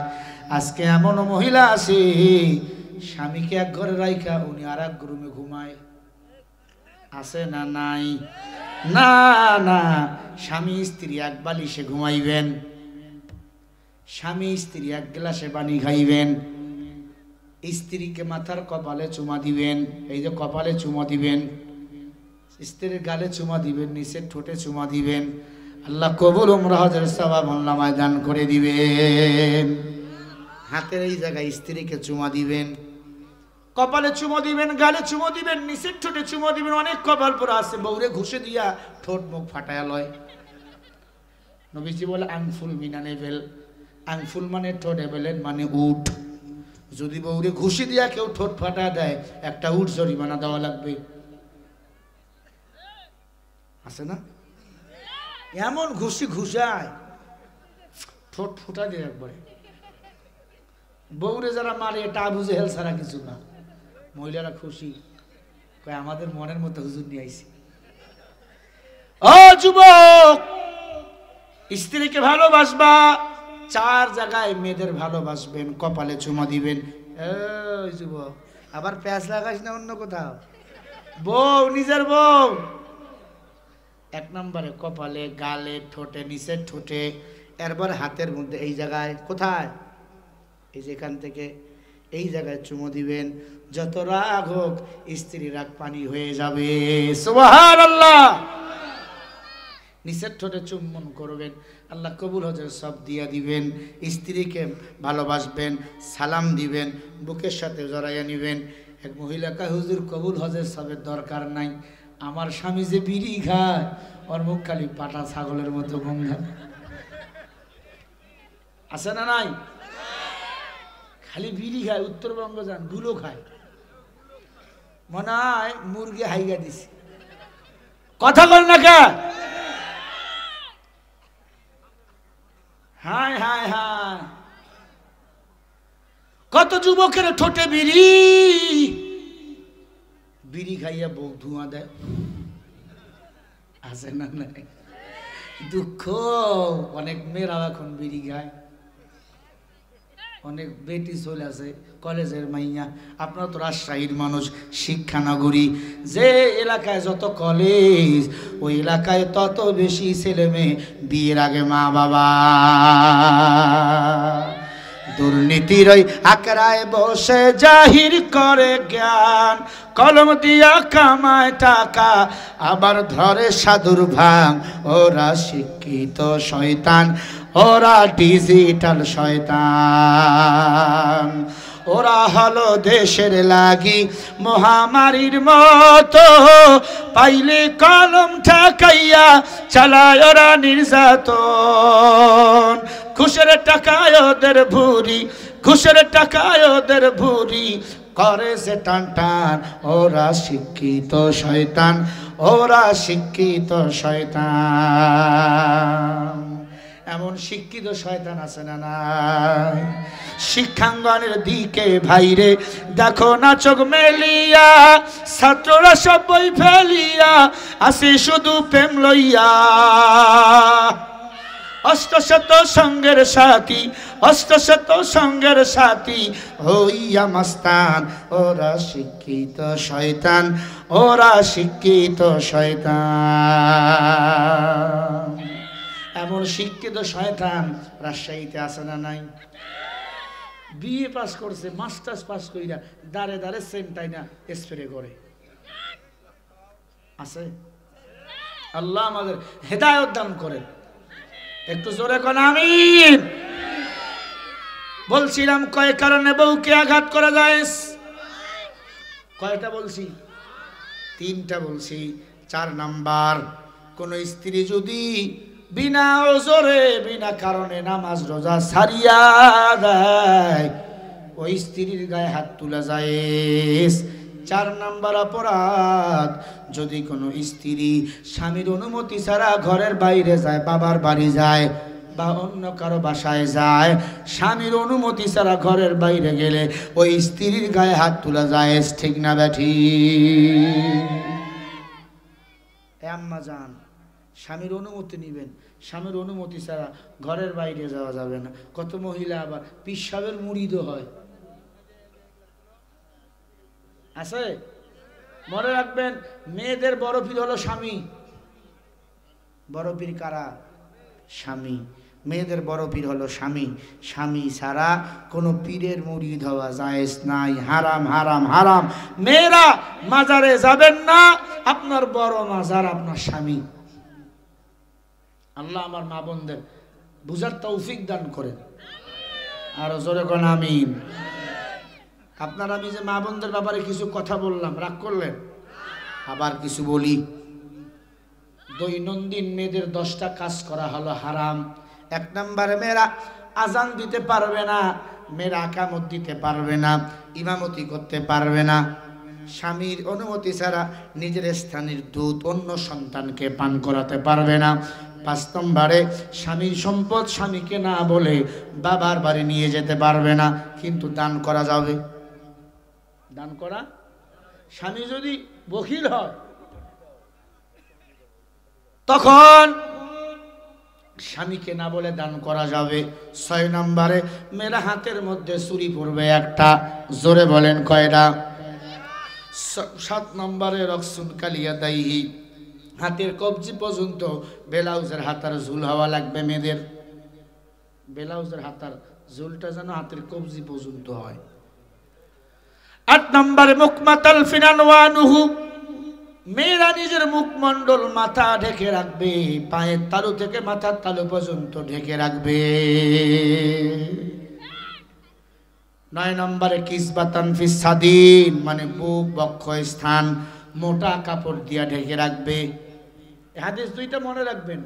Speaker 1: আজকে এমন মহিলা আছে স্বামীকে এক ঘরে রাইখা উনি আর এক রুমে ঘুমায়। আছে না নাই? না না, স্বামী স্ত্রী এক বালিশে ঘুমাইবেন, স্বামী স্ত্রী এক গ্লাসে পানি খাইবেন। স্ত্রীকে মাথার কপালে চুমা দিবেন, এই যে কপালে চুমা দিবেন, স্ত্রীর গালে চুমা দিবেন, নিচের ঠোঁটে চুমা দিবেন। আল্লাহ কবুল উমরা হজের সওয়াব আমনামায় দান করে দিবেন। হাতের এই জায়গায় স্ত্রীকে চুমা দিবেন, কপালে চুমো দিবেন, গালে চুমো দিবেন, নিচের ঠোঁটে চুমো দিবেন। অনেক কপাল পরে আছে বউরে ঘুষে দিয়া ঠোঁট মুখ ফাটায়া লয়। নবীজি বলে আংফুল মিনানে ফেল, আংফুল মানে ঠোঁট, এবেলেন মানে উঠ। যদি বউরে ঘুষি দিয়া কেউ ঠোঁট ফাটা দেয়, একটা উঠ জরিমানা দেওয়া লাগবে। আছে না? এমন ঘুষি ঘুষায় ঠোঁট ফুটা দিয়ে একবারে। বউরে যারা মারে এটা আবু জেহেল ছাড়া কিছু না। মহিলারা খুশি, কয় আমাদের মনের মতো হুজুর নিয়ে আইছি। ও যুবক, স্ত্রীকে ভালোবাসবা 4 জায়গায় মেয়েদের ভালোবাসবেন, কপালে চুমা দিবেন। এই যুবক, আবার প্যাঁচ লাগাইস না অন্য কোথাও। বউ, নিজের বউ 1 নম্বরে কপালে, গালে, ঠোঁটে, নিচের ঠোঁটে, এরপর হাতের মধ্যে এই জায়গায়। কোথায়? এই যে এখান থেকে এই জায়গায় চুমো দিবেন। যত রাগ হোক স্ত্রী রাগ পানি হয়ে যাবে। সুবহানাল্লাহ। নিচের ঠোঁটে চুম্বন করবেন, আল্লাহ কবুল হজের সব দিয়া দিবেন। স্ত্রীকে ভালোবাসবেন, সালাম দিবেন, বুকের সাথে জড়াইয়া নিবেন। এক মহিলাকে হুজুর কবুল হজের সবের দরকার নাই, আমার স্বামী যে বিড়ি খায় ওর মুখ খালি পাটা ছাগলের মতো গন্ধ। আছে না নাই? খালি বিড়ি খায়, উত্তরবঙ্গ যান গুলো খায়, মনে হয় মুরগি হাইগা দিছে। কথা বল না কে? হায় হায় হায়, কত যুবকের ঠোঁটে বিড়ি, বিড়ি খাইয়া বউ ধোঁয়া দেয়। আছে না নাই? দুঃখ, অনেক মেয়েরাও এখন বিড়ি খায়, অনেক বেটি চলে আছে, কলেজের মাইয়া। আপনারা তো রাজশাহীর মানুষ, শিক্ষানগরী। যে এলাকায় যত কলেজ, ওই এলাকায় তত বেশি ছেলে মেয়ে বিয়ের আগে মা বাবা। দুর্নীতির ওই আকড়ায় বসে জাহির করে জ্ঞান, কলম দিয়া কামায় টাকা, আবার ধরে সাধুর ভাং। ওরা শিক্ষিত শয়তান, ওরা ডিজিটাল শয়তান। ওরা হলো দেশের লাগি মহামারীর মতো, পাইলে কলম ঠেকাইয়া চালায় ওরা নির্যাতন। ঘুষের টাকায় ওদের ভুরি, ঘুষের টাকায় ওদের ভুরি, করে সে টান টান। ওরা শিক্ষিত শয়তান, ওরা শিক্ষিত শয়তান। এমন শিক্ষিত শয়তান আছে না নাই? শিক্ষাঙ্গনের দিকে ভাইরে দেখো না চোখ মেলিয়া, ছাত্ররা সব বই ফেলিয়া আসে শুধু প্রেম লইয়া। অষ্টশত সঙ্গের সাথী, অষ্টশত সঙ্গের সাথী হইয়া মাস্তান। ওরা শিক্ষিত শয়তান, ওরা শিক্ষিত শয়তান। এমন শিক্ষিত শয়তান রাজশাহীতে আছে না নাই? বিএ পাস করছে, মাস্টার্স পাস কইরা দাঁড়ে দাঁড়ে সেন্টাই না স্প্রে করে। আছে? আল্লাহ আমাদের হেদায়েত দান করেন। একটু জোরে কোন আমিন। বলছিলাম কয় কারণে বউকে আঘাত করা যায়। কয়টা বলছি? 3টা বলছি। 4 নাম্বার, কোন স্ত্রী যদি বিনা ওজরে বিনা কারণে নামাজ রোজা ছাড়িয়া দেয়, ওই স্ত্রীর গায়ে হাত তোলা যায়। 4 নাম্বার অপরাধ, যদি কোনো স্ত্রী স্বামীর অনুমতি ছাড়া ঘরের বাইরে যায়, বাবার বাড়ি যায় বা অন্য কারো বাসায় যায়, স্বামীর অনুমতি ছাড়া ঘরের বাইরে গেলে ওই স্ত্রীর গায়ে হাত তোলা যায়। ঠিক না ব্যাঠি? আম্মা জান, স্বামীর অনুমতি নেবেন, স্বামীর অনুমতি ছাড়া ঘরের বাইরে যাওয়া যাবে না। কত মহিলা আবার পিসাবের মুড়িদও হয়, আছে। মনে রাখবেন, মেয়েদের বড় পীর হলো স্বামী। বড় পীর কারা? স্বামী। মেয়েদের বড় পীর হলো স্বামী। স্বামী ছাড়া কোনো পীরের মুরিদ হওয়া জায়েজ নাই, হারাম হারাম হারাম। মেয়েরা মাজারে যাবেন না, আপনার বড় মাজার আপনার স্বামী। আল্লাহ আমার মা বোনদের বুঝার তৌফিক দান করেন, আর জোরে কোন আমিন। আপনার আমি যে মা বোনদের ব্যাপারে কিছু কথা বললাম, রাগ করলেন? আবার কিছু বলি। দৈনন্দিন মেয়েদের 10টা কাজ করা হলো হারাম। 1 নম্বরে, মেয়েরা আজান দিতে পারবে না, মেয়েরা একামত দিতে পারবে না, ইমামতি করতে পারবে না, স্বামীর অনুমতি ছাড়া নিজের স্থানীয় দুধ অন্য সন্তানকে পান করাতে পারবে না। 5 নম্বরে, স্বামীর সম্পদ স্বামীকে না বলে বাবার বাড়ি নিয়ে যেতে পারবে না, কিন্তু দান করা যাবে। দান করা, স্বামী যদি বখিল হয় তখন স্বামীকে না বলে দান করা যাবে। 6 নম্বরে, মেয়েরা হাতের মধ্যে চুরি পরবে একটা, জোরে বলেন কয়টা? 7 নম্বরে, রকসুন কালিয়া দাইহি, হাতের কবজি পর্যন্ত ব্লাউজের হাতার ঝুল হওয়া লাগবে মেয়েদের। ব্লাউজের হাতার ঝুলটা যেন হাতের কবজি পর্যন্ত হয়। 8 নম্বরে, মুকমাতাল ফিনানওয়ানুহু, মেয়েরা নিজের মুখমণ্ডল মাথা ঢেকে রাখবে, পায়ের তালু থেকে মাথার তালু পর্যন্ত ঢেকে রাখবে। 9 নম্বরে, কিসবাতান ফিস সাদিন, মানে বুক বক্ষ স্থান মোটা কাপড় দিয়া ঢেকে রাখবে। হাদিস 2টা মনে রাখবেন,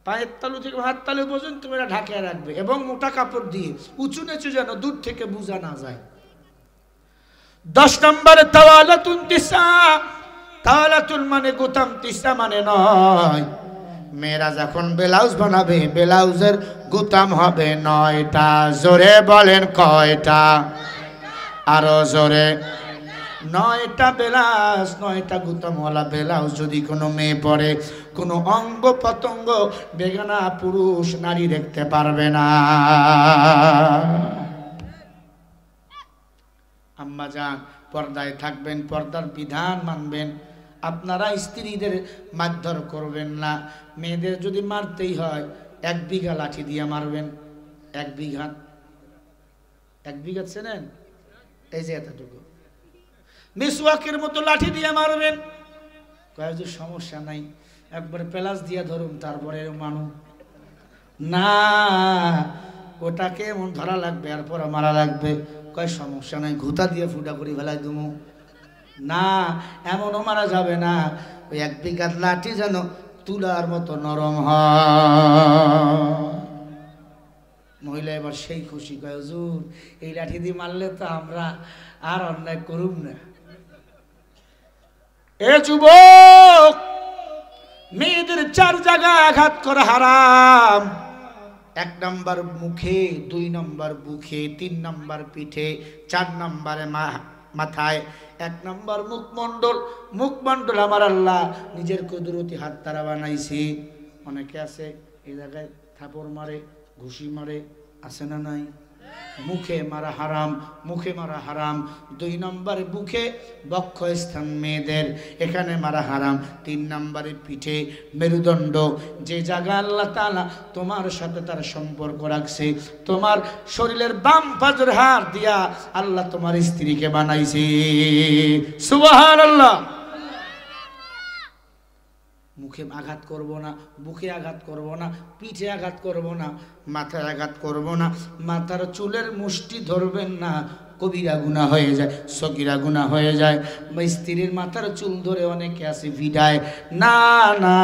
Speaker 1: পায়ের তালু থেকে হাত তালু পর্যন্ত মেয়েরা ঢাকে রাখবে এবং মোটা কাপড় দিয়ে, উঁচু নিচু যেন দূর থেকে বোঝা না যায়। 10 নম্বরে, তাওয়ালাতুন তিসা, তাওয়ালাতুন মানে গোতাম, তিসা মানে নয়। মেয়েরা যখন ব্লাউজ বানাবে, ব্লাউজের গোতাম হবে 9টা। জোরে বলেন কয়টা? আরো জোরে। 9টা ব্লাউজ, 9টা গোতামওয়ালা ব্লাউজ যদি কোনো মেয়ে পরে, কোনো অঙ্গ প্রত্যঙ্গ বেগানা পুরুষ নারী দেখতে পারবে না। আম্মা জান, পর্দায় থাকবেন, পর্দার বিধান মানবেন। আপনারা স্ত্রীদের মারধর করবেন না। মেয়েদের যদি মারতেই হয় 1 বিঘা লাঠি দিয়ে মারবেন। 1 বিঘা, 1 বিঘা চেনেন? এই যে এতটুকু মিসওয়াকের মতো লাঠি দিয়ে মারবেন। কয় যে সমস্যা নাই, একবারে প্লাস দিয়ে ধরুন, তারপরে মানু না, ওটাকে এমন ধরা লাগবে আর পরে মারা লাগবে। কয় সমস্যা নাই, ঘুতা দিয়ে ফুটা করে ফেলাই দুমু। না, এমনও মারা যাবে না, ওই 1 বিঘা লাঠি যেন তুলার মতো নরম হয়। মহিলা এবার সেই খুশি, কয় হুজুর এই লাঠি দিয়ে মারলে তো আমরা আর অন্যায় করুম না। এ যুবক, মেয়েদের 4 জায়গায় আঘাত করা হারাম। 1 নম্বর মুখে, 2 নম্বর বুকে, 3 নম্বর পিঠে, 4 নম্বরে মাথায়। 1 নম্বর মুখমণ্ডল। মুখমণ্ডল আমার আল্লাহ নিজের কুদরতি হাত দ্বারা বানাইছে। অনেকে আছে এই জায়গায় থাপড় মারে, ঘুষি মারে, আছে না নাই? মুখে মারা হারাম, মুখে মারা হারাম। 2 নম্বরে বুকে বক্ষ স্থান মেয়েদের, এখানে মারা হারাম। 3 নম্বরে পিঠে, মেরুদণ্ড, যে জায়গা আল্লাহ তাআলা তোমার সাথে তার সম্পর্ক রাখছে, তোমার শরীরের বাম পাজর হাড় দিয়া আল্লাহ তোমার স্ত্রীকে বানাইছে। সুবহানাল্লাহ। মুখে আঘাত করব না, বুকে আঘাত করব না, পিঠে আঘাত করব না, মাথায় আঘাত করব না, মাথার চুলের মুষ্টি ধরবেন না, কবিরা গুনাহ হয়ে যায়, সগীরা গুনাহ হয়ে যায়। স্ত্রীর মাথার চুল ধরে অনেকে আছে ভিড়ায়, না না,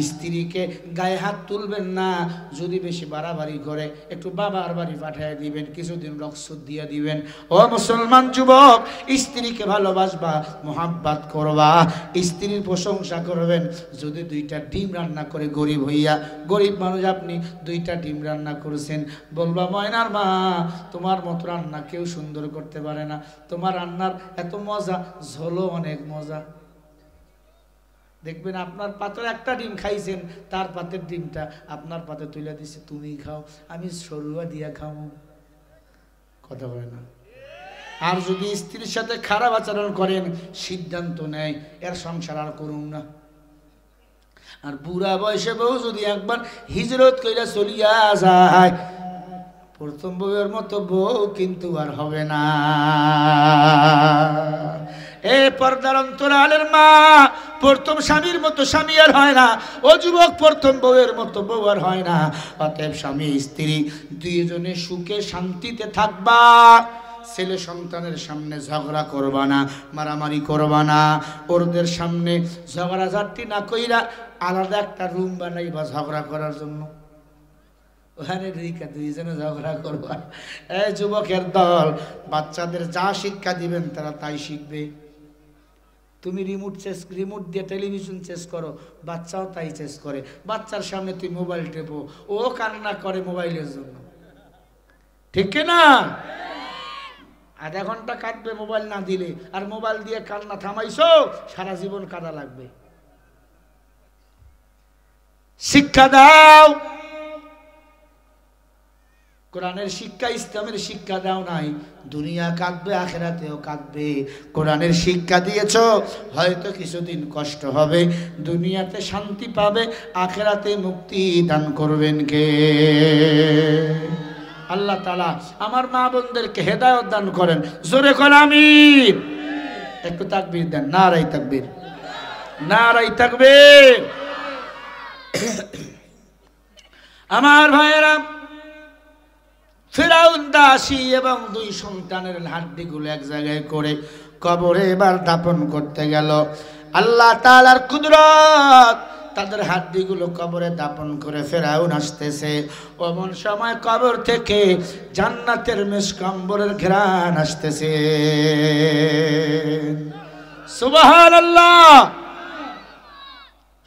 Speaker 1: স্ত্রীকে গায়ে হাত তুলবেন না। যদি বেশি বাড়াবাড়ি করে একটু বাবার বাড়ি পাঠিয়ে দিবেন, কিছুদিন রক্সুদ দিয়ে দিবেন। ও মুসলমান যুবক, স্ত্রীকে ভালোবাসবা, মোহাব্বত করবা, স্ত্রীর প্রশংসা করবেন। যদি 2টা ডিম রান্না করে, গরিব হইয়া, গরিব মানুষ আপনি 2টা ডিম রান্না করেছেন, বলবা ময়নার মা তোমার মতো রান্না কেউ সুন্দর করতে পারে না, তোমার রান্নার এত মজা, ঝোলও অনেক মজা। দেখবেন আপনার পাত্রে একটা ডিম খাইছেন, তার পাতের ডিমটা আপনার পাতে তুলে দিছে, তুমি খাও, আমি সরুয়া দিয়া খাও। কথা বলে না। আর যদি স্ত্রীর সাথে খারাপ আচরণ করেন, সিদ্ধান্ত নেয় এর সংসার আর করুন না। আর বুড়া বয়সে বউ যদি একবার হিজরত কইরা চলিয়া যায়, প্রথম বউয়ের মতো বউ কিন্তু আর হবে না। এ পর্দার অন্তরালের মা, প্রথম স্বামীর মতো স্বামী আর হয় না। ও যুবক, প্রথম বউয়ের মতো বউ আর হয় না। অতএব স্বামী স্ত্রী দুইজনে সুখে শান্তিতে থাকবা। ছেলে সন্তানের সামনে ঝগড়া করবা না, মারামারি করবা না। ওদের সামনে ঝগড়াঝাটি না কইরা আলাদা একটা রুম বানাইবা ঝগড়া করার জন্য। ওখানে রিকা দুইজনে ঝগড়া করবা। এই যুবকের দল, বাচ্চাদের যা শিক্ষা দিবেন তারা তাই শিখবে। তুমি রিমোট দিয়ে টেলিভিশন চেস করো, বাচ্চাও তাই চেস করে। বাচ্চার সামনে তুই মোবাইল টেপো, ও কান্না করে মোবাইলের জন্য, ঠিক না? আধা ঘন্টা কাটবে মোবাইল না দিলে, আর মোবাইল দিয়ে কান্না থামাইছো, সারা জীবন কাঁদা লাগবে। শিক্ষা দাও, কোরআনের শিক্ষা, ইসলামের শিক্ষা দাও নাই, দুনিয়া কাঁদবে, আখিরাতেও কাঁদবে। কোরআনের শিক্ষা দিয়েছো, হয়তো কিছুদিন কষ্ট হবে, দুনিয়াতে শান্তি পাবে, আখিরাতে মুক্তি দান করবেন কে? আল্লাহ তাআলা আমার মা বোনদেরকে হেদায়েত দান করেন। জোরে কর আমিন। একটু তাকবীর দেন, নারায়ে তাকবীর, নারায়ে তাকবীর। আমার ভাইয়েরা, ফিরাউন দাসী এবং 2 সন্তানের হাড্ডিগুলো এক জায়গায় করে কবরে এবার দাপন করতে গেল। আল্লাহ তাআলার কুদরত, তাদের হাড্ডিগুলো কবরে দাপন করে ফিরাউন আসতেছে। এমন সময় কবর থেকে জান্নাতের মিশক আম্বরের ঘ্রাণ আসতেছে। সুবহানাল্লাহ।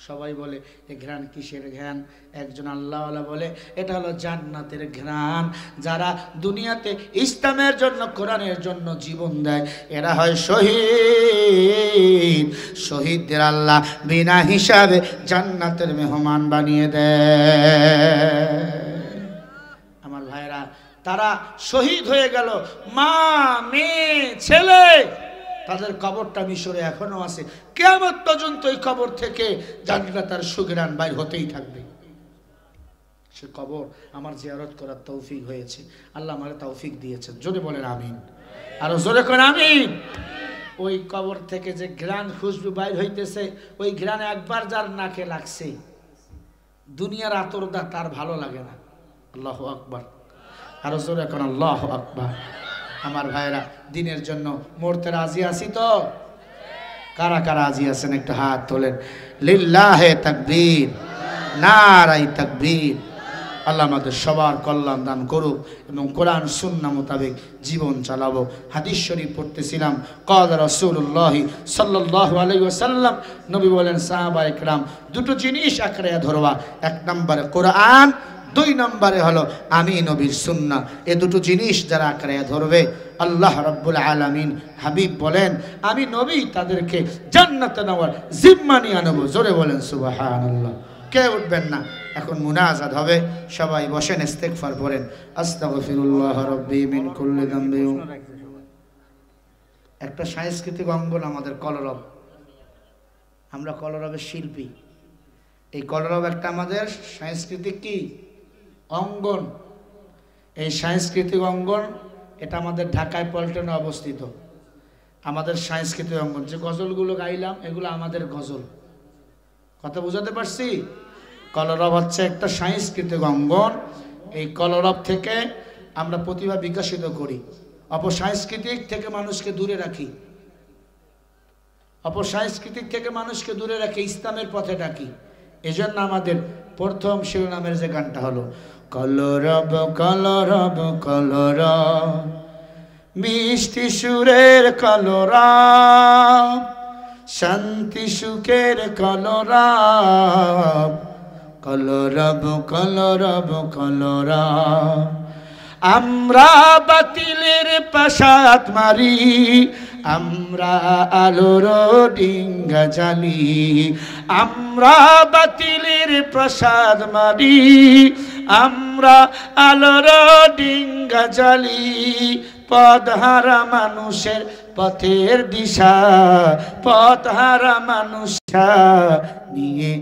Speaker 1: সবাই বলে এ ঘ্রাণ কিসের ঘ্রাণ? একজন আল্লাহওয়ালা বলে এটা হলো জান্নাতের ঘ্রাণ। যারা দুনিয়াতে ইসলামের জন্য, কোরআনের জন্য জীবন দেয়, এরা হয় শহীদ। শহীদদের আল্লাহ বিনা হিসাবে জান্নাতের মেহমান বানিয়ে দেয়। আমার ভাইরা, তারা শহীদ হয়ে গেল, মা, মেয়ে, ছেলে, তাদের কবরটা মিশরে এখনো আছে। কিয়ামত পর্যন্ত এই কবর থেকে জান্নাতের সুঘ্রাণ বাইর হতেই থাকবে। সে কবর আমার জিয়ারত করার তৌফিক হয়েছে, আল্লাহ আমাকে তৌফিক দিয়েছেন। জোরে বলেন আমিন, আরো জোরে করেন আমিন। ওই কবর থেকে যে ঘ্রাণ খুশবু বাইর হইতেছে, ওই ঘ্রাণ একবার যার নাকে লাগছে, দুনিয়ার আতরদা তার ভালো লাগে না। আল্লাহু আকবার, আরো জোরে করেন আল্লাহু আকবার। আমার ভাইরা, দিনের জন্য মরতে রাজি আছি তো? কারা কারা রাজি আছেন একটু হাত তোলেন। লিল্লাহে তাকবীর, নারায়ে তাকবীর। আল্লাহ আমাদের সবার কল্যাণ দান করুক এবং কোরআন সুন্নাহ মোতাবেক জীবন চালাবো। হাদিস শরীফ পড়তেছিলাম, ক্বালা রাসূলুল্লাহ সাল্লাল্লাহু আলাইহি ওয়াসাল্লাম, নবী বলেন সাহাবায়ে কেরাম 2টো জিনিস আঁকড়ে ধরবা। 1 নম্বরে কোরআন, 2 নম্বরে হলো আমি নবীর সুন্নাহ। এই 2টো জিনিস যারা আঁকড়ে ধরবে, আল্লাহ রাব্বুল আলামিন হাবিব বলেন আমি নবী তাদেরকে জান্নাতে নেওয়ার জিম্মা নিয়ে নেব। জোরে বলেন সুবহানাল্লাহ। কে উঠবেন না? এখন মুনাজাত হবে, সবাই বসেন, ইস্তেগফার পড়েন। আস্তাগফিরুল্লাহ রাব্বি মিন কুল্লি যামবি। একটা সাংস্কৃতিক অঙ্গন আমাদের কলরব, আমরা কলরবের শিল্পী। এই কলরব একটা আমাদের সাংস্কৃতিক কি অঙ্গন। এই সাংস্কৃতিক অঙ্গন এটা আমাদের ঢাকায় পল্টনে অবস্থিত। আমাদের সাংস্কৃতিক অঙ্গন, যে গজলগুলো গাইলাম এগুলো আমাদের গজল। কথা বুঝাতে পারছি? কলরব হচ্ছে একটা সাংস্কৃতিক অঙ্গন। এই কলরব থেকে আমরা প্রতিভা বিকশিত করি। অপসংস্কৃতিক থেকে মানুষকে দূরে রাখি, অপসংস্কৃতিক থেকে মানুষকে দূরে রাখি, ইসলামের পথে ডাকি। এজন্য আমাদের প্রথম শিরোনামের যে গানটা হলো কলরব কলরব কলরব, মিষ্টি সুরের কলরব, শান্তি সুখের কলরব, কলরব কলরব কলরব। আমরা বাতিলের পাশাত মারি, আমরা আলোর ডিঙ্গা জ্বালি, আমরা বাতিলের প্রসাদ মারি, আমরা আলোর ডিঙ্গা জ্বালি। পথহারা মানুষের পথের দিশা, পথহারা মানুষ নিয়ে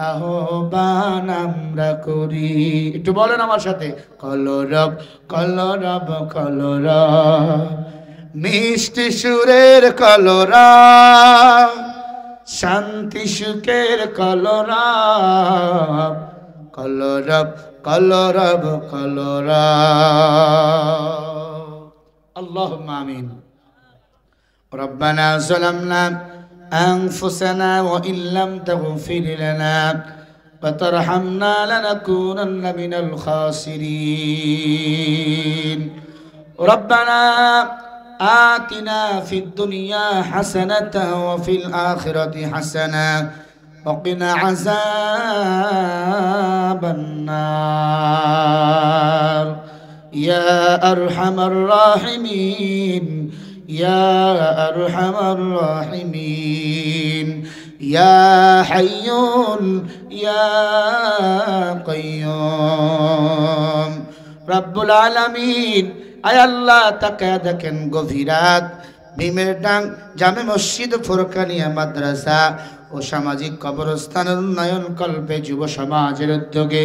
Speaker 1: আহ্বান আমরা করি। একটু বলেন আমার সাথে, কলরব কলরব কলরব, মিষ্টি সুরের কলরব, শান্তি সুখের কলরব, কলরব কলরব কলরব। اللهم آمين. ربنا ظلمنا أنفسنا وإن لم تغفر لنا وترحمنا لنكونن من الخاسرين. ربنا آتنا في الدنيا حسنة وفي الآخرة حسنة وقنا عذاب النار يا أرحم الراحمين يا أرحم الراحمين يا حي يا قيوم رب العالمين আয় আল্লাহ তাকায়া দেখেন গভীরাত ভীমের ডাং জামে মসজিদ ফুরকানিয়া মাদ্রাসা ও সামাজিক কবরস্থান উন্নয়ন কল্পে যুব সমাজের উদ্যোগে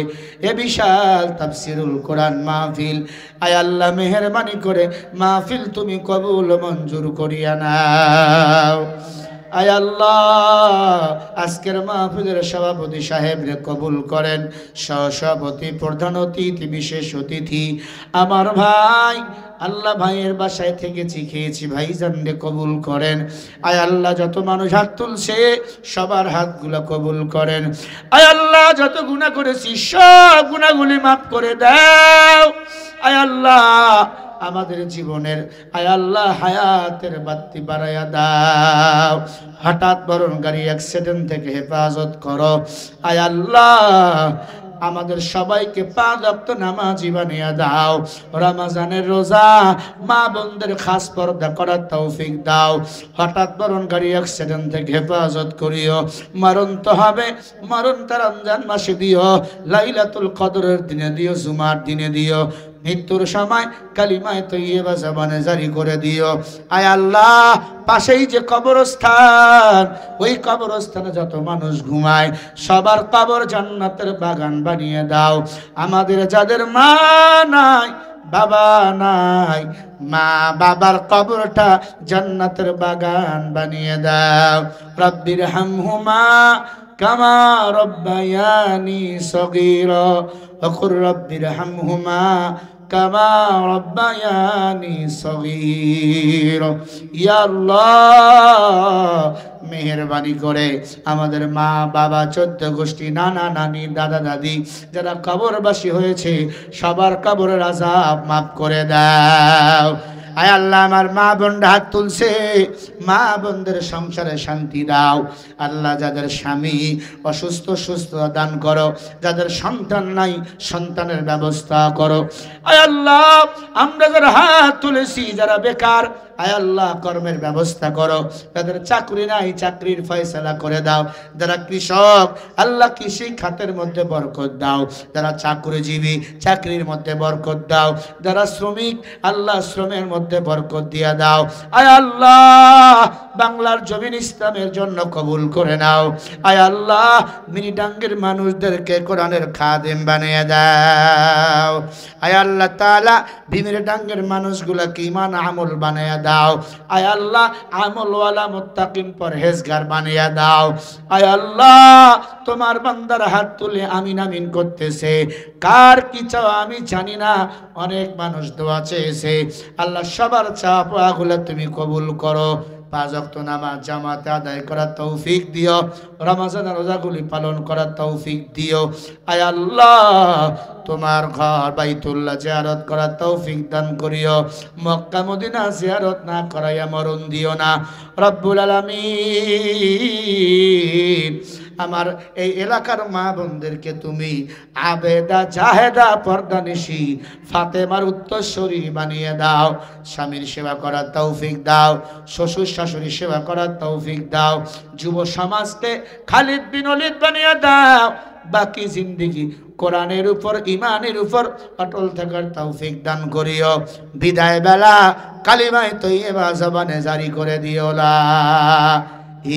Speaker 1: এ বিশাল তাফসিরুল কোরআন মাহফিল, আয় আল্লাহ মেহেরবানি করে মাহফিল তুমি কবুল মঞ্জুর করিয়া নাও। আয় আল্লাহ আজকের মাহফিলের সভাপতি সাহেবরে কবুল করেন, সহসভাপতি, প্রধান অতিথি, বিশেষ অতিথি আমার ভাই, আল্লাহ ভাইয়ের বাসায় থেকেছি খেয়েছি, ভাইজানরে কবুল করেন। আয় আল্লাহ যত মানুষ হাত তুলছে সবার হাতগুলো কবুল করেন। আয় আল্লাহ যত গুনাহ করেছি সব গুনাহগুলি মাফ করে দাও। আয় আল্লাহ আমাদের জীবনের আয় আল্লাহ হায়াতের বাতি বাড়াইয়া দাও। হঠাৎ মরণকারী অ্যাক্সিডেন্ট থেকে হেফাজত করো। আয় আল্লাহ আমাদের সবাইকে 5 ওয়াক্ত নামাজি বানিয়ে দাও। রমজানের রোজা মা বোনদের খাস পর্দা করার তৌফিক দাও। হঠাৎ মরণকারী অ্যাক্সিডেন্ট থেকে হেফাজত করিও। মরণ তো হবে, মরণটা রমজান মাসে দিও, লাইলাতুল কদরের দিনে দিও, জুমার দিনে দিও। মৃত্যুর সময় কালিমায়ে তয়্যিবা জবানে জারি করে দিও। আয় আল্লাহ পাশেই যে কবরস্থান, ওই কবরস্থানে যত মানুষ ঘুমায় সবার কবর জান্নাতের বাগান বানিয়ে দাও। আমাদের যাদের মা নাই, বাবা নাই, মা বাবার কবরটা জান্নাতের বাগান বানিয়ে দাও। রব্বির হামহুমা কামা রব্বায়ানি সগীরা ওয়াকুর রব্বির হামহুমা কামা রব্বায়ানি সগীরা। ইয়া আল্লাহ মেহেরবানি করে আমাদের মা বাবা, 14 গোষ্ঠী, নানা নানি, দাদা দাদি যারা কবরবাসী হয়েছে সবার কবরের আযাব মাফ করে দাও। আয় আল্লাহ আমার মা বোনরা হাত তুলছে, মা বোনদের সংসারে শান্তি দাও। আল্লাহ যাদের স্বামী অসুস্থ সুস্থ দান করো, যাদের সন্তান নাই সন্তানের ব্যবস্থা করো। আয় আল্লাহ আমরা যারা হাত তুলেছি, যারা বেকার, আয় আল্লাহ কর্মের ব্যবস্থা করো। যাদের চাকরি নাই চাকরির ফয়সালা করে দাও। যারা কৃষক আল্লাহ কৃষি খাতের মধ্যে বরকত দাও। যারা চাকরিজীবী চাকরির মধ্যে বরকত দাও। যারা শ্রমিক আল্লাহ শ্রমের মধ্যে বরকত দিয়া দাও। আয় আল্লাহ বাংলার জমিন ইসলামের জন্য কবুল করে নাও। আয় আল্লাহ মিনিটাঙ্গের মানুষদেরকে কোরআনের খাদেম বানিয়ে দাও। আয় আল্লাহ তাআলা মিনিটাঙ্গের মানুষগুলোকে ঈমান আমল বানিয়ে দাও। আয় আল্লাহ আমলওয়ালা মুত্তাকিন পরহেজগার বানিয়ে দাও। আয় আল্লাহ তোমার বান্দার হাত তুলে আমিন আমিন করতেছে, কার কি চাও আমি জানি না, অনেক মানুষ দোয়া চেয়েছে। আল্লাহ সবার চাওয়াগুলো তুমি কবুল করো। 5 ওয়াক্ত নামাজ জামাতে আদায় করার তৌফিক দিও, রমজানের রোজাগুলি পালন করার তৌফিক দিও। আয় আল্লাহ তোমার ঘর বাইতুল্লাহ জিয়ারত করার তৌফিক দান করিও। মক্কা মদিনা জিয়ারত না করাইয়া মরণ দিও না রব্বুল আলামিন। আমার এই এলাকার মা বোনদেরকে তুমি আবেদা জাহেদা পর্দানিশি ফাতেমার উত্তরসূরি বানিয়ে দাও। স্বামীর সেবা করার তৌফিক দাও, শ্বশুর শাশুড়ির সেবা করার তৌফিক দাও। যুব সমাজকে খালিদ বিন ওলীদ বানিয়ে দাও। বাকি জিন্দেগি কোরআনের উপর ঈমানের উপর অটল থাকার তৌফিক দান করিও। বিদায় বেলা কালিমায়ে তয়্যিবা জবানে জারি করে দিও লা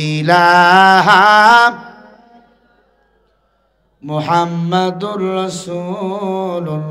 Speaker 1: ইলাহা মুহাম্মাদুর রাসূলুল্লাহ।